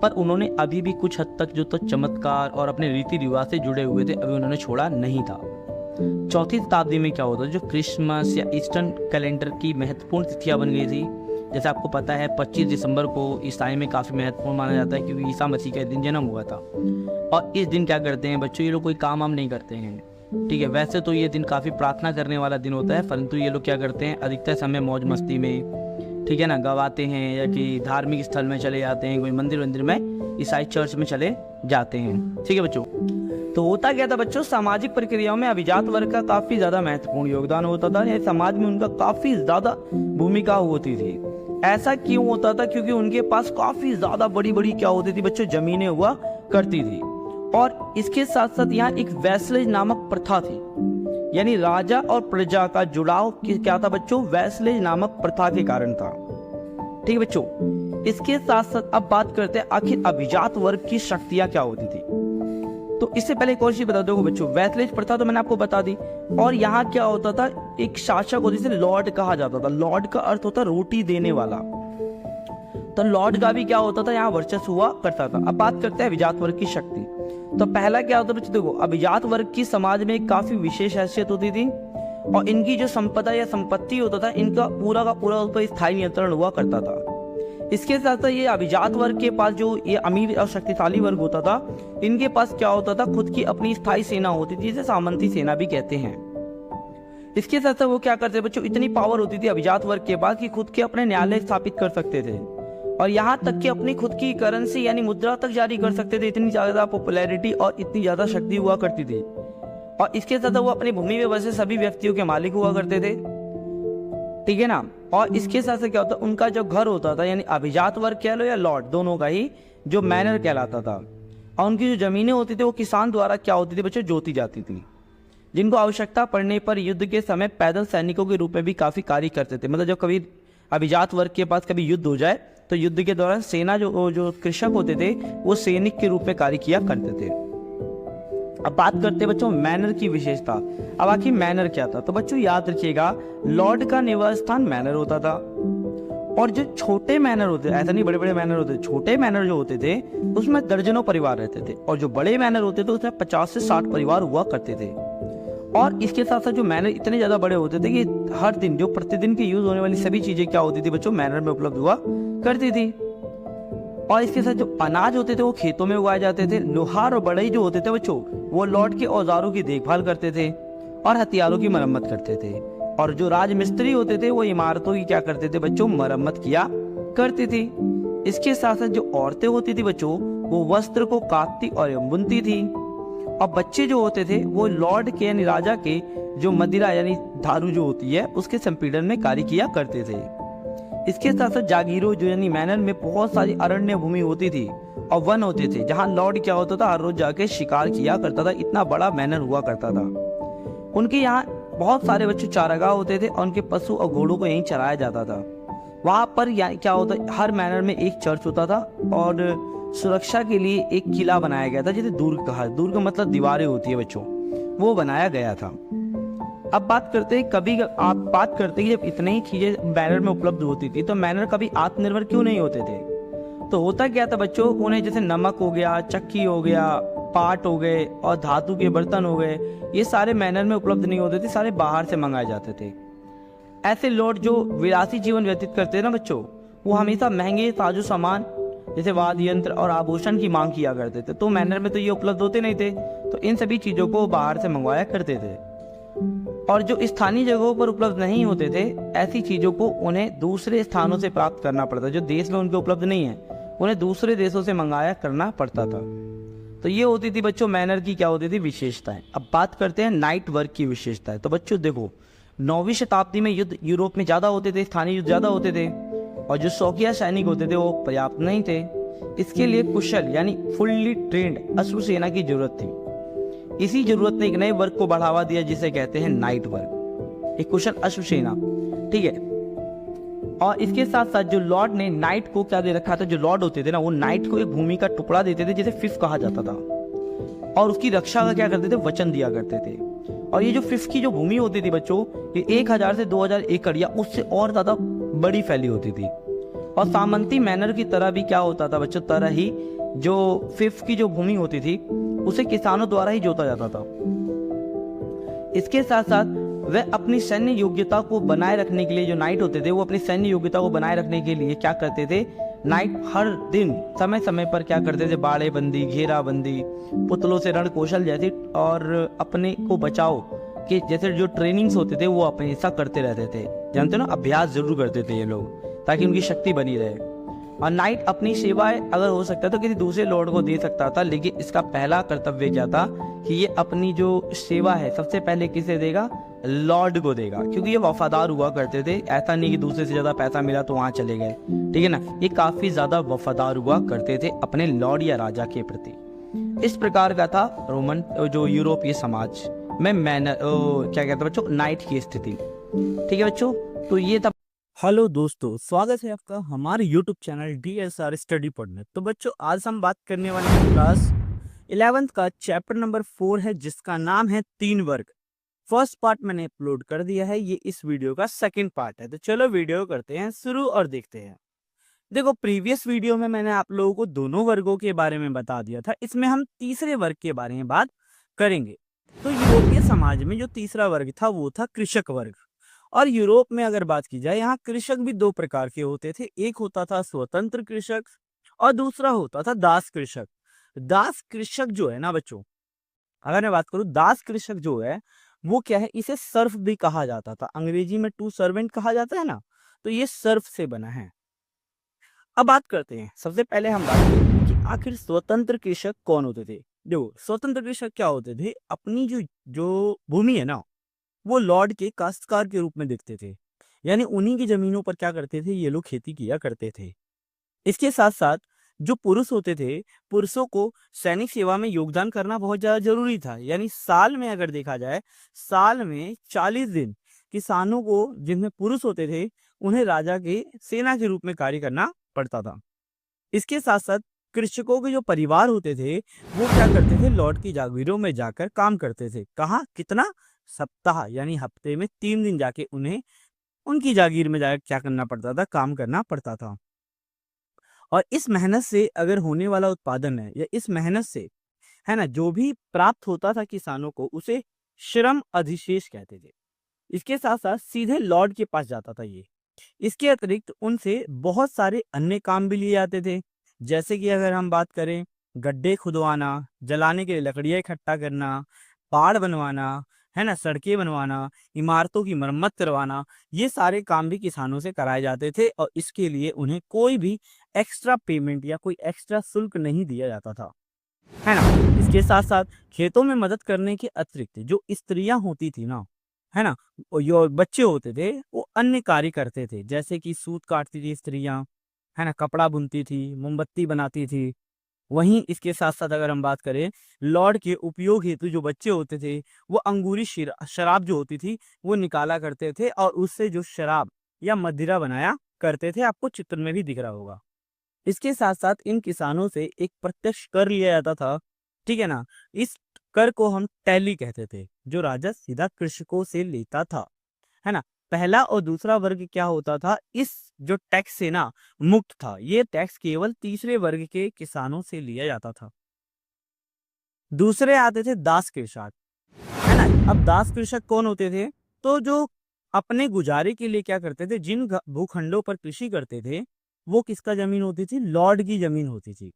पर उन्होंने अभी भी कुछ हद तक जो तो चमत्कार और अपने रीति रिवाज से जुड़े हुए थे, अभी उन्होंने छोड़ा नहीं था। 4वीं शताब्दी में क्या होता है, जो क्रिसमस या ईस्टर्न कैलेंडर की महत्वपूर्ण तिथियां बन गई थी। जैसे आपको पता है 25 दिसंबर को ईसाई में काफ़ी महत्वपूर्ण माना जाता है, क्योंकि ईसा मसीह का दिन जन्म हुआ था। और इस दिन क्या करते हैं बच्चों, ये लोग कोई काम वाम नहीं करते हैं, ठीक है। वैसे तो ये दिन काफ़ी प्रार्थना करने वाला दिन होता है, परंतु ये लोग क्या करते हैं अधिकतर समय मौज मस्ती में, ठीक है ना, गवाते हैं या कि धार्मिक स्थल में चले जाते हैं, कोई मंदिर वंदिर में, ईसाई चर्च में चले जाते हैं, ठीक है बच्चों। तो होता क्या था बच्चों, सामाजिक प्रक्रियाओं में अभिजात वर्ग का काफ़ी ज़्यादा महत्वपूर्ण योगदान होता था, या समाज में उनका काफ़ी ज़्यादा भूमिका होती थी। ऐसा क्यों होता था, क्योंकि उनके पास काफ़ी ज़्यादा बड़ी बड़ी क्या होती थी बच्चों, ज़मीनें हुआ करती थी। और इसके साथ साथ यहाँ एक वैसलेज नामक प्रथा थी, यानी राजा और प्रजा का जुड़ाव क्या था बच्चों, वैसलेज नामक प्रथा के कारण था, ठीक है बच्चों। इसके साथ साथ अब बात करते हैं आखिर अभिजात वर्ग की शक्तियां क्या होती थी। तो इससे पहले एक और चीज बता दो बच्चों, वैसलेज प्रथा तो मैंने आपको बता दी। और यहाँ क्या होता था, एक शासक होता जिसे लॉर्ड कहा जाता था। लॉर्ड का अर्थ होता रोटी देने वाला। तो लॉर्ड का भी क्या होता था, यहाँ वर्चस्व हुआ करता था। अब बात करते हैं अभिजात वर्ग की शक्ति। तो पहला क्या होता है बच्चों, देखो अभिजात वर्ग की समाज में काफी विशेष हैसियत होती थी, और इनकी जो संपदा या संपत्ति होता था, इनका पूरा का पूरा उस पर स्थायी नियंत्रण हुआ करता था। इसके साथ साथ ये अभिजात वर्ग के पास जो ये अमीर और शक्तिशाली वर्ग होता था, इनके पास क्या होता था, खुद की अपनी स्थायी सेना होती थी, जिसे सामंती सेना भी कहते हैं। इसके साथ साथ वो क्या करते बच्चों, इतनी पावर होती थी अभिजात वर्ग के पास कि खुद के अपने न्यायालय स्थापित कर सकते थे, और यहाँ तक कि अपनी खुद की करेंसी यानी मुद्रा तक जारी कर सकते थे। इतनी ज्यादा पॉपुलैरिटी और इतनी ज्यादा शक्ति हुआ करती थी। और इसके साथ वो अपनी भूमि व्यवस्था से सभी व्यक्तियों के मालिक हुआ करते थे, ठीक है ना। और इसके साथ क्या होता, उनका जो घर होता था, यानी अभिजात वर्ग कह लो या लॉर्ड, दोनों का ही जो मैनर कहलाता था। और उनकी जो जमीनें होती थी वो किसान द्वारा क्या होती थी बच्चों, जोती जाती थी, जिनको आवश्यकता पड़ने पर युद्ध के समय पैदल सैनिकों के रूप में भी काफी कार्य करते थे। मतलब जब कभी अभिजात वर्ग के पास कभी युद्ध हो जाए, तो युद्ध के दौरान सेना जो कृषक होते थे, वो सैनिक के रूप में कार्य किया करते थे। अब बात करते हैं बच्चों मैनर की विशेषता। अब आखिर मैनर क्या था, तो बच्चों याद रखिएगा, लॉर्ड का निवास स्थान मैनर होता था। और जो छोटे मैनर होते, ऐसा नहीं बड़े बड़े मैनर होते, छोटे मैनर जो होते थे उसमें दर्जनों परिवार रहते थे, और जो बड़े मैनर होते थे उसमें 50 से 60 परिवार हुआ करते थे। और इसके साथ साथ जो मैनर इतने ज्यादा बड़े होते थे कि हर दिन जो प्रतिदिन के यूज होने वाली सभी चीजें क्या होती थी बच्चों, मैनर में उपलब्ध हुआ करती थी। और इसके साथ जो अनाज होते थे वो खेतों में उगाए जाते थे। लोहार और बढ़ई जो होते थे बच्चों, वो लॉर्ड के औजारों की देखभाल करते थे और हथियारों की मरम्मत करते थे। और जो राजमिस्त्री होते थे वो इमारतों की क्या करते थे बच्चों, मरम्मत किया करती थी। इसके साथ साथ जो औरतें होती थी बच्चों, वो वस्त्र को काटती और बुनती थी। और बच्चे जो होते थे वो लॉर्ड के यानी राजा के जो मदिरा यानी दारू जो होती है उसके संपीड़न में कार्य किया करते थे। इसके साथ साथ जागीरों जो यानी मैनर में बहुत सारी अरण्य भूमि होती थी और वन होते थे, जहां लॉर्ड क्या होता था, हर रोज जाके शिकार किया करता था। इतना बड़ा मैनर हुआ करता था। उनके यहाँ बहुत सारे बच्चे चारागाह होते थे और उनके पशु और घोड़ों को यहीं चराया जाता था। वहां पर क्या होता, हर मैनर में एक चर्च होता था और सुरक्षा के लिए एक किला बनाया गया था, जिसे दुर्ग कहा। दुर्ग मतलब दीवारें होती है बच्चों, वो बनाया गया था। अब बात करते हैं, कभी आप बात करते हैं जब इतनी ही चीजें मैनर में उपलब्ध होती थी, तो मैनर कभी आत्मनिर्भर क्यों नहीं होते थे। तो होता क्या था बच्चों, उन्हें जैसे नमक हो गया, चक्की हो गया, पाट हो गए और धातु के बर्तन हो गए, ये सारे मैनर में उपलब्ध नहीं होते थे, सारे बाहर से मंगाए जाते थे। ऐसे लोग जो विलासी जीवन व्यतीत करते हैं ना बच्चों, वो हमेशा महंगे साजो सामान जैसे वाद्य यंत्र और आभूषण की मांग किया करते थे। तो मैनर में तो ये उपलब्ध होते नहीं थे, तो इन सभी चीजों को बाहर से मंगवाया करते थे। और जो स्थानीय जगहों पर उपलब्ध नहीं होते थे, ऐसी चीजों को उन्हें दूसरे स्थानों से प्राप्त करना पड़ता। जो देश में उनके उपलब्ध नहीं है, उन्हें दूसरे देशों से मंगाया करना पड़ता था। तो ये होती थी बच्चों मैनर की क्या होती थी विशेषताएं। अब बात करते हैं नाइट वर्क की विशेषताएं। तो बच्चों देखो, 9वीं शताब्दी में युद्ध यूरोप में ज्यादा होते थे, स्थानीय युद्ध ज्यादा होते थे, और जो शौकिया सैनिक होते थे वो पर्याप्त नहीं थे। इसके लिए कुशल यानी फुल्ली ट्रेंड अश्व सेना की जरूरत थी। इसी जरूरत ने एक नए वर्ग को बढ़ावा दिया, जिसे कहते हैं नाइट वर्क। एक कुशल अश्वसेना, ठीक है। और इसके साथ साथ जो लॉर्ड ने नाइट को क्या दे रखा था, जो लॉर्ड होते थे ना, वो नाइट को एक भूमि का टुकड़ा देते थे जिसे फिफ कहा जाता था, और उसकी रक्षा का क्या करते थे, वचन दिया करते थे। और ये जो फिफ की जो भूमि होती थी बच्चों, ये 1000 से 2000 एकड़ या उससे और ज्यादा बड़ी फैली होती थी। और सामंती मैनर की तरह भी क्या होता था बच्चों, तरह ही जो फिफ की जो भूमि होती थी उसे किसानों द्वारा ही जोता जाता था। इसके साथ साथ वह अपनी सैन्य योग्यता को बनाए रखने के लिए, जो नाइट होते थे वो अपनी सैन्य योग्यता को बनाए रखने के लिए क्या करते थे, नाइट हर दिन समय समय पर क्या करते थे, बाड़ेबंदी, घेराबंदी, पुतलों से रण कौशल जैसी और अपने को बचाओ के जैसे जो ट्रेनिंग्स होते थे वो अपने हिस्सा करते रहते थे। जानते हो ना, अभ्यास जरूर करते थे ये लोग ताकि उनकी शक्ति बनी रहे। और नाइट अपनी सेवाएं अगर हो सकता तो किसी दूसरे लॉर्ड को दे सकता था, लेकिन इसका पहला कर्तव्य क्या था कि ये अपनी जो सेवा है सबसे पहले किसे देगा, लॉर्ड को देगा, क्योंकि ये वफादार हुआ करते थे। ऐसा नहीं कि दूसरे से ज्यादा पैसा मिला तो वहां चले गए, ठीक है ना, ये काफी ज्यादा वफादार हुआ करते थे अपने लॉर्ड या राजा के प्रति। इस प्रकार का था रोमन जो यूरोपीय समाज में मैनर क्या कहते हैं बच्चों, नाइट की स्थिति, ठीक है बच्चों। तो ये था। हेलो दोस्तों, स्वागत है आपका हमारे YouTube चैनल DSR स्टडी पढ़ने। तो बच्चों, आज हम बात करने वाले हैं क्लास 11th का चैप्टर नंबर 4 है, जिसका नाम है 3 वर्ग। फर्स्ट पार्ट मैंने अपलोड कर दिया है, ये इस वीडियो का सेकंड पार्ट है। तो चलो वीडियो करते हैं शुरू और देखते हैं। देखो, प्रीवियस वीडियो में मैंने आप लोगों को दोनों वर्गों के बारे में बता दिया था, इसमें हम तीसरे वर्ग के बारे में बात करेंगे। तो यूरोपीय समाज में जो तीसरा वर्ग था वो था कृषक वर्ग। और यूरोप में अगर बात की जाए, यहाँ कृषक भी 2 प्रकार के होते थे। एक होता था स्वतंत्र कृषक और दूसरा होता था दास कृषक। दास कृषक जो है ना बच्चों, अगर मैं बात करूं, दास कृषक जो है वो क्या है, इसे सर्फ भी कहा जाता था। अंग्रेजी में टू सर्वेंट कहा जाता है ना, तो ये सर्फ से बना है। अब बात करते हैं, सबसे पहले हम बात करेंगे कि आखिर स्वतंत्र कृषक कौन होते थे। देखो, स्वतंत्र कृषक क्या होते थे, अपनी जो भूमि है ना, वो लॉर्ड के काश्तकार के रूप में देखते थे। यानी उन्हीं की जमीनों पर क्या करते थे, ये लोग खेती किया करते थे। इसके साथ साथ जो पुरुष होते थे, पुरुषों को सैनिक सेवा में योगदान करना बहुत ज्यादा जरूरी था। यानी साल में अगर देखा जाए, साल में 40 दिन किसानों को, जिनमें पुरुष होते थे, उन्हें राजा के सेना के रूप में कार्य करना पड़ता था। इसके साथ साथ कृषकों के जो परिवार होते थे वो क्या करते थे, लॉर्ड की जागीरों में जाकर काम करते थे। कहाँ, कितना, सप्ताह यानी हफ्ते में 3 दिन जाके उन्हें उनकी जागीर में जाकर क्या करना पड़ता था, काम करना पड़ता था। और इस मेहनत से अगर होने वाला उत्पादन है, या इस मेहनत से है ना जो भी प्राप्त होता था किसानों को, उसे श्रम अधिशेष कहते थे। इसके साथ साथ सीधे लॉर्ड के पास जाता था ये। इसके अतिरिक्त उनसे बहुत सारे अन्य काम भी लिए जाते थे, जैसे कि अगर हम बात करें, गड्ढे खुदवाना, जलाने के लिए लकड़ियां इकट्ठा करना, पहाड़ बनवाना, है ना, सड़कें बनवाना, इमारतों की मरम्मत करवाना, ये सारे काम भी किसानों से कराए जाते थे। और इसके लिए उन्हें कोई भी एक्स्ट्रा पेमेंट या कोई एक्स्ट्रा शुल्क नहीं दिया जाता था, है ना। इसके साथ साथ खेतों में मदद करने के अतिरिक्त जो स्त्रियां होती थी ना, है ना, जो बच्चे होते थे, वो अन्य कार्य करते थे, जैसे कि सूत काटती थी स्त्रियां, है ना, कपड़ा बुनती थी, मोमबत्ती बनाती थी। वहीं इसके साथ साथ अगर हम बात करें, लॉर्ड के उपयोग हेतु जो बच्चे होते थे, वो अंगूरी शराब जो होती थी वो निकाला करते थे, और उससे जो शराब या मदिरा बनाया करते थे। आपको चित्र में भी दिख रहा होगा। इसके साथ साथ इन किसानों से एक प्रत्यक्ष कर लिया जाता था, ठीक है ना। इस कर को हम टैली कहते थे, जो राजा सीधा कृषकों से लेता था, है ना। पहला और दूसरा वर्ग क्या होता था, इस जो टैक्स से ना मुक्त था। ये टैक्स केवल तीसरे वर्ग के किसानों से लिया जाता था। दूसरे आते थे दास कृषक, है ना। अब दास कृषक कौन होते थे, तो जो अपने गुजारे के लिए क्या करते थे, जिन भूखंडों पर कृषि करते थे, वो किसका जमीन होती थी, लॉर्ड की जमीन होती थी,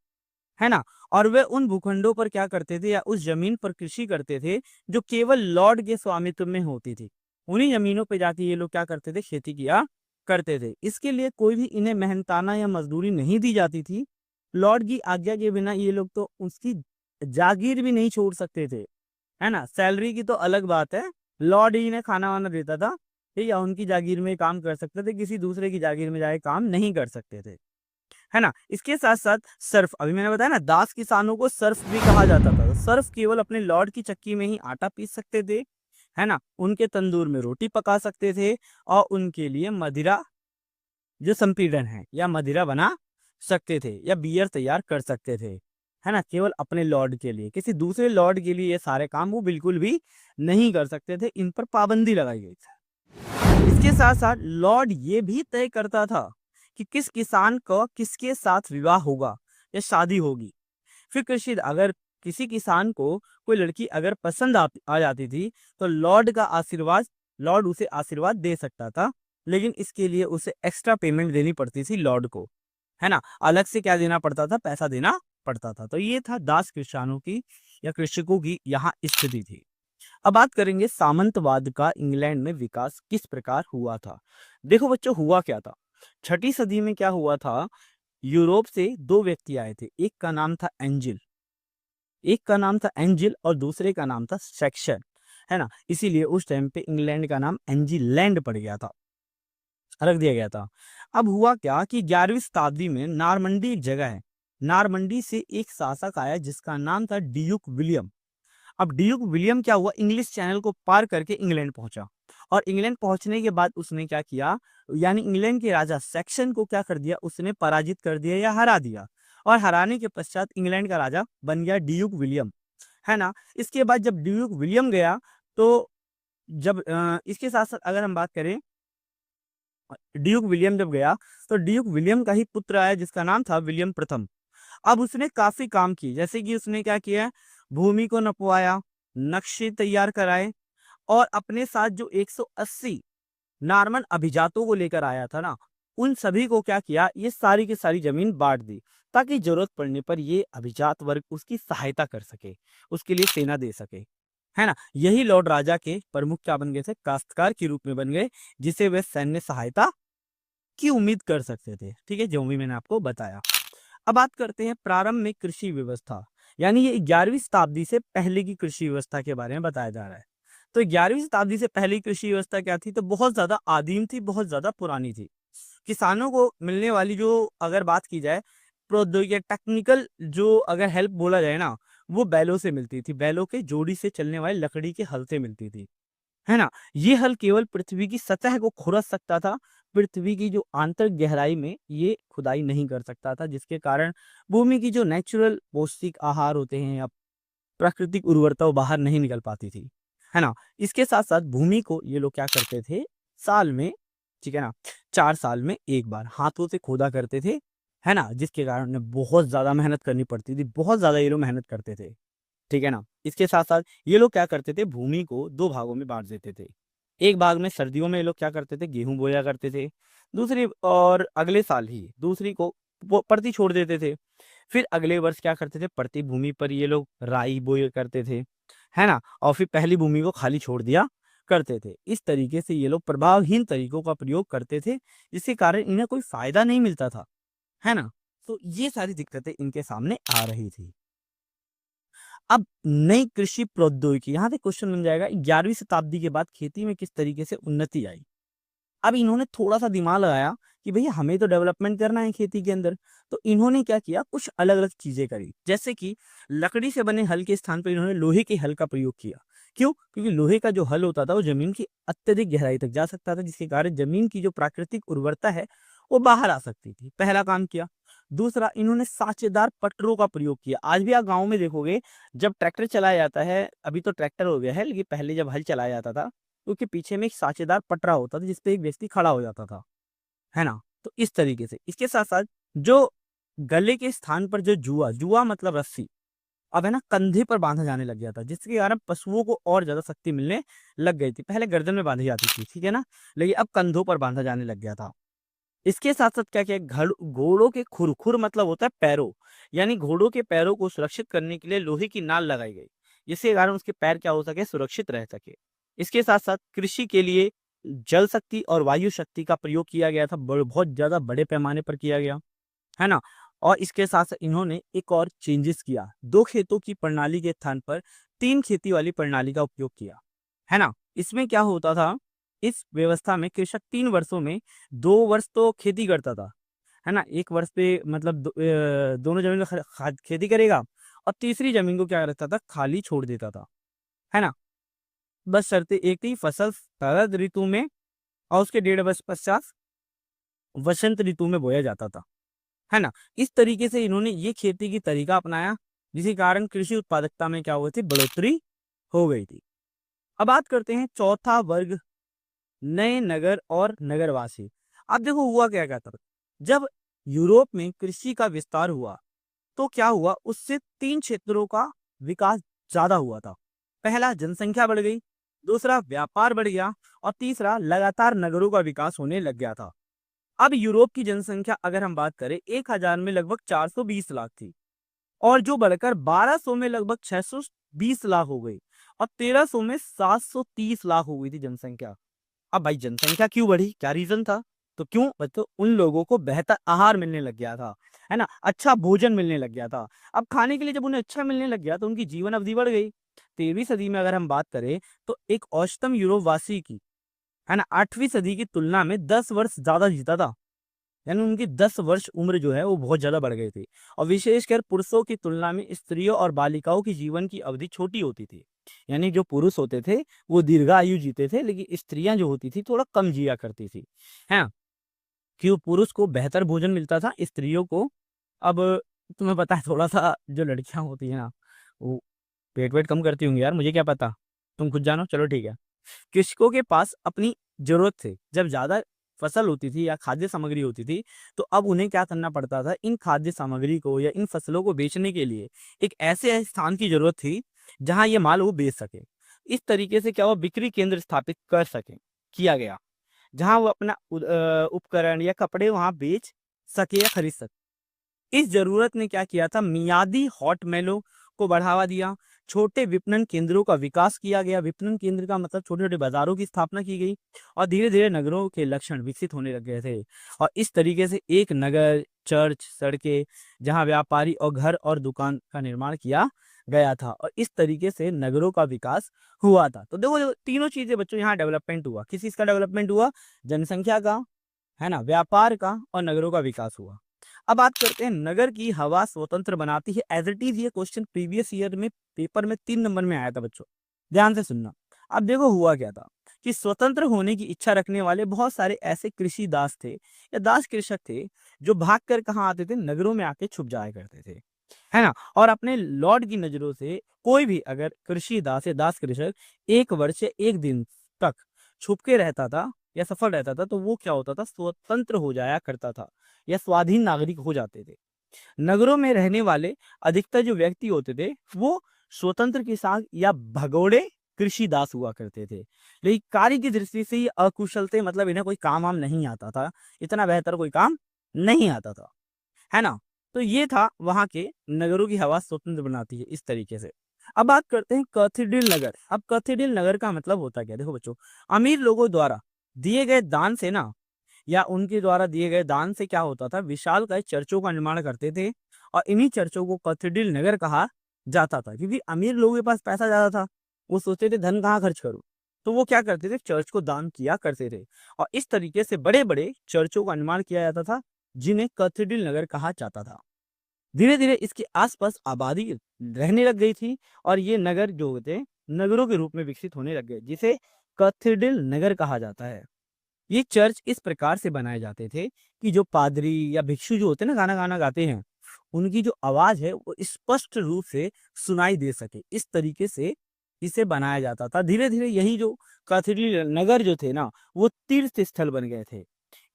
है ना। और वे उन भूखंडों पर क्या करते थे, या उस जमीन पर कृषि करते थे जो केवल लॉर्ड के स्वामित्व में होती थी। उन्हीं जमीनों पे जाके ये लोग क्या करते थे, खेती किया करते थे। इसके लिए कोई भी इन्हें मेहनताना या मजदूरी नहीं दी जाती थी। लॉर्ड की आज्ञा के बिना ये लोग तो उसकी जागीर भी नहीं छोड़ सकते थे, है ना। सैलरी की तो अलग बात है, लॉर्ड ही इन्हें खाना वाना देता था, ठीक है, उनकी जागीर में काम कर सकते थे, किसी दूसरे की जागीर में जाके काम नहीं कर सकते थे, है ना। इसके साथ साथ सर्फ, अभी मैंने बताया ना, दास किसानों को सर्फ भी कहा जाता था। सर्फ केवल अपने लॉर्ड की चक्की में ही आटा पीस सकते थे, है ना, उनके तंदूर में रोटी पका सकते थे और उनके लिए मदिरा जो संपीड़न है या मदिरा बना सकते थे या बियर तैयार कर सकते थे, है ना, केवल अपने लॉर्ड के लिए। किसी दूसरे लॉर्ड के लिए ये सारे काम वो बिल्कुल भी नहीं कर सकते थे, इन पर पाबंदी लगाई गई थी। इसके साथ साथ लॉर्ड ये भी तय करता था कि किस किसान को किसके साथ विवाह होगा या शादी होगी। फिर कृषि अगर किसी किसान को कोई लड़की अगर पसंद आ जाती थी तो लॉर्ड उसे आशीर्वाद दे सकता था, लेकिन इसके लिए उसे एक्स्ट्रा पेमेंट देनी पड़ती थी लॉर्ड को, है ना, अलग से क्या देना पड़ता था, पैसा देना पड़ता था। तो ये था दास किसानों की या कृषकों की यहाँ स्थिति थी। अब बात करेंगे सामंतवाद का इंग्लैंड में विकास किस प्रकार हुआ था। देखो बच्चों, हुआ क्या था, छठी सदी में क्या हुआ था, यूरोप से दो व्यक्ति आए थे, एक का नाम था एंजिल और दूसरे का नाम था सेक्शन, है ना, इसीलिए उस टाइम पे इंग्लैंड का नाम एंजिलैंड पड़ गया था, रख दिया गया था। अब हुआ क्या कि 11वीं शताब्दी में नारमंडी एक जगह है, नारमंडी से एक शासक आया जिसका नाम था ड्यूक विलियम। अब ड्यूक विलियम क्या हुआ, इंग्लिश चैनल को पार करके इंग्लैंड पहुंचा और इंग्लैंड पहुंचने के बाद उसने क्या किया, यानी इंग्लैंड के राजा सेक्शन को क्या कर दिया, उसने पराजित कर दिया या हरा दिया, और हराने के पश्चात इंग्लैंड का राजा बन गया ड्यूक विलियम, है ना। इसके बाद जब ड्यूक विलियम गया तो इसके साथ साथ अगर हम बात करें, ड्यूक विलियम जब गया तो ड्यूक विलियम का ही पुत्र आया जिसका नाम था विलियम प्रथम। अब उसने काफी काम किए, जैसे कि उसने क्या किया, भूमि को नपवाया, नक्शे तैयार कराए और अपने साथ जो 180 नार्मन अभिजातों को लेकर आया था ना, उन सभी को क्या किया, ये सारी की सारी जमीन बांट दी ताकि जरूरत पड़ने पर ये अभिजात वर्ग उसकी सहायता कर सके, उसके लिए सेना दे सके, है ना। यही लॉर्ड राजा के प्रमुख क्या बन गए थे, काश्तकार के रूप में बन गए, जिसे वे सैन्य सहायता की उम्मीद कर सकते थे। ठीक है, जो भी मैंने आपको बताया। अब बात करते हैं प्रारंभ में कृषि व्यवस्था, यानी ये 11वीं शताब्दी से पहले की कृषि व्यवस्था के बारे में बताया जा रहा है। तो 11वीं शताब्दी से पहले की कृषि व्यवस्था क्या थी, तो बहुत ज्यादा आदिम थी, बहुत ज्यादा पुरानी थी। किसानों को मिलने वाली जो अगर बात की जाए प्रौद्योगिकी टेक्निकल जो अगर हेल्प बोला जाए ना, वो बैलों से मिलती थी, बैलों के जोड़ी से चलने वाली लकड़ी के हल से मिलती थी, है ना। ये हल केवल पृथ्वी की सतह को खुरस सकता था, पृथ्वी की जो आंतरिक गहराई में ये खुदाई नहीं कर सकता था, जिसके कारण भूमि की जो नेचुरल पौष्टिक आहार होते हैं या प्राकृतिक उर्वरता वो बाहर नहीं निकल पाती थी, है ना। इसके साथ साथ भूमि को ये लोग क्या करते थे, साल में, ठीक है ना, 4 साल में एक बार हाथों से खोदा करते थे, है ना, जिसके कारण उन्हें बहुत ज्यादा मेहनत करनी पड़ती थी, बहुत ज्यादा ये लोग मेहनत करते थे, ठीक है ना। इसके साथ साथ ये लोग क्या करते थे, भूमि को दो भागों में बांट देते थे। एक भाग में सर्दियों में ये लोग क्या करते थे, गेहूं बोया करते थे, दूसरी और अगले साल ही दूसरी को परती छोड़ देते थे। फिर अगले वर्ष क्या करते थे, परती भूमि पर ये लोग राई बोया करते थे, है ना, और फिर पहली भूमि को खाली छोड़ दिया करते थे। इस तरीके से ये लोग प्रभावहीन तरीकों का प्रयोग करते थे, जिसके कारण इन्हें कोई फायदा नहीं मिलता था, है ना। तो ये सारी दिक्कतें इनके सामने आ रही थी। अब नई कृषि प्रौद्योगिकी, यहाँ से क्वेश्चन बन जाएगा, 11वीं शताब्दी के बाद खेती में किस तरीके से उन्नति आई। अब इन्होंने थोड़ा सा दिमाग लगाया कि भैया हमें तो डेवलपमेंट करना है खेती के अंदर, तो इन्होंने क्या किया, कुछ अलग अलग चीजें करी, जैसे कि लकड़ी से बने हल के स्थान पर इन्होंने लोहे के हल का प्रयोग किया। क्यों, क्योंकि लोहे का जो हल होता था वो जमीन की अत्यधिक गहराई तक जा सकता था, जिसके कारण जमीन की जो प्राकृतिक उर्वरता है वो बाहर आ सकती थी, पहला काम किया। दूसरा, इन्होंने साँचेदार पटरों का प्रयोग किया। आज भी आप गाँव में देखोगे, जब ट्रैक्टर चलाया जाता है, अभी तो ट्रैक्टर हो गया है, लेकिन पहले जब हल चलाया जाता था तो उसके पीछे में एक साँचेदार पटरा होता था जिसपे एक व्यक्ति खड़ा हो जाता था, है ना। तो इस तरीके से इसके साथ साथ जो गले के स्थान पर जो जुआ जुआ मतलब रस्सी, अब है ना कंधे पर बांधा जाने लग गया था, जिसके कारण पशुओं को और ज्यादा शक्ति मिलने लग गई थी। पहले गर्दन में बांधी जाती थी, ठीक है ना, लेकिन अब कंधों पर बांधा जाने लग गया था। इसके साथ साथ क्या किया, घोड़ों के खुर मतलब होता है पैरों, यानी घोड़ों के पैरों को सुरक्षित करने के लिए लोहे की नाल लगाई गई, जिसके कारण उसके पैर क्या हो सके, सुरक्षित रह सके। इसके साथ साथ कृषि के लिए जल शक्ति और वायु शक्ति का प्रयोग किया गया था, बहुत ज्यादा बड़े पैमाने पर किया गया, है ना। और इसके साथ साथ इन्होंने एक और चेंजेस किया, 2 खेतों की प्रणाली के स्थान पर 3 खेती वाली प्रणाली का उपयोग किया, है ना। इसमें क्या होता था, इस व्यवस्था में कृषक 3 वर्षों में 2 वर्ष तो खेती करता था, है ना, 1 वर्ष पे मतलब दोनों जमीन में खेती करेगा और तीसरी जमीन को क्या करता था, खाली छोड़ देता था, है ना। बस शर्तें एक थी, फसल शरद ऋतु में और उसके 1.5 वर्ष पश्चात वसंत ऋतु में बोया जाता था, है ना। इस तरीके से इन्होंने ये खेती की तरीका अपनाया, जिसके कारण कृषि उत्पादकता में क्या हुई थी, बढ़ोतरी हो गई थी। अब बात करते हैं चौथा वर्ग, नए नगर और नगरवासी। अब देखो हुआ क्या क्या था, जब यूरोप में कृषि का विस्तार हुआ तो क्या हुआ, उससे 3 क्षेत्रों का विकास ज्यादा हुआ था। पहला, जनसंख्या बढ़ गई, दूसरा, व्यापार बढ़ गया, और तीसरा, लगातार नगरों का विकास होने लग गया था। अब यूरोप की जनसंख्या अगर हम बात करें 1000 में लगभग 420 लाख थी, और जो बढ़कर 1200 में लगभग 620 लाख हो गई, और 1300 में 730 लाख हो गई थी जनसंख्या। अब भाई जनसंख्या क्यों बढ़ी, क्या रीजन था, तो क्यों, तो उन लोगों को बेहतर आहार मिलने लग गया था, है ना, अच्छा भोजन मिलने लग गया था। अब खाने के लिए जब उन्हें अच्छा मिलने लग गया तो उनकी जीवन अवधि बढ़ गई। 13वीं सदी में अगर हम बात करें तो एक औसतन यूरोप वासी की, है ना, 8वीं सदी की तुलना में 10 वर्ष ज्यादा जीता था। यानी उनकी 10 वर्ष उम्र जो है वो बहुत ज्यादा बढ़ गई थी। और विशेषकर पुरुषों की तुलना में स्त्रियों और बालिकाओं की जीवन की अवधि छोटी होती थी। यानी जो पुरुष होते थे वो दीर्घायु जीते थे, लेकिन स्त्रियां जो होती थी थोड़ा कम जिया करती थी, है। क्यों, पुरुष को बेहतर भोजन मिलता था, स्त्रियों को, अब तुम्हें पता है थोड़ा सा जो लड़कियां होती है ना, वो पेट वेट कम करती होंगी यार, मुझे क्या पता, तुम खुद जानो, चलो ठीक है। कृषकों के पास अपनी जरूरत थी, जब ज्यादा फसल होती थी या खाद्य सामग्री होती थी, तो अब उन्हें क्या करना पड़ता था, इन खाद्य सामग्री को या इन फसलों को बेचने के लिए एक ऐसे स्थान की जरूरत थी जहां ये माल वो बेच सके। इस तरीके से क्या हुआ, बिक्री केंद्र स्थापित कर सके, किया गया, जहां वो अपना उपकरण या कपड़े वहां बेच सके या खरीद सके। इस जरूरत ने क्या किया था, मियादी हॉट मेलों को बढ़ावा दिया, छोटे विपणन केंद्रों का विकास किया गया। विपणन केंद्र का मतलब छोटे छोटे बाजारों की स्थापना की गई, और धीरे धीरे नगरों के लक्षण विकसित होने लग गए थे। और इस तरीके से एक नगर, चर्च, सड़कें, जहां व्यापारी और घर और दुकान का निर्माण किया गया था, और इस तरीके से नगरों का विकास हुआ था। तो देखो तीनों चीजें बच्चों यहाँ डेवलपमेंट हुआ, किस चीज का डेवलपमेंट हुआ, जनसंख्या का, है ना, व्यापार का और नगरों का विकास हुआ। अब बात करते हैं, नगर की हवा स्वतंत्र बनाती है, एज इट इज। ये क्वेश्चन प्रीवियस ईयर में पेपर में 3 नंबर में आया था बच्चों, ध्यान से सुनना। अब देखो हुआ क्या था कि स्वतंत्र होने की इच्छा रखने वाले बहुत सारे ऐसे कृषि दास थे या दास कृषक थे, जो भाग कर कहाँ आते थे, नगरों में आके छुप जाया करते थे, है ना। और अपने लॉर्ड की नजरों से कोई भी अगर कृषि दास या दास कृषक 1 वर्ष या 1 दिन तक छुप के रहता था या सफल रहता था, तो वो क्या होता था, स्वतंत्र हो जाया करता था या स्वाधीन नागरिक हो जाते थे। नगरों में रहने वाले अधिकतर जो व्यक्ति होते थे वो स्वतंत्र किसान या भगोड़े कृषि दास हुआ करते थे, लेकिन कार्य की दृष्टि से ये अकुशल थे, मतलब इन्हें कोई काम वाम नहीं आता था, इतना बेहतर कोई काम नहीं आता था, है ना। तो ये था वहां के नगरों की हवा स्वतंत्र बनाती है, इस तरीके से। अब बात करते हैं कैथेड्रल नगर। अब कैथेड्रल नगर का मतलब होता क्या, देखो बच्चों, अमीर लोगों द्वारा दिए गए दान से ना, या उनके द्वारा दिए गए दान से क्या होता था, विशालकाय चर्चों का निर्माण करते थे, और इन्हीं चर्चों को कैथेड्रल नगर कहा जाता था, क्योंकि अमीर लोगों के पास पैसा ज्यादा था, वो सोचते थे धन कहाँ खर्च करूं, तो वो क्या करते थे, चर्च को दान किया करते थे, और इस तरीके से बड़े बड़े चर्चों का निर्माण किया जाता था, जिन्हें कैथेड्रल नगर कहा जाता था। धीरे धीरे इसके आसपास आबादी रहने लग गई थी, और ये नगर जो होते नगरों के रूप में विकसित होने लग गए, जिसे कैथेड्रल नगर कहा जाता है। ये चर्च इस प्रकार से बनाए जाते थे कि जो पादरी या भिक्षु जो होते हैं ना, गाना गाना गाते हैं, उनकी जो आवाज है वो स्पष्ट रूप से सुनाई दे सके, इस तरीके से इसे बनाया जाता था। धीरे धीरे यही जो कैथेड्रल नगर जो थे ना, वो तीर्थ स्थल बन गए थे।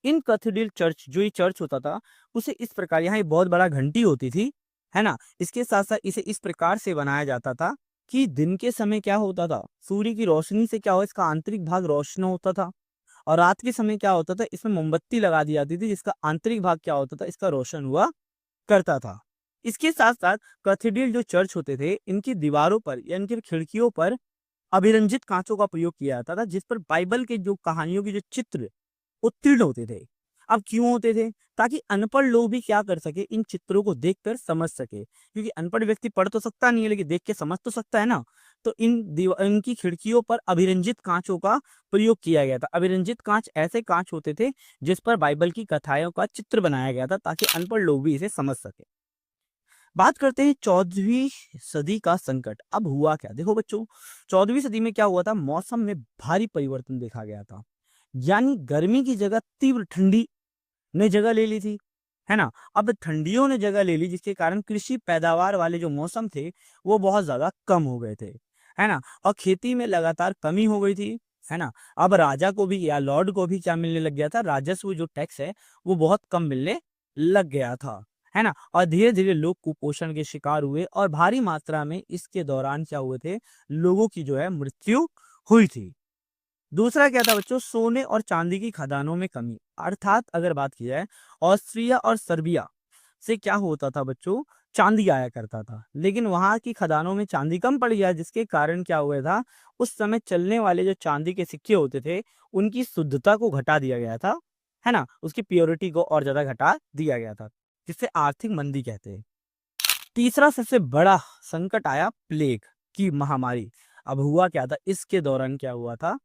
इन कैथेड्रल चर्च, जो ये चर्च होता था, उसे इस प्रकार, यहाँ एक बहुत बड़ा घंटी होती थी, है ना, इसके साथ साथ इसे इस प्रकार से बनाया जाता था कि दिन के समय क्या होता था, सूर्य की रोशनी से क्या हो, इसका आंतरिक भाग रोशन होता था, और रात के समय क्या होता था, इसमें मोमबत्ती लगा दी जाती थी, जिसका आंतरिक भाग क्या होता था, इसका रोशन हुआ करता था। इसके साथ साथ कैथेड्रल जो चर्च होते थे, इनकी दीवारों पर या इनकी खिड़कियों पर अभिरंजित कांचों का प्रयोग किया जाता था, जिस पर बाइबल के जो कहानियों के जो चित्र उत्तीर्ण होते थे। अब क्यों होते थे, ताकि अनपढ़ लोग भी क्या कर सके, इन चित्रों को देखकर समझ सके, क्योंकि अनपढ़ व्यक्ति पढ़ तो सकता नहीं है, लेकिन देख के समझ तो सकता है ना। तो इनकी खिड़कियों पर अभिरंजित कांचों का प्रयोग किया गया था। अभिरंजित कांच ऐसे कांच होते थे जिस पर बाइबल की कथाओं का चित्र बनाया गया था, ताकि अनपढ़ लोग भी इसे समझ सके। बात करते हैं 14वीं सदी का संकट। अब हुआ क्या, देखो बच्चों 14वीं सदी में क्या हुआ था, मौसम में भारी परिवर्तन देखा गया था। यानी गर्मी की जगह तीव्र ठंडी ने जगह ले ली थी, है ना। अब ठंडियों ने जगह ले ली, जिसके कारण कृषि पैदावार वाले जो मौसम थे वो बहुत ज्यादा कम हो गए थे, है ना। और खेती में लगातार कमी हो गई थी, है ना। अब राजा को भी या लॉर्ड को भी क्या मिलने लग गया था, राजस्व जो टैक्स है वो बहुत कम मिलने लग गया था, है ना। और धीरे धीरे लोग कुपोषण के शिकार हुए और भारी मात्रा में इसके दौरान क्या हुए थे, लोगों की जो है मृत्यु हुई थी। दूसरा क्या था बच्चों, सोने और चांदी की खदानों में कमी। अर्थात अगर बात की जाए ऑस्ट्रिया और सर्बिया से क्या होता था बच्चों, चांदी आया करता था, लेकिन वहां की खदानों में चांदी कम पड़ गया, जिसके कारण क्या हुआ था, उस समय चलने वाले जो चांदी के सिक्के होते थे उनकी शुद्धता को घटा दिया गया था, है ना। उसकी प्योरिटी को और ज्यादा घटा दिया गया था, जिसे आर्थिक मंदी कहते हैं। तीसरा सबसे बड़ा संकट आया, प्लेग की महामारी। अब हुआ क्या था, इसके दौरान क्या हुआ था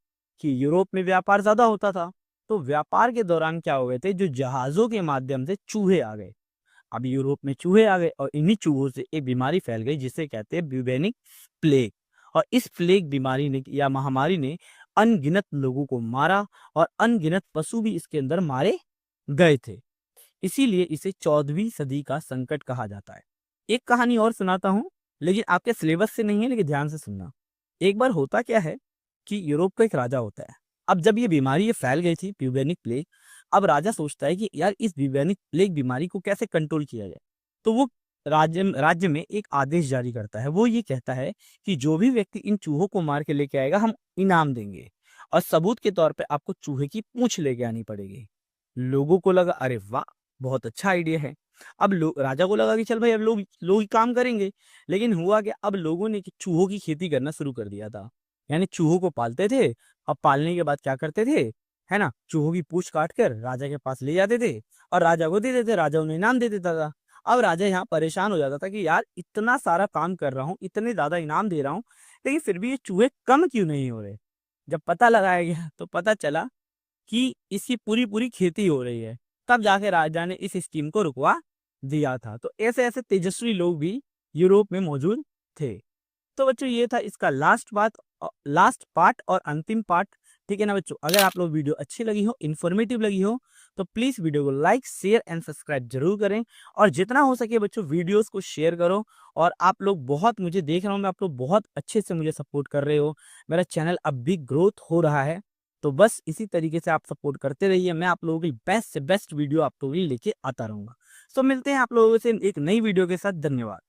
कि यूरोप में व्यापार ज्यादा होता था, तो व्यापार के दौरान क्या हो गए थे, जो जहाजों के माध्यम से चूहे आ गए। अब यूरोप में चूहे आ गए और इन्हीं चूहों से एक बीमारी फैल गई जिसे कहते हैं ब्यूबेनिक प्लेग। और इस प्लेग बीमारी ने या महामारी ने अनगिनत लोगों को मारा और अनगिनत पशु भी इसके अंदर मारे गए थे। इसीलिए इसे 14वीं सदी का संकट कहा जाता है। एक कहानी और सुनाता हूं, लेकिन आपके सिलेबस से नहीं है, लेकिन ध्यान से सुनना। एक बार होता क्या है कि यूरोप का एक राजा होता है। अब जब ये बीमारी ये फैल गई थी ब्यूबेनिक प्लेग, अब राजा सोचता है कि यार इस ब्यूबेनिक प्लेग बीमारी को कैसे कंट्रोल किया जाए। तो वो राज्य में एक आदेश जारी करता है। वो ये कहता है कि जो भी व्यक्ति इन चूहों को मार के लेके आएगा हम इनाम देंगे, और सबूत के तौर पे आपको चूहे की पूंछ लेके आनी पड़ेगी। लोगों को लगा अरे वाह बहुत अच्छा आइडिया है। अब लोग, राजा को लगा कि चल भाई अब लोग ही काम करेंगे। लेकिन हुआ क्या, अब लोगों ने चूहों की खेती करना शुरू कर दिया था। यानी चूहों को पालते थे। अब पालने के बाद क्या करते थे, है ना, चूहों की पूंछ काट कर राजा के पास ले जाते थे और राजा को दे देते, राजा उन्हें इनाम दे देता था। अब राजा यहाँ परेशान हो जाता था कि यार इतना सारा काम कर रहा हूँ, इतने ज्यादा इनाम दे रहा हूँ, लेकिन फिर भी ये चूहे कम क्यों नहीं हो रहे। जब पता लगाया गया तो पता चला कि इसकी पूरी पूरी खेती हो रही है। तब जाके राजा ने इस स्कीम को रुकवा दिया था। तो ऐसे ऐसे तेजस्वी लोग भी यूरोप में मौजूद थे। तो बच्चों ये था इसका लास्ट पार्ट और अंतिम पार्ट। ठीक है ना बच्चों, अगर आप लोग वीडियो अच्छी लगी हो, इन्फॉर्मेटिव लगी हो, तो प्लीज वीडियो को लाइक शेयर एंड सब्सक्राइब जरूर करें। और जितना हो सके बच्चों वीडियोस को शेयर करो। और आप लोग बहुत, मुझे देख रहा हूँ मैं, आप लोग बहुत अच्छे से मुझे सपोर्ट कर रहे हो। मेरा चैनल अब भी ग्रोथ हो रहा है, तो बस इसी तरीके से आप सपोर्ट करते रहिए। मैं आप लोगों की बेस्ट से बेस्ट वीडियो आप लोगों के लिए लेके आता रहूंगा। सो मिलते हैं आप लोगों से एक नई वीडियो के साथ। धन्यवाद।